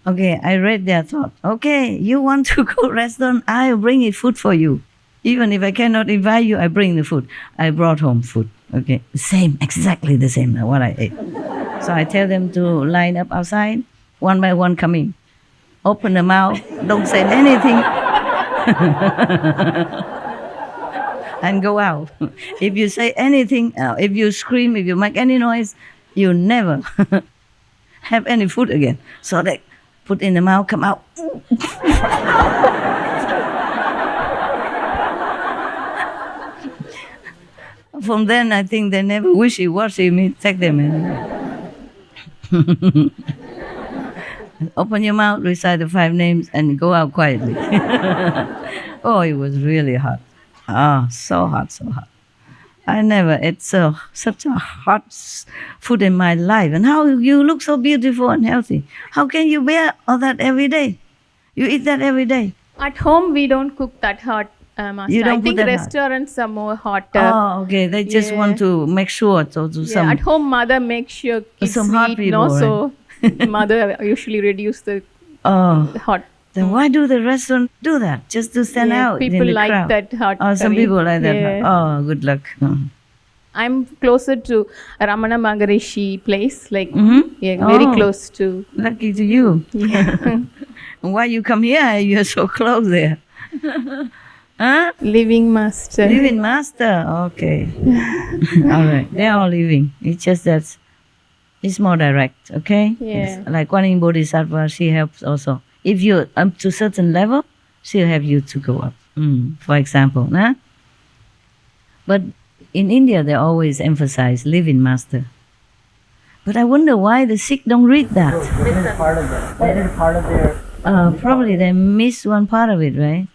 Okay, I read their thought. Okay, you want to go restaurant, I'll bring it food for you. Even if I cannot invite you, I bring the food. I brought home food. Okay, exactly the same what I ate. So I tell them to line up outside, one by one come in. Open the mouth, don't say anything. And go out. If you say anything, if you scream, if you make any noise, you never have any food again. So they put in the mouth, come out. From then, I think they never wishy-washy me, take them in. Open your mouth, recite the 5 names, and go out quietly. It was really hot. So hot. I never ate such a hot food in my life. And how you look so beautiful and healthy. How can you bear all that every day? You eat that every day. At home, we don't cook that hot, Master. You don't I think put that restaurants are more hot. Okay. They just want to make sure to do some. At home, mother makes sure kids some hot eat, people, right? So mother usually reduce the hot. Then why do the restaurant do that? Just to stand out in the People like crowd? that hot. Some curry. people like that. Yeah. Good luck. I'm closer to Ramana Maharishi place, like very close to. Lucky to you. Yeah. Why you come here? You're so close there. Huh? Living master. Living master. Okay. All right. They're all living. It's just that it's more direct. Okay. Yeah. Yes. Like Kuan Yin Bodhisattva, she helps also. If you're up to a certain level, she'll have you to go up. For example, huh? But in India, they always emphasize living master. But I wonder why the Sikh don't read that. Part of that. Is it part of their? Probably they miss one part of it, right?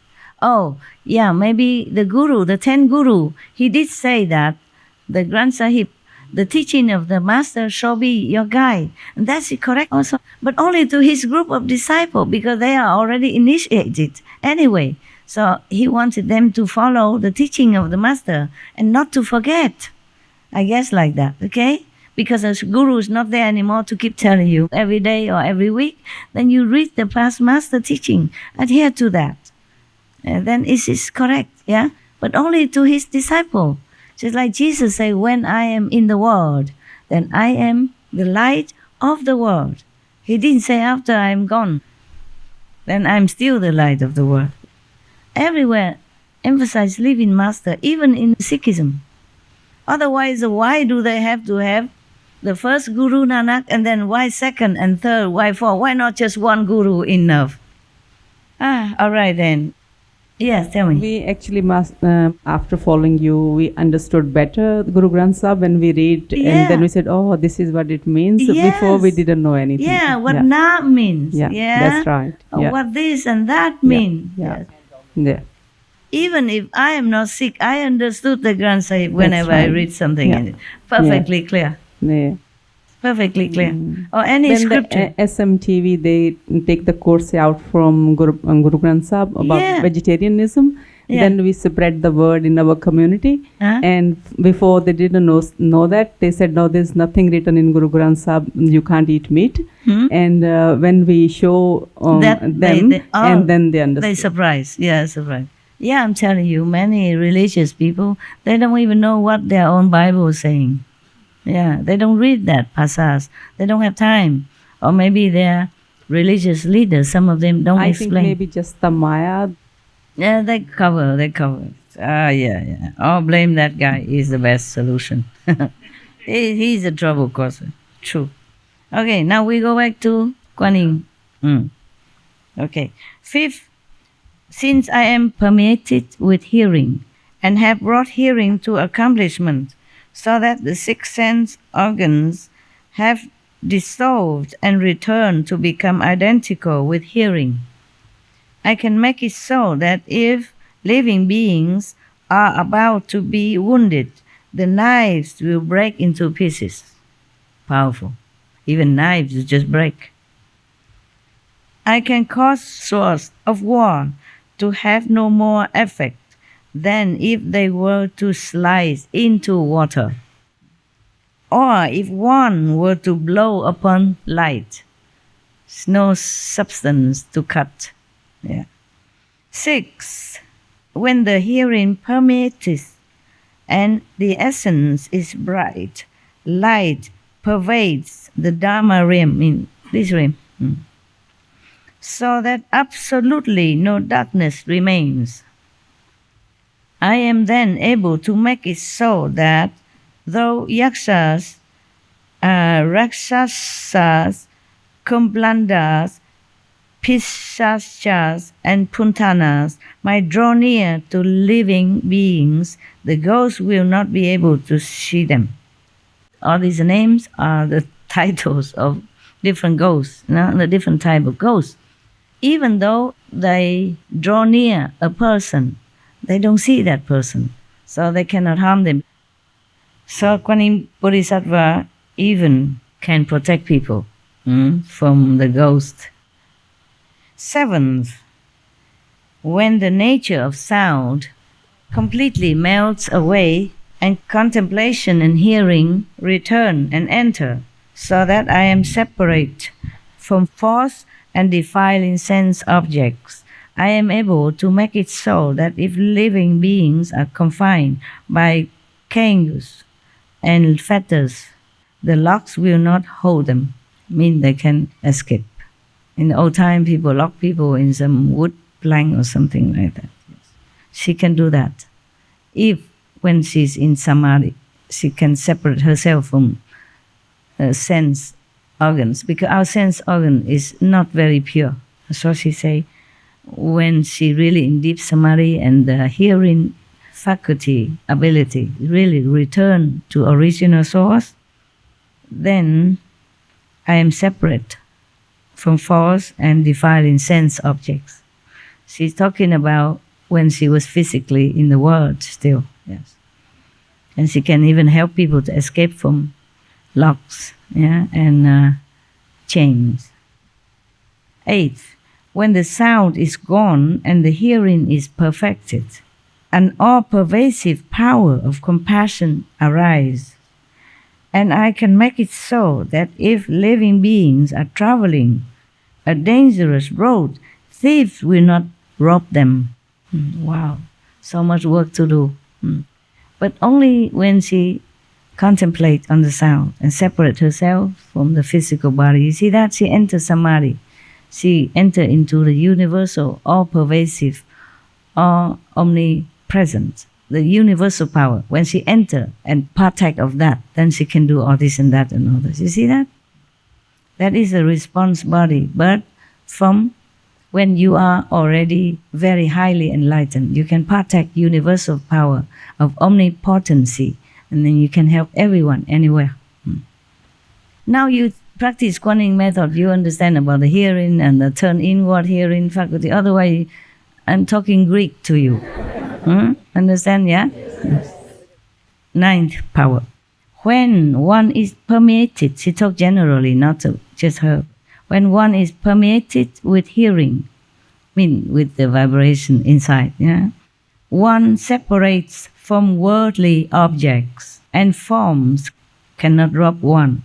Maybe the Guru, the 10th Guru, he did say that the Granth Sahib, the teaching of the master shall be your guide. And that's correct also. But only to his group of disciples, because they are already initiated anyway. So he wanted them to follow the teaching of the master and not to forget. I guess like that, okay? Because the guru is not there anymore to keep telling you every day or every week, then you read the past master teaching, adhere to that. Then it is correct, yeah? But only to his disciple. Just like Jesus said, when I am in the world, then I am the light of the world. He didn't say after I am gone, then I'm still the light of the world. Everywhere emphasize living master, even in Sikhism. Otherwise, why do they have to have the first Guru Nanak, and then why second and third, why fourth? Why not just one Guru enough? All right then. Yes, tell me. We actually after following you, we understood better the Guru Granth Sahib when we read, and then we said, this is what it means. Yes. Before we didn't know anything. Yeah, what na means. Yeah, that's right. Yeah. What this and that mean. Yeah. Yes. Yeah. Even if I am not Sikh, I understood the Granth Sahib whenever I read something in it. Perfectly clear. Yeah. Perfectly clear. Or any When scripture. the SMTV, they take the course out from Guru Granth Sahib about vegetarianism. Yeah. Then we spread the word in our community. And before they didn't know that, they said, no, there's nothing written in Guru Granth Sahib, you can't eat meat. And when we show them, and then they understand. They surprise. Yeah, surprise. Yeah, I'm telling you, many religious people, they don't even know what their own Bible is saying. Yeah, they don't read that passage. They don't have time. Or maybe they're religious leaders. Some of them don't explain. I think maybe just the Maya. Yeah, they cover. Yeah. Oh, blame that guy. He's the best solution. He's a trouble causer. True. Okay, now we go back to Kuan Yin. Okay. Fifth, since I am permeated with hearing and have brought hearing to accomplishment, so that the six sense organs have dissolved and returned to become identical with hearing, I can make it so that if living beings are about to be wounded, the knives will break into pieces. Powerful. Even knives will just break. I can cause swords of war to have no more effect than if they were to slice into water, or if one were to blow upon light. There's no substance to cut. Yeah. 6. When the hearing permeates and the essence is bright, light pervades the Dharma realm, in this realm, so that absolutely no darkness remains. I am then able to make it so that though yakshas, rakshasas, kumblandas, pisachas, and puntanas might draw near to living beings, the ghosts will not be able to see them. All these names are the titles of different ghosts, the different type of ghosts. Even though they draw near a person, they don't see that person, so they cannot harm them. So Kuan Yin Bodhisattva even can protect people from the ghost. 7th, when the nature of sound completely melts away and contemplation and hearing return and enter, so that I am separate from false and defiling sense objects, I am able to make it so that if living beings are confined by cages and fetters, the locks will not hold them, mean they can escape. In the old time, people lock people in some wood plank or something like that. She can do that. If, when she's in samadhi, she can separate herself from sense organs, because our sense organ is not very pure. So she say, when she really in deep samadhi and the hearing faculty, ability really return to original source, then I am separate from false and defiling sense objects. She's talking about when she was physically in the world still, yes. And she can even help people to escape from locks, and chains. 8th, when the sound is gone and the hearing is perfected, an all-pervasive power of compassion arises, and I can make it so that if living beings are traveling a dangerous road, thieves will not rob them. Wow, so much work to do. But only when she contemplate on the sound and separate herself from the physical body. You see that? She enters samadhi. She enters into the universal, all-pervasive, all omnipresent, the universal power. When she enters and partake of that, then she can do all this and that and all this. You see that? That is a response body. But from when you are already very highly enlightened, you can partake universal power of omnipotency, and then you can help everyone anywhere. Now you practice Kuan Yin method, you understand about the hearing and the turn inward hearing faculty. Otherwise, I'm talking Greek to you. Understand, yeah? 9th power. when one is permeated, she talked generally, not just her. When one is permeated with hearing, with the vibration inside, one separates from worldly objects and forms cannot rob one.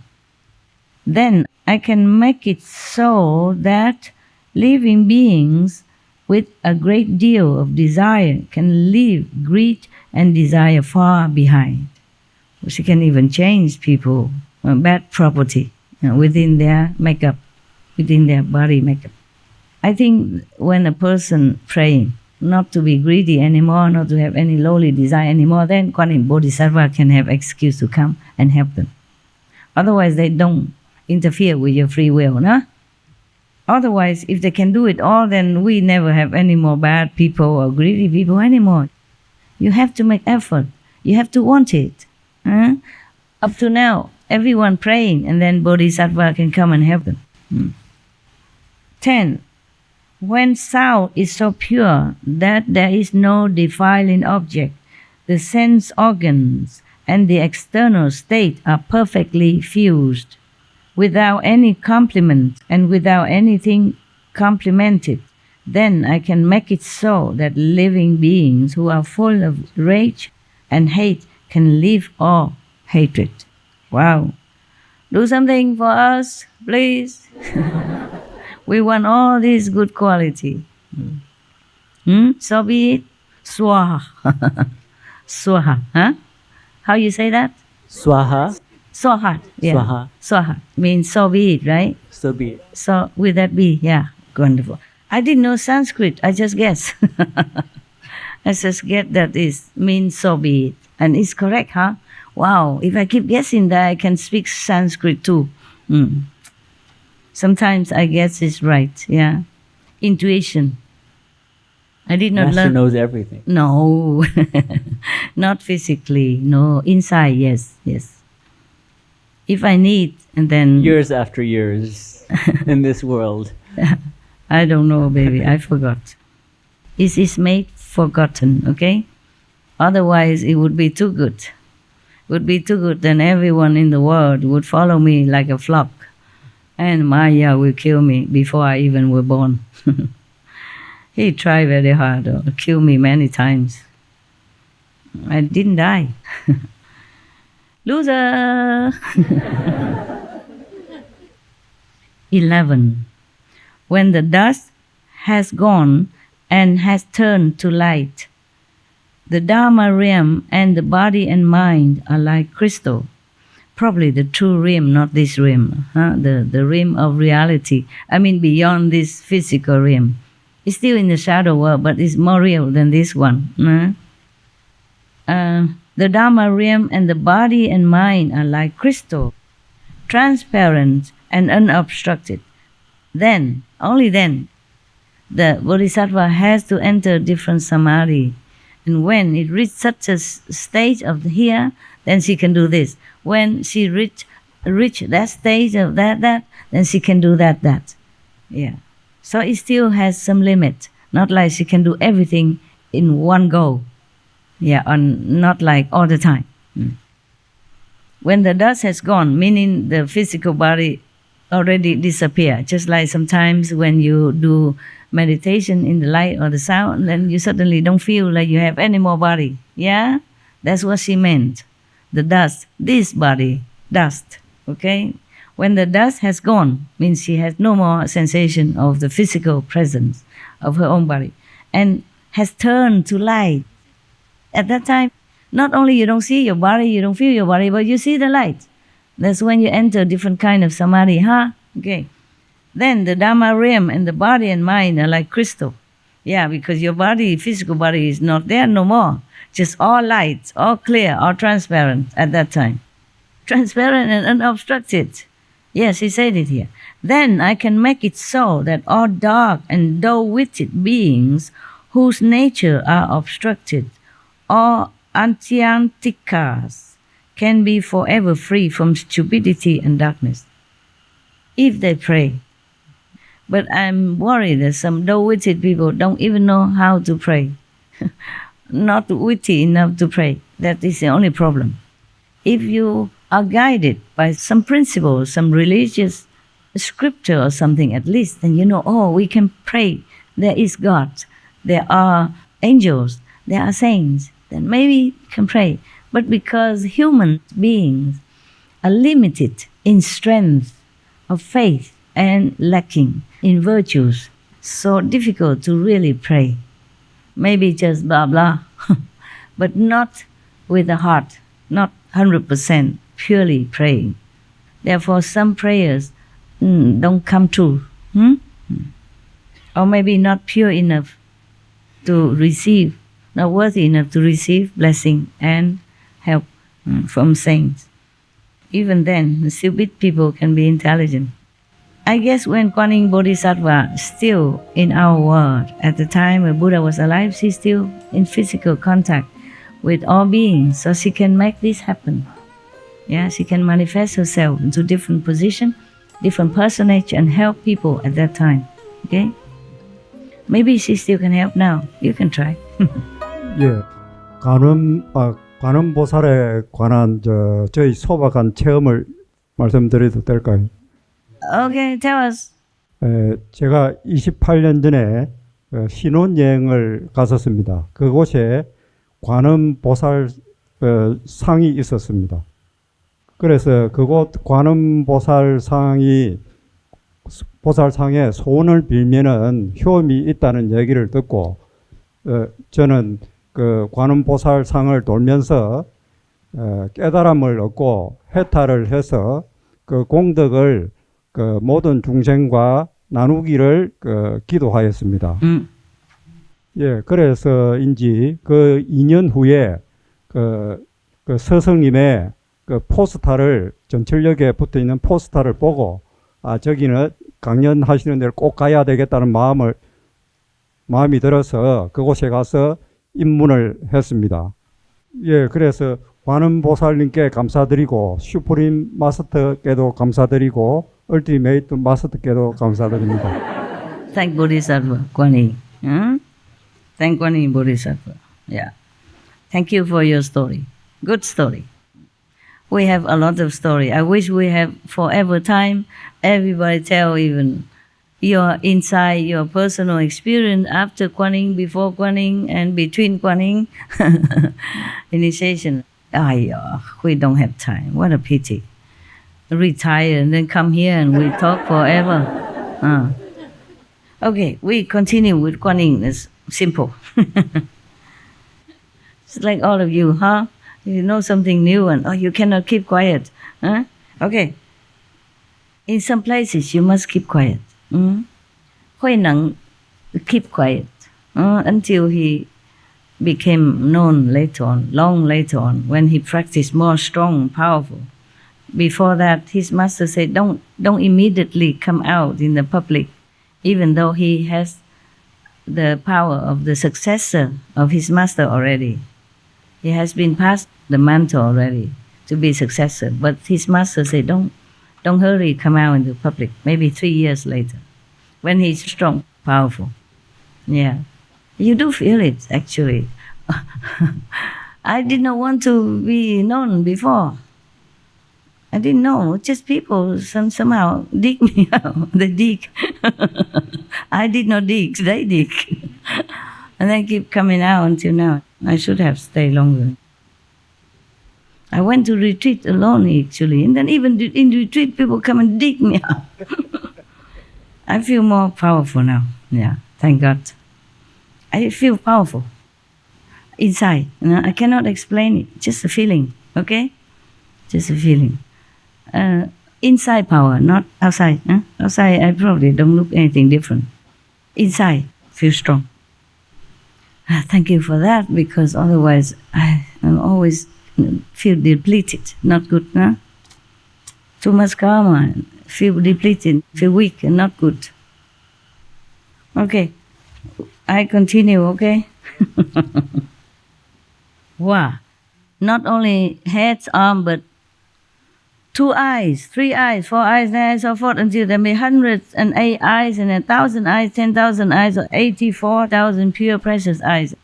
Then I can make it so that living beings with a great deal of desire can leave greed and desire far behind. She can even change people, bad property, within their makeup, within their body makeup. I think when a person praying not to be greedy anymore, not to have any lowly desire anymore, then Kuan Yin Bodhisattva can have excuse to come and help them. Otherwise, they don't interfere with your free will, no? Otherwise, if they can do it all, then we never have any more bad people or greedy people anymore. You have to make effort. You have to want it. Up to now, everyone praying, and then Bodhisattva can come and help them. 10. When sound is so pure that there is no defiling object, the sense organs and the external state are perfectly fused, without any complement and without anything complemented, then I can make it so that living beings who are full of rage and hate can leave all hatred. Wow. Do something for us, please. We want all this good quality. So be it. Swaha. Swaha. Huh? How you say that? Swaha. Swaha. Yeah. Swaha. Swaha means so be it, right? So be it. So will that be? Yeah. Wonderful. I didn't know Sanskrit. I just guess. I just get that is means so be it. And it's correct, huh? Wow. If I keep guessing that, I can speak Sanskrit too. Sometimes I guess it's right. Yeah. Intuition. I did not Master learn. knows everything. No. Not physically. No. Inside, yes. Yes. If I need, and then... Years after years in this world. I don't know, baby. I forgot. It is made forgotten, okay? Otherwise, it would be too good. It would be too good, then everyone in the world would follow me like a flock. And Maya will kill me before I even were born. He tried very hard to kill me many times. I didn't die. Loser! 11. When the dust has gone and has turned to light, the Dharma realm and the body and mind are like crystal. Probably the true realm, not this realm, the realm of reality. I mean beyond this physical realm. It's still in the shadow world, but it's more real than this one. The Dharma realm and the body and mind are like crystal, transparent and unobstructed. Then, only then, the Bodhisattva has to enter different samadhi. And when it reaches such a stage of here, then she can do this. When she reach that stage of that, then she can do that. Yeah. So it still has some limit. Not like she can do everything in one go. Yeah, not like all the time. When the dust has gone, meaning the physical body already disappear. Just like sometimes when you do meditation in the light or the sound, then you suddenly don't feel like you have any more body. Yeah? That's what she meant. The dust, this body, dust. Okay? When the dust has gone, means she has no more sensation of the physical presence of her own body and has turned to light. At that time, not only you don't see your body, you don't feel your body, but you see the light. That's when you enter different kind of samadhi, huh? Okay. Then the Dharma realm and the body and mind are like crystal. Yeah, because your body, physical body is not there no more. Just all light, all clear, all transparent at that time. Transparent and unobstructed. Yes, he said it here. Then I can make it so that all dark and dull-witted beings whose nature are obstructed, all antyantikas, can be forever free from stupidity and darkness. If they pray. But I'm worried that some dull-witted people don't even know how to pray. Not witty enough to pray. That is the only problem. If you are guided by some principle, some religious scripture or something at least, then you know, oh, we can pray. There is God. There are angels. There are saints. Then maybe you can pray. But because human beings are limited in strength of faith and lacking in virtues, so difficult to really pray. Maybe just blah blah, but not with the heart, not 100% purely praying. Therefore, some prayers don't come true. Or maybe not pure enough to receive, not worthy enough to receive blessing and help from saints. Even then, the stupid people can be intelligent. I guess when Kuan Yin Bodhisattva still in our world, at the time when Buddha was alive, she's still in physical contact with all beings, so she can make this happen. Yeah, she can manifest herself into different position, different personage, and help people at that time. Okay? Maybe she still can help now. You can try. 예, 관음보살에 관한 저희 소박한 체험을 말씀드려도 될까요? Okay, tell us. 제가 28년 전에 신혼여행을 갔었습니다. 그곳에 관음보살 상이 있었습니다. 그래서 그곳 관음보살상에 소원을 빌면은 효험이 있다는 얘기를 듣고 저는 그 관음보살상을 돌면서 깨달음을 얻고 해탈을 해서 그 공덕을 그 모든 중생과 나누기를 기도하였습니다. 예, 그래서인지 그 2년 후에 그 스승님의 그 포스터를 전철역에 붙어 있는 포스터를 보고 저기는 강연하시는 데를 꼭 가야 되겠다는 마음이 들어서 그곳에 가서 입문을 했습니다. 예, 그래서 관음보살님께 감사드리고 슈프림 마스터께도 감사드리고 얼티메이트 마스터께도 감사드립니다. Thank Bodhisattva, Kuan Yin. Thank Kuan Yin Bodhisattva. Yeah. Thank you for your story. Good story. We have a lot of story. I wish we have forever time. Everybody tell even your insight, your personal experience after Kuan Yin, before Kuan Yin, and between Kuan Yin initiation. We don't have time. What a pity. Retire and then come here and we talk forever. Okay, we continue with Kuan Yin. It's simple. It's like all of you, huh? You know something new and you cannot keep quiet. Huh? Okay. In some places you must keep quiet. Hui Nang keep quiet until he became known later on, long later on, when he practiced more strong and powerful. Before that, his master said, don't immediately come out in the public, even though he has the power of the successor of his master already. He has been passed the mantle already to be successor, but his master said, don't hurry, come out in the public, maybe 3 years later, when he's strong, powerful. Yeah. You do feel it, actually. I did not want to be known before. I didn't know. Just people somehow dig me out. They dig. I did not dig. They dig. And then keep coming out until now. I should have stayed longer. I went to retreat alone, actually. And then even in retreat, people come and dig me out. I feel more powerful now. Yeah, thank God. I feel powerful inside. I cannot explain it. Just a feeling, okay? Just a feeling. Inside power, not outside. Outside, I probably don't look anything different. Inside, feel strong. Thank you for that, because otherwise I always feel depleted, not good. Too much karma, feel depleted, feel weak and not good. Okay, I continue, okay? Wow, not only heads, arm, but 2 eyes, 3 eyes, 4 eyes, and so forth, until there may 108 eyes and 1,000 eyes, 10,000 eyes, or 84,000 pure precious eyes.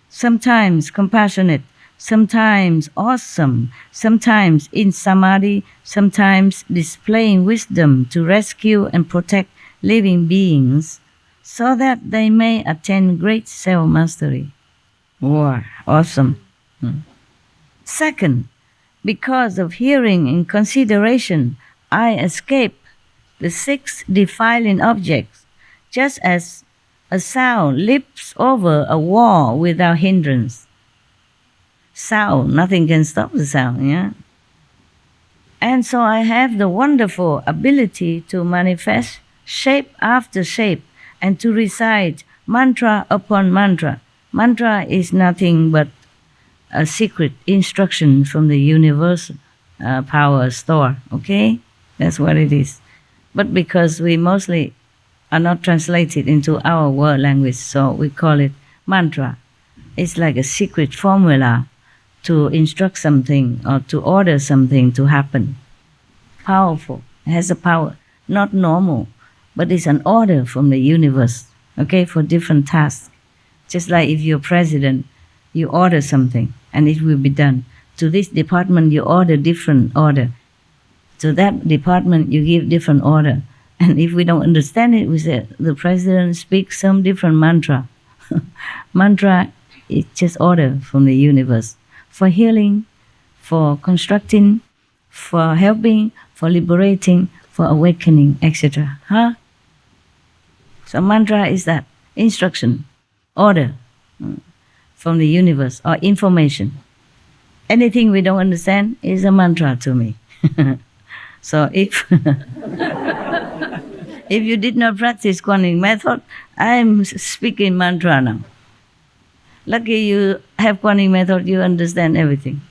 Sometimes compassionate, sometimes awesome, sometimes in samadhi, sometimes displaying wisdom to rescue and protect living beings so that they may attain great self-mastery. Wow, awesome. Second, because of hearing in consideration, I escape the 6 defiling objects, just as a sound leaps over a wall without hindrance. Sound, nothing can stop the sound, yeah? And so I have the wonderful ability to manifest shape after shape and to recite mantra upon mantra. Mantra is nothing but a secret instruction from the universe power store, okay? That's what it is. But because we mostly are not translated into our world language, so we call it mantra. It's like a secret formula to instruct something or to order something to happen. Powerful. It has a power. Not normal, but it's an order from the universe, okay, for different tasks. Just like if you're president, you order something and it will be done. To this department, you order different order. To that department, you give different order. And if we don't understand it, we say the president speaks some different mantra. Mantra is just order from the universe for healing, for constructing, for helping, for liberating, for awakening, etc. Huh? So mantra is that instruction, order from the universe or information. Anything we don't understand is a mantra to me. So if if you did not practice Kuan method, I'm speaking mantra now. Lucky you have Kuan method, you understand everything.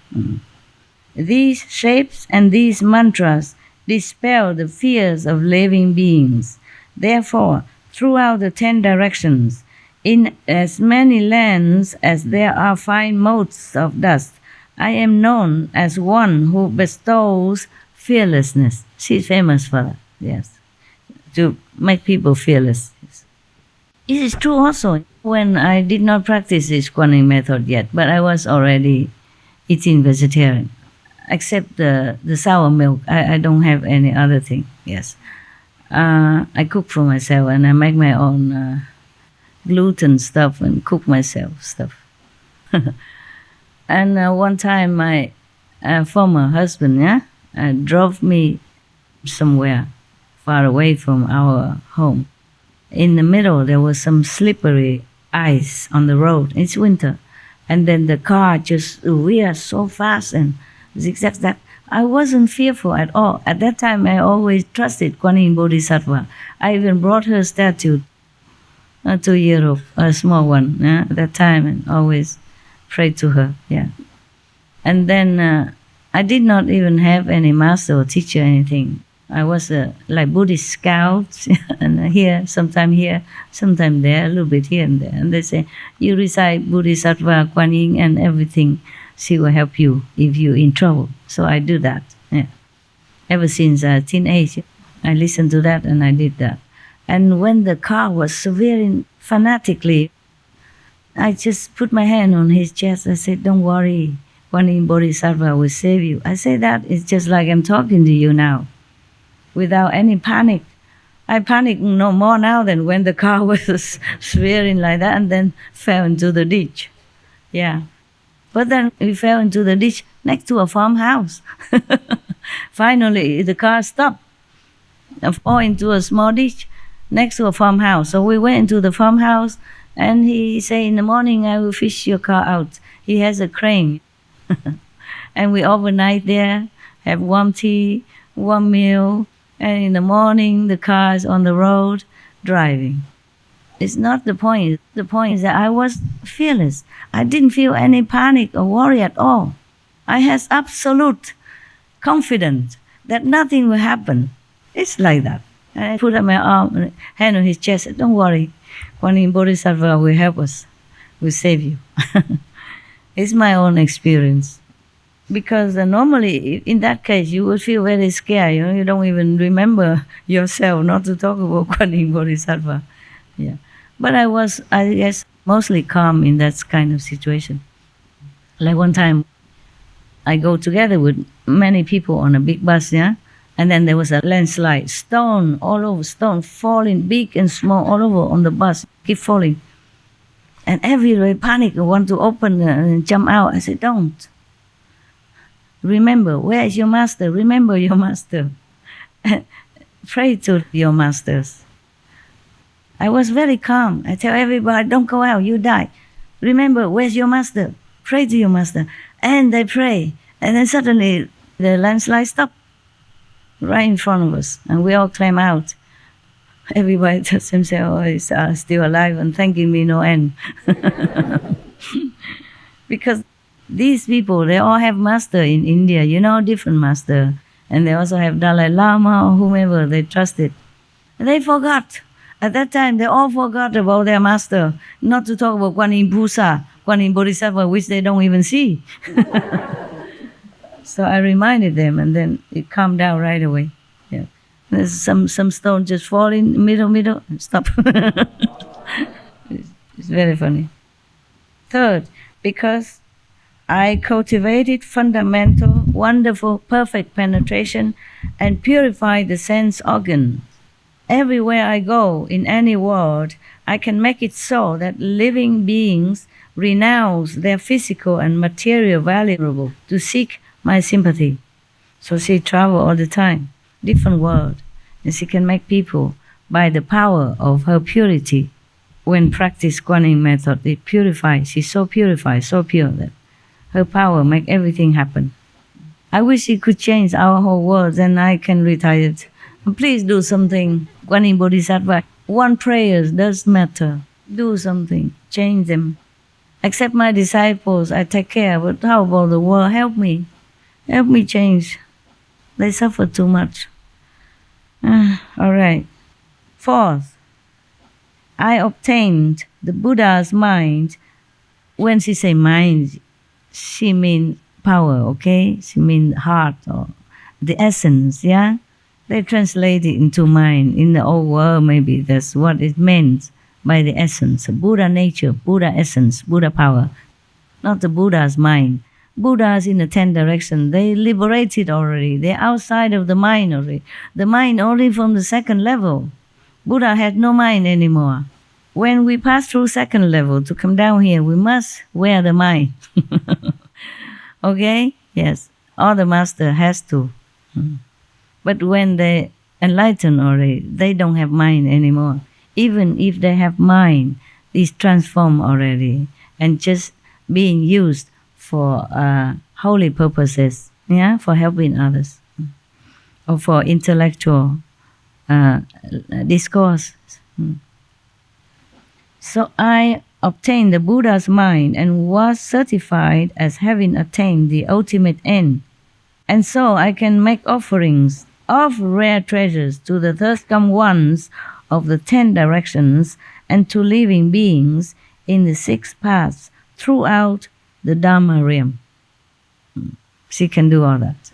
These shapes and these mantras dispel the fears of living beings. Therefore, throughout the 10 directions, in as many lands as there are fine motes of dust, I am known as one who bestows fearlessness. She's famous for that, yes, to make people fearless. It is true also when I did not practice this Kuan method yet, but I was already eating vegetarian, except the sour milk. I don't have any other thing, yes. I cook for myself and I make my own gluten stuff and cook myself stuff. And one time my former husband drove me somewhere far away from our home. In the middle there was some slippery ice on the road. It's winter. And then the car just veered so fast and zigzags that I wasn't fearful at all. At that time I always trusted Kuan Yin Bodhisattva. I even brought her statue to Europe, a small one, at that time, and always prayed to her, yeah. And then I did not even have any master or teacher or anything. I was like Buddhist scout, and here, sometime there, a little bit here and there. And they say, you recite Bodhisattva, Kuan Yin, and everything. She will help you if you're in trouble. So I do that, yeah. Ever since teenage, I listened to that and I did that. And when the car was swerving fanatically, I just put my hand on his chest. I said, don't worry, Kuan Yin Bodhisattva will save you. I say that it's just like I'm talking to you now, without any panic. I panic no more now than when the car was swerving like that and then fell into the ditch. Yeah. But then we fell into the ditch next to a farmhouse. Finally, the car stopped and fell into a small ditch next to a farmhouse. So we went into the farmhouse and he said, in the morning I will fish your car out. He has a crane. And we overnight there, have warm tea, warm meal, and in the morning the car is on the road driving. It's not the point. The point is that I was fearless. I didn't feel any panic or worry at all. I had absolute confidence that nothing will happen. It's like that. And I put up my hand on his chest, said, don't worry, Kuan Yin Bodhisattva will help us, will save you. It's my own experience. Because normally, in that case, you would feel very scared. You don't even remember yourself, not to talk about Kuan Yin Bodhisattva. Yeah. But I was, I guess, mostly calm in that kind of situation. Like one time, I go together with many people on a big bus, yeah? And then there was a landslide, stone all over, stone falling, big and small, all over on the bus, keep falling. And everybody panic, want to open and jump out. I said, don't. Remember, where is your master? Remember your master. Pray to your masters. I was very calm. I tell everybody, don't go out, you die. Remember, where's your master? Pray to your master. And they pray. And then suddenly the landslide stopped right in front of us. And we all climb out. Everybody tells himself, oh, he's still alive and thanking me no end. Because these people, they all have master in India, different master. And they also have Dalai Lama or whomever they trusted. And they forgot. At that time, they all forgot about their master. Not to talk about Guan Yin Pusa, Guan Yin Bodhisattva, which they don't even see. So I reminded them, and then it calmed down right away. Yeah. There's some stone just fall in middle, stop. It's very funny. Third, because I cultivated fundamental, wonderful, perfect penetration and purified the sense organ. Everywhere I go, in any world, I can make it so that living beings renounce their physical and material valuable to seek my sympathy. So she travel all the time, different world, and she can make people, by the power of her purity, when practice Guan Yin method, it purifies. She's so purified, so pure that her power make everything happen. I wish it could change our whole world, then I can retire. Please do something, Guan Yin Bodhisattva. One prayer does matter. Do something, change them. Except my disciples, I take care, but how about the world? Help me change. They suffer too much. All right. Fourth, I obtained the Buddha's mind. When she say mind, she means power, okay? She means heart or the essence, yeah? They translate it into mind. In the old world, maybe that's what it meant by the essence. Buddha nature, Buddha essence, Buddha power. Not the Buddha's mind. Buddhas in the 10 directions, they liberated already. They're outside of the mind already. The mind only from the second level. Buddha had no mind anymore. When we pass through second level to come down here, we must wear the mind. Okay? Yes. All the master has to. But when they enlighten already, they don't have mind anymore. Even if they have mind, it's transformed already and just being used for holy purposes, yeah, for helping others, or for intellectual discourse. So I obtained the Buddha's mind and was certified as having attained the ultimate end. And so I can make offerings of rare treasures to the thirsty ones of the 10 directions and to living beings in the 6 paths throughout the Dharma realm. She can do all that.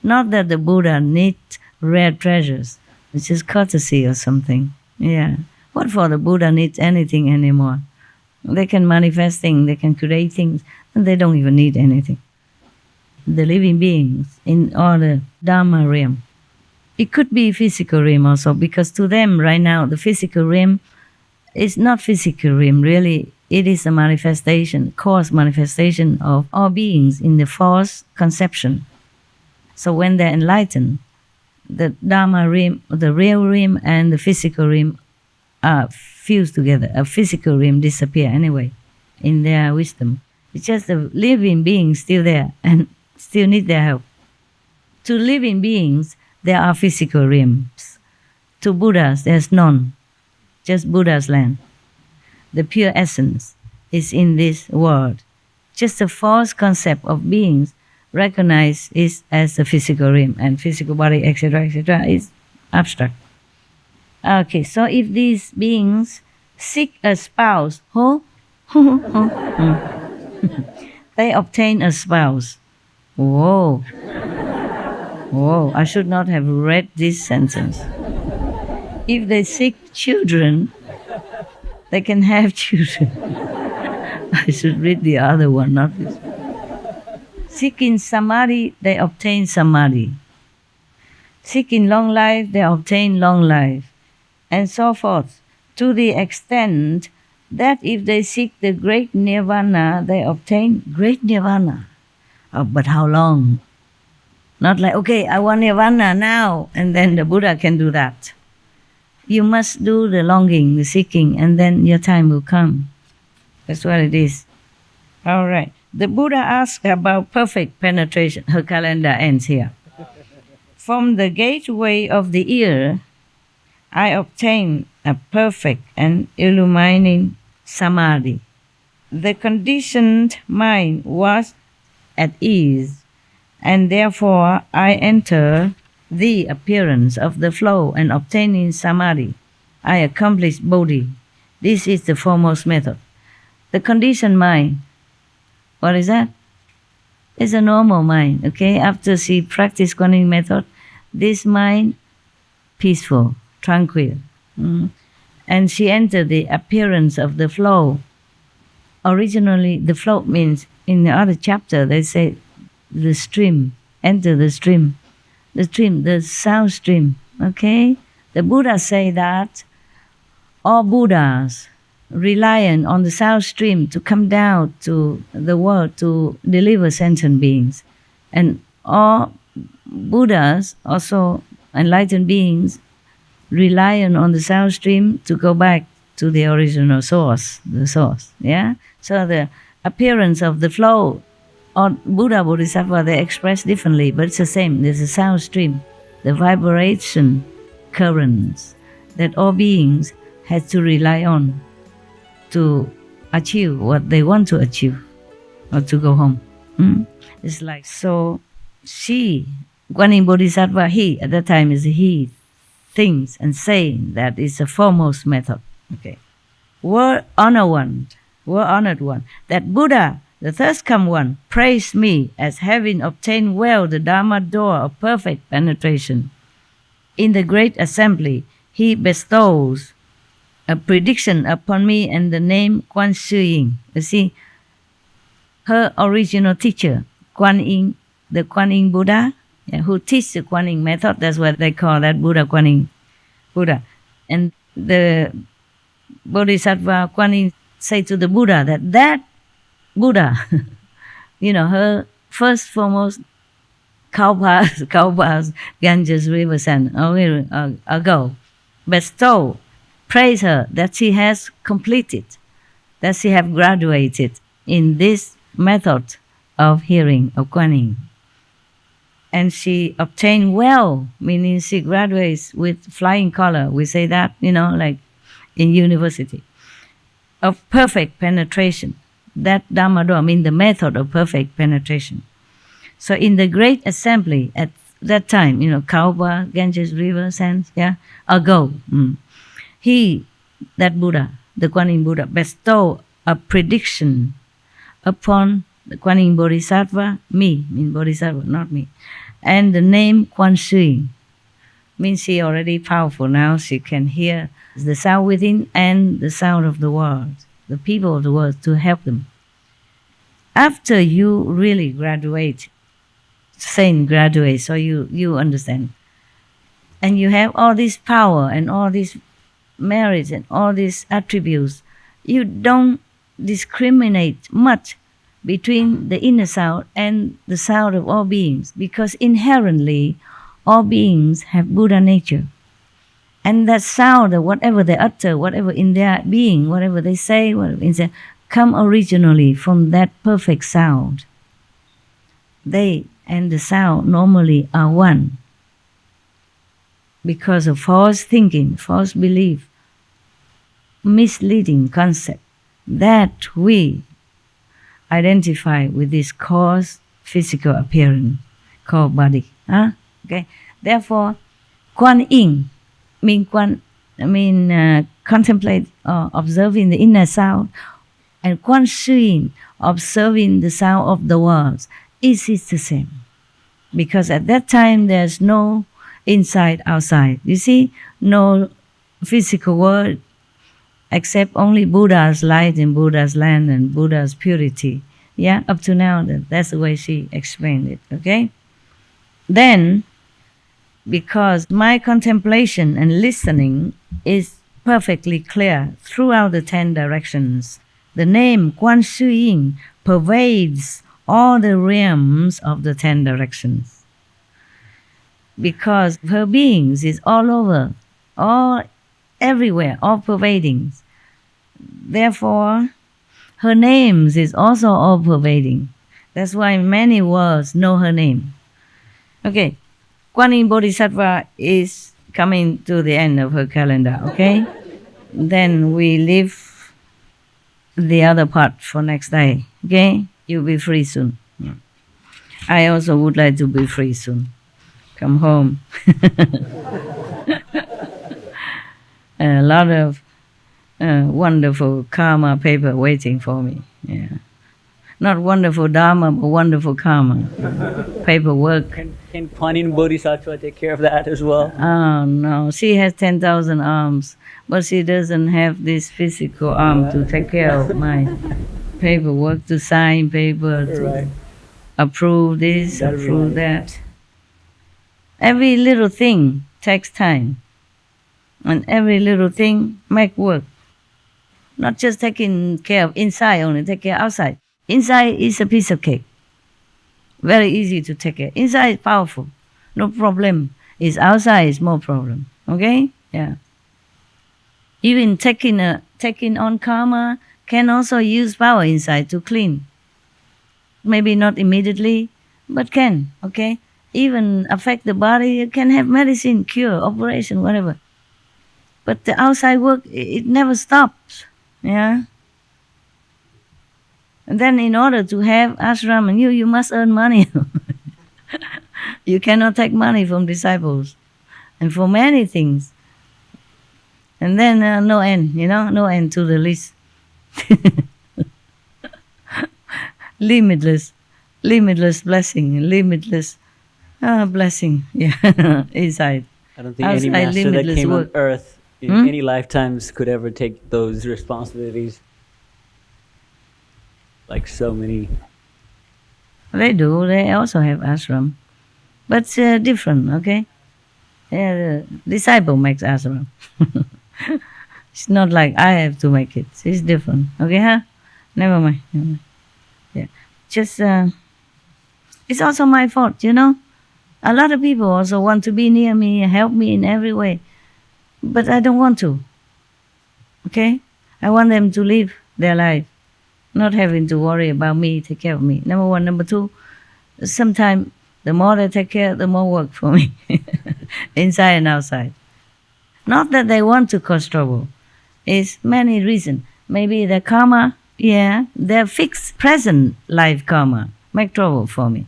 Not that the Buddha needs rare treasures. It's just courtesy or something. Yeah. What for the Buddha needs anything anymore? They can manifest things, they can create things, and they don't even need anything. The living beings in all the Dharma realm. It could be physical realm also, because to them right now, the physical realm is not physical realm, really. It is a manifestation, cause manifestation of all beings in the false conception. So when they're enlightened, the Dharma realm, the real realm and the physical realm are fused together. A physical realm disappear anyway in their wisdom. It's just the living beings still there and still need their help. To living beings, there are physical realms. To Buddhas, there's none. Just Buddha's land. The pure essence is in this world. Just a false concept of beings recognized is as a physical realm, and physical body, etc., is abstract. Okay, so if these beings seek a spouse, they obtain a spouse. Whoa. Whoa, I should not have read this sentence. If they seek children, they can have children. I should read the other one, not this one. Seeking samadhi, they obtain samadhi. Seeking long life, they obtain long life, and so forth, to the extent that if they seek the great nirvana, they obtain great nirvana. Oh, but how long? Not like, okay, I want nirvana now, and then the Buddha can do that. You must do the longing, the seeking, and then your time will come. That's what it is. All right. The Buddha asked about perfect penetration. Her calendar ends here. From the gateway of the ear, I obtained a perfect and illumining samadhi. The conditioned mind was at ease, and therefore I enter the appearance of the flow and obtaining samadhi. I accomplished bodhi. This is the foremost method. The conditioned mind, what is that? It's a normal mind, okay? After she practiced Kuan Yin method, this mind, peaceful, tranquil. And she entered the appearance of the flow. Originally, the flow means, in the other chapter, they say the stream, enter the stream. The stream, the sound stream, okay? The Buddha say that all Buddhas reliant on the sound stream to come down to the world to deliver sentient beings. And all Buddhas, also enlightened beings, reliant on the sound stream to go back to the original source, the source, yeah? So the appearance of the flow, or Buddha, Bodhisattva, they express differently, but it's the same. There's a sound stream, the vibration currents that all beings have to rely on to achieve what they want to achieve or to go home. It's like, so she, Kuan Yin Bodhisattva, he, at that time is he, thinks and saying that is the foremost method. Okay. Were honored one, that Buddha, the thirst come one, praised me as having obtained well the Dharma door of perfect penetration. In the great assembly, he bestows a prediction upon me and the name Kuan Shi Yin. You see, her original teacher, Kuan Yin, the Kuan Yin Buddha, who teaches the Kuan Yin method, that's what they call that Buddha, Kuan Yin Buddha. And the Bodhisattva Kuan Yin say to the Buddha that Buddha, her first foremost cow baths, Ganges River Sand, ago, bestow, praise her that she has completed, that she have graduated in this method of hearing of Kuan Yin. And she obtained well, meaning she graduates with flying color. We say that, like in university, of perfect penetration. That Dhamma door means the method of perfect penetration. So in the great assembly at that time, Kauba, Ganges River, sands, ago, he, that Buddha, the Kuan Yin Buddha, bestow a prediction upon the Kuan Yin Bodhisattva, me, mean Bodhisattva, not me, and the name Kuan Shi Yin, means she already powerful now, she can hear the sound within and the sound of the world, the people of the world, to help them. After you really graduate, saint graduate, so you understand, and you have all this power and all these merits and all these attributes, you don't discriminate much between the inner sound and the sound of all beings, because inherently all beings have Buddha nature. And that sound, or whatever they utter, whatever in their being, whatever they say, whatever in their, come originally from that perfect sound. They and the sound normally are one. Because of false thinking, false belief, misleading concept, that we identify with this cause, physical appearance, called body. Okay. Therefore, Kuan Yin contemplate or observing the inner sound, and Kuan Shi Yin observing the sound of the worlds. Is the same? Because at that time there's no inside, outside. You see, no physical world except only Buddha's light and Buddha's land and Buddha's purity. Yeah, up to now, that's the way she explained it, okay? Then, because my contemplation and listening is perfectly clear throughout the 10 directions, the name Quan Sư Yin pervades all the realms of the 10 directions. Because her beings is all over, all everywhere, all pervading. Therefore, her names is also all pervading. That's why many worlds know her name. Okay, Kuan Yin Bodhisattva is coming to the end of her calendar, okay? Then we leave the other part for next day, okay? You'll be free soon. I also would like to be free soon. Come home. A lot of wonderful karma paper waiting for me. Yeah, not wonderful dharma, but wonderful karma paperwork. Can Kuan Yin Bodhisattva take care of that as well? Oh no, she has 10,000 arms, but she doesn't have this physical arm to take care of my paperwork, to sign paper, to approve this, approve that. Every little thing takes time, and every little thing make work. Not just taking care of inside only, take care outside. Inside is a piece of cake. Very easy to take care. Inside is powerful, no problem. It's outside is more problem. Okay? Yeah. Even taking on karma can also use power inside to clean. Maybe not immediately, but can. Okay? Even affect the body. You can have medicine, cure, operation, whatever. But the outside work, it never stops. Yeah. And then in order to have ashram and you must earn money. You cannot take money from disciples. And for many things. And then no end, no end to the list. Limitless blessing, limitless blessing, yeah, inside. I don't think any master that came on earth in Hmm? any lifetimes could ever take those responsibilities. Like so many. They do. They also have ashram, but different. Okay, the disciple makes ashram. It's not like I have to make it. It's different. Okay, huh? Never mind. Yeah, just it's also my fault. A lot of people also want to be near me, help me in every way, but I don't want to. Okay, I want them to live their life. Not having to worry about me, take care of me. Number one. Number two, sometimes the more they take care, the more work for me, inside and outside. Not that they want to cause trouble. It's many reasons. Maybe the karma, their fixed present life karma make trouble for me.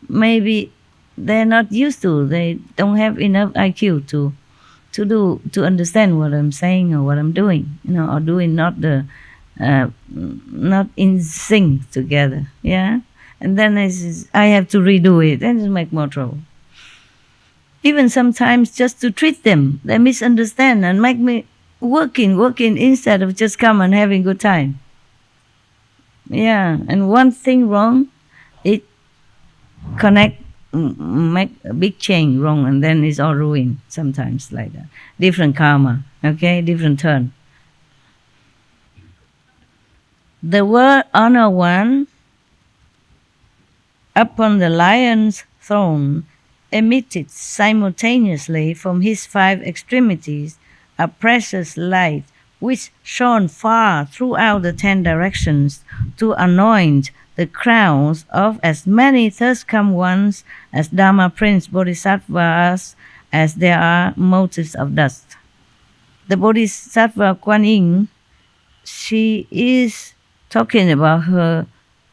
Maybe they're not used to, they don't have enough IQ to understand what I'm saying or what I'm doing, or doing not in sync together, yeah? And then I have to redo it, and it make more trouble. Even sometimes just to treat them, they misunderstand and make me working instead of just come and having good time. Yeah, and one thing wrong, it make a big change wrong, and then it's all ruined sometimes like that. Different karma, okay, different turn. The word honor one upon the lion's throne emitted simultaneously from his 5 extremities a precious light which shone far throughout the 10 directions to anoint the crowns of as many thirst-come ones as Dharma Prince Bodhisattvas as there are motes of dust. The Bodhisattva Kuan Yin, she is talking about her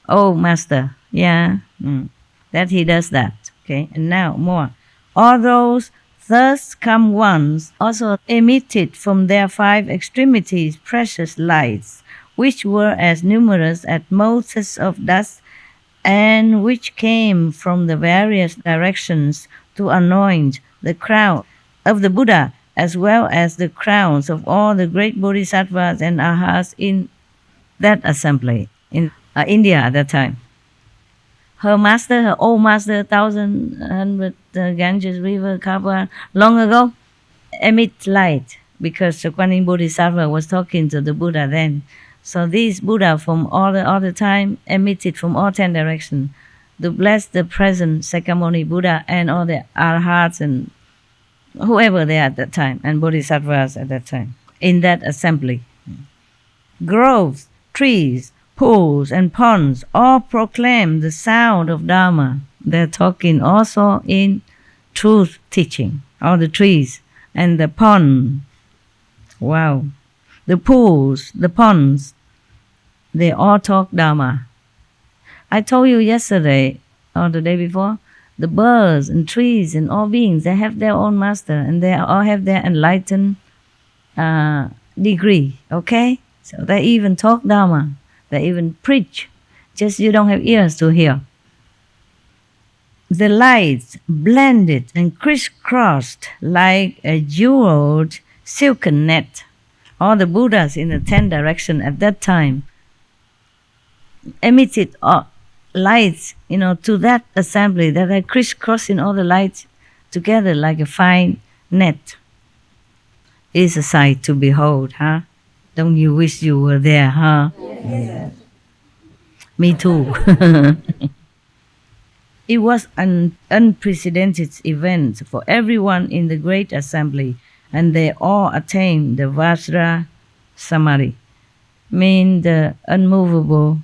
old master, that he does that, okay? And now more. All those thirst-come ones also emitted from their 5 extremities precious lights, which were as numerous as motes of dust, and which came from the various directions to anoint the crown of the Buddha, as well as the crowns of all the great bodhisattvas and arhats in that assembly. India at that time. Her master, her old master, 1,100 Ganges River, Kapha, long ago, emit light because the Kuan Yin Bodhisattva was talking to the Buddha then. So this Buddha from all the time emitted from all 10 directions to bless the present Sakyamuni Buddha and all the Arhats and whoever they are at that time, and Bodhisattvas at that time, in that assembly. Groves, trees, pools, and ponds all proclaim the sound of Dharma. They're talking also in truth teaching. All the trees and the pond. Wow. The pools, the ponds, they all talk Dharma. I told you yesterday or the day before, the birds and trees and all beings, they have their own master and they all have their enlightened degree, okay? So they even talk Dharma, they even preach, just you don't have ears to hear. The lights blended and crisscrossed like a jeweled silken net. All the Buddhas in the 10 directions at that time emitted lights, to that assembly that are crisscrossing all the lights together like a fine net. It's a sight to behold, huh? Don't you wish you were there, huh? Yes. Me too. It was an unprecedented event for everyone in the great assembly, and they all attained the Vajra Samadhi, mean the unmovable,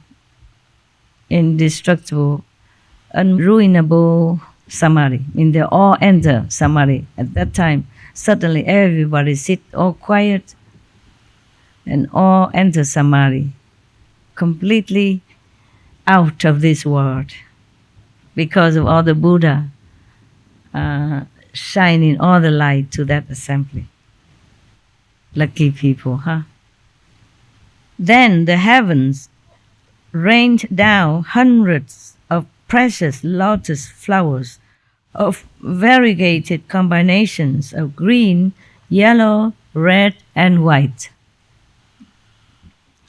indestructible, unruinable Samadhi. Mean they all enter Samadhi. At that time, suddenly everybody sit all quiet and all enter Samadhi, completely out of this world, because of all the Buddha shining all the light to that assembly. Lucky people, huh? Then the heavens rained down hundreds of precious lotus flowers of variegated combinations of green, yellow, red, and white.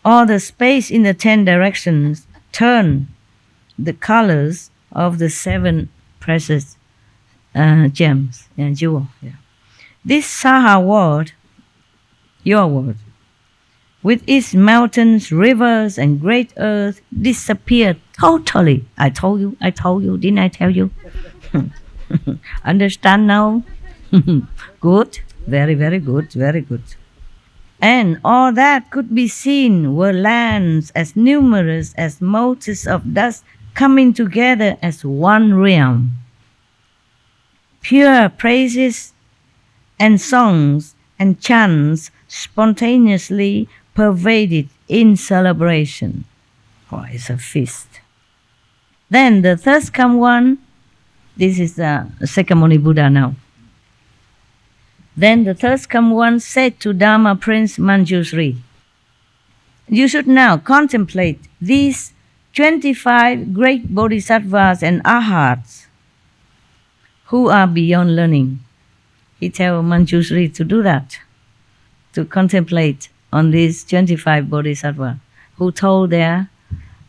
All the space in the 10 directions turned the colors of the 7 precious gems and jewels. Yeah. This Saha world, your world, with its mountains, rivers, and great earth, disappeared totally. I told you, didn't I tell you? Understand now? Good, very, very good, very good. And all that could be seen were lands as numerous as motes of dust coming together as one realm. Pure praises and songs and chants spontaneously pervaded in celebration. Oh, it's a feast. Then the thirstsome one, this is the Sakyamuni Buddha now. Then the thirstsome one said to Dharma Prince Manjushri, you should now contemplate these 25 great bodhisattvas and arhats who are beyond learning. He tells Manjushri to do that, to contemplate on these 25 bodhisattvas who told their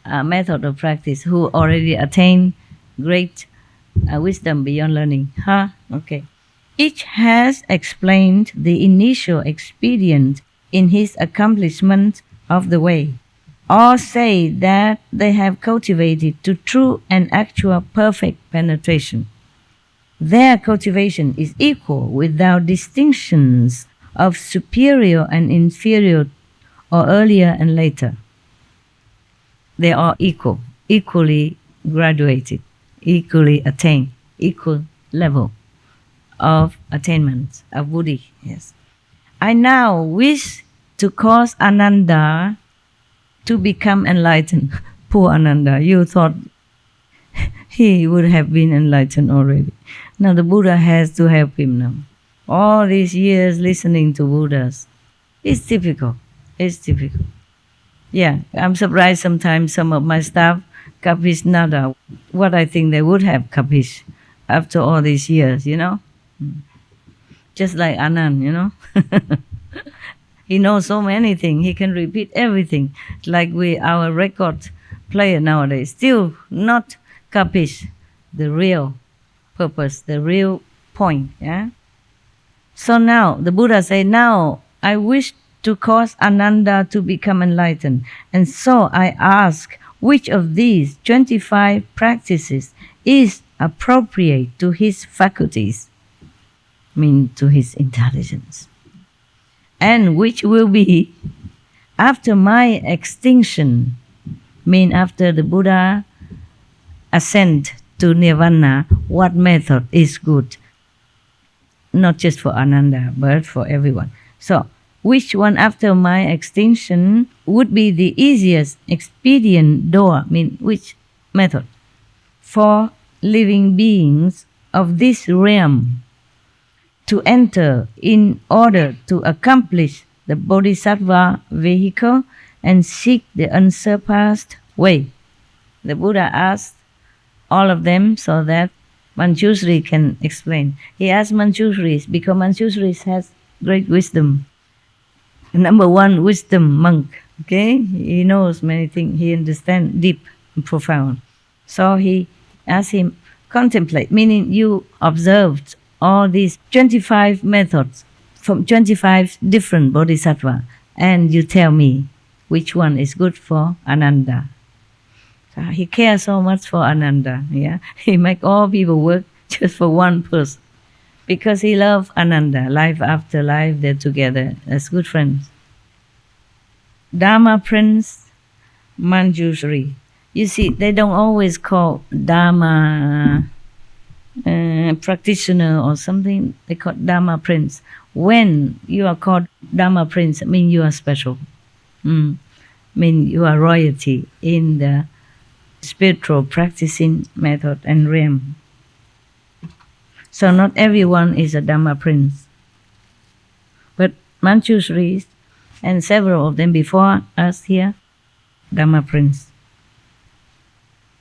method of practice, who already attained great wisdom beyond learning. Huh? Okay. Each has explained the initial expedient in his accomplishment of the way. All say that they have cultivated to true and actual perfect penetration. Their cultivation is equal without distinctions of superior and inferior or earlier and later. They are equal, equally graduated, equally attained, equal level of attainment of Buddhi. Yes. I now wish to cause Ananda to become enlightened. Poor Ananda, you thought he would have been enlightened already. Now the Buddha has to help him now. All these years listening to Buddhas, it's difficult. It's difficult. Yeah, I'm surprised sometimes some of my staff kapish nada what I think they would have kapish after all these years, Just like Anand, He knows so many things. He can repeat everything. Like our record player nowadays, still not capish the real purpose, the real point. Yeah. So now the Buddha said, now I wish to cause Ananda to become enlightened. And so I ask, which of these 25 practices is appropriate to his faculties, mean to his intelligence, and which will be after my extinction, mean after the Buddha ascent to Nirvana, what method is good, not just for Ananda, but for everyone. So, which one after my extinction would be the easiest expedient door, mean which method, for living beings of this realm to enter in order to accomplish the Bodhisattva vehicle and seek the unsurpassed way. The Buddha asked all of them so that Manjushri can explain. He asked Manjushri because Manjushri has great wisdom. Number one, wisdom monk. Okay, he knows many things. He understands deep and profound. So he asked him, contemplate, meaning you observed all these 25 methods from 25 different bodhisattva, and you tell me which one is good for Ananda. So he cares so much for Ananda. Yeah, he make all people work just for one person because he loves Ananda. Life after life, they're together as good friends. Dharma Prince Manjushri. You see, they don't always call Dharma practitioner or something. They call Dharma Prince. When you are called Dharma Prince, it means you are special. Mean you are royalty in the spiritual practicing method and realm. So not everyone is a Dharma Prince. But Manjushri and several of them before us here, Dharma Prince.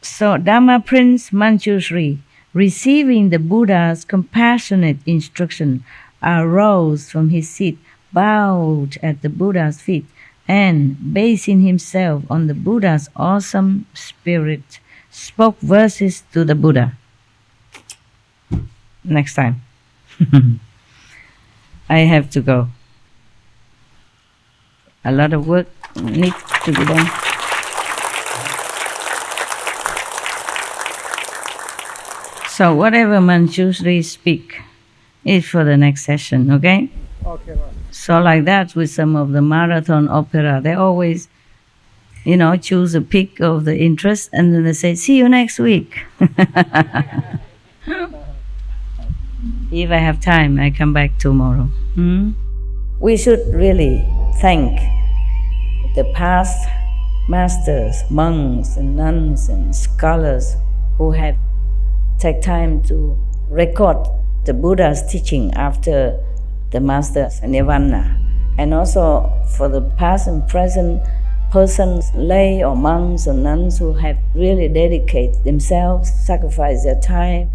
So Dharma Prince Manjushri, receiving the Buddha's compassionate instruction, arose from his seat, bowed at the Buddha's feet, and basing himself on the Buddha's awesome spirit, spoke verses to the Buddha. Next time. I have to go. A lot of work needs to be done. So whatever Manjushri speak is for the next session, okay? Okay, ma'am. So like that with some of the marathon opera, they always, choose a pick of the interest and then they say, see you next week. If I have time, I come back tomorrow. We should really thank the past masters, monks and nuns and scholars who have taken time to record the Buddha's teaching after the master's nirvana, and also for the past and present persons, lay or monks or nuns who have really dedicated themselves, sacrificed their time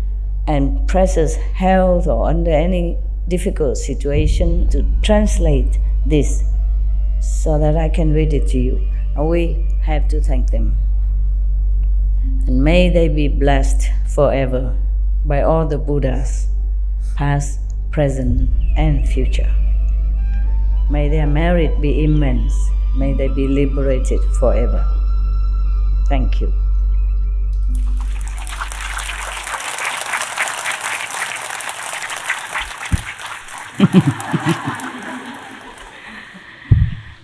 and precious health or under any difficult situation to translate this so that I can read it to you. And we have to thank them. And may they be blessed forever by all the Buddhas, past, present, and future. May their merit be immense. May they be liberated forever. Thank you.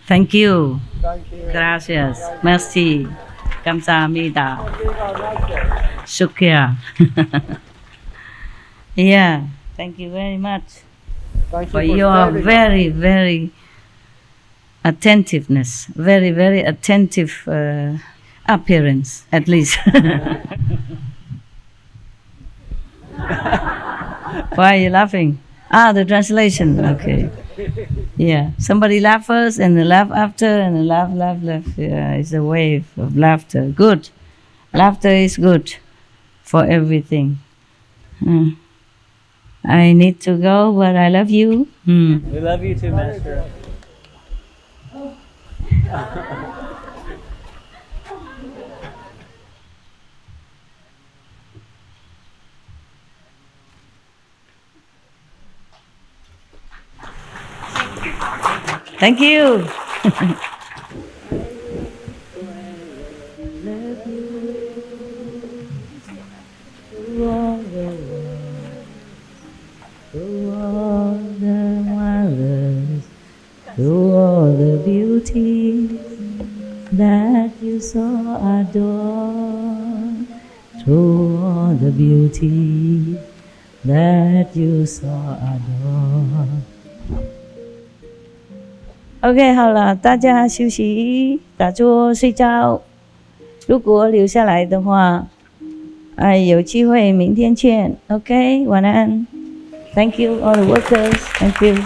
Thank you. Gracias. Merci. Kamsahamnida. Shukriya. Yeah. Thank you very much for your very, very attentiveness, very, very attentive appearance, at least. Why are you laughing? The translation. Okay. Yeah. Somebody laugh first, and the laugh after, and the laugh. Yeah, it's a wave of laughter. Good. Laughter is good for everything. I need to go, but I love you. We love you too, Master. Thank you. Through all the beauty that you so adore, through all the beauty that you so adore. OK， 好了，大家休息，打坐睡觉。如果留下来的话，有机会明天见。OK， 晚安。Thank you all the workers. Thank you.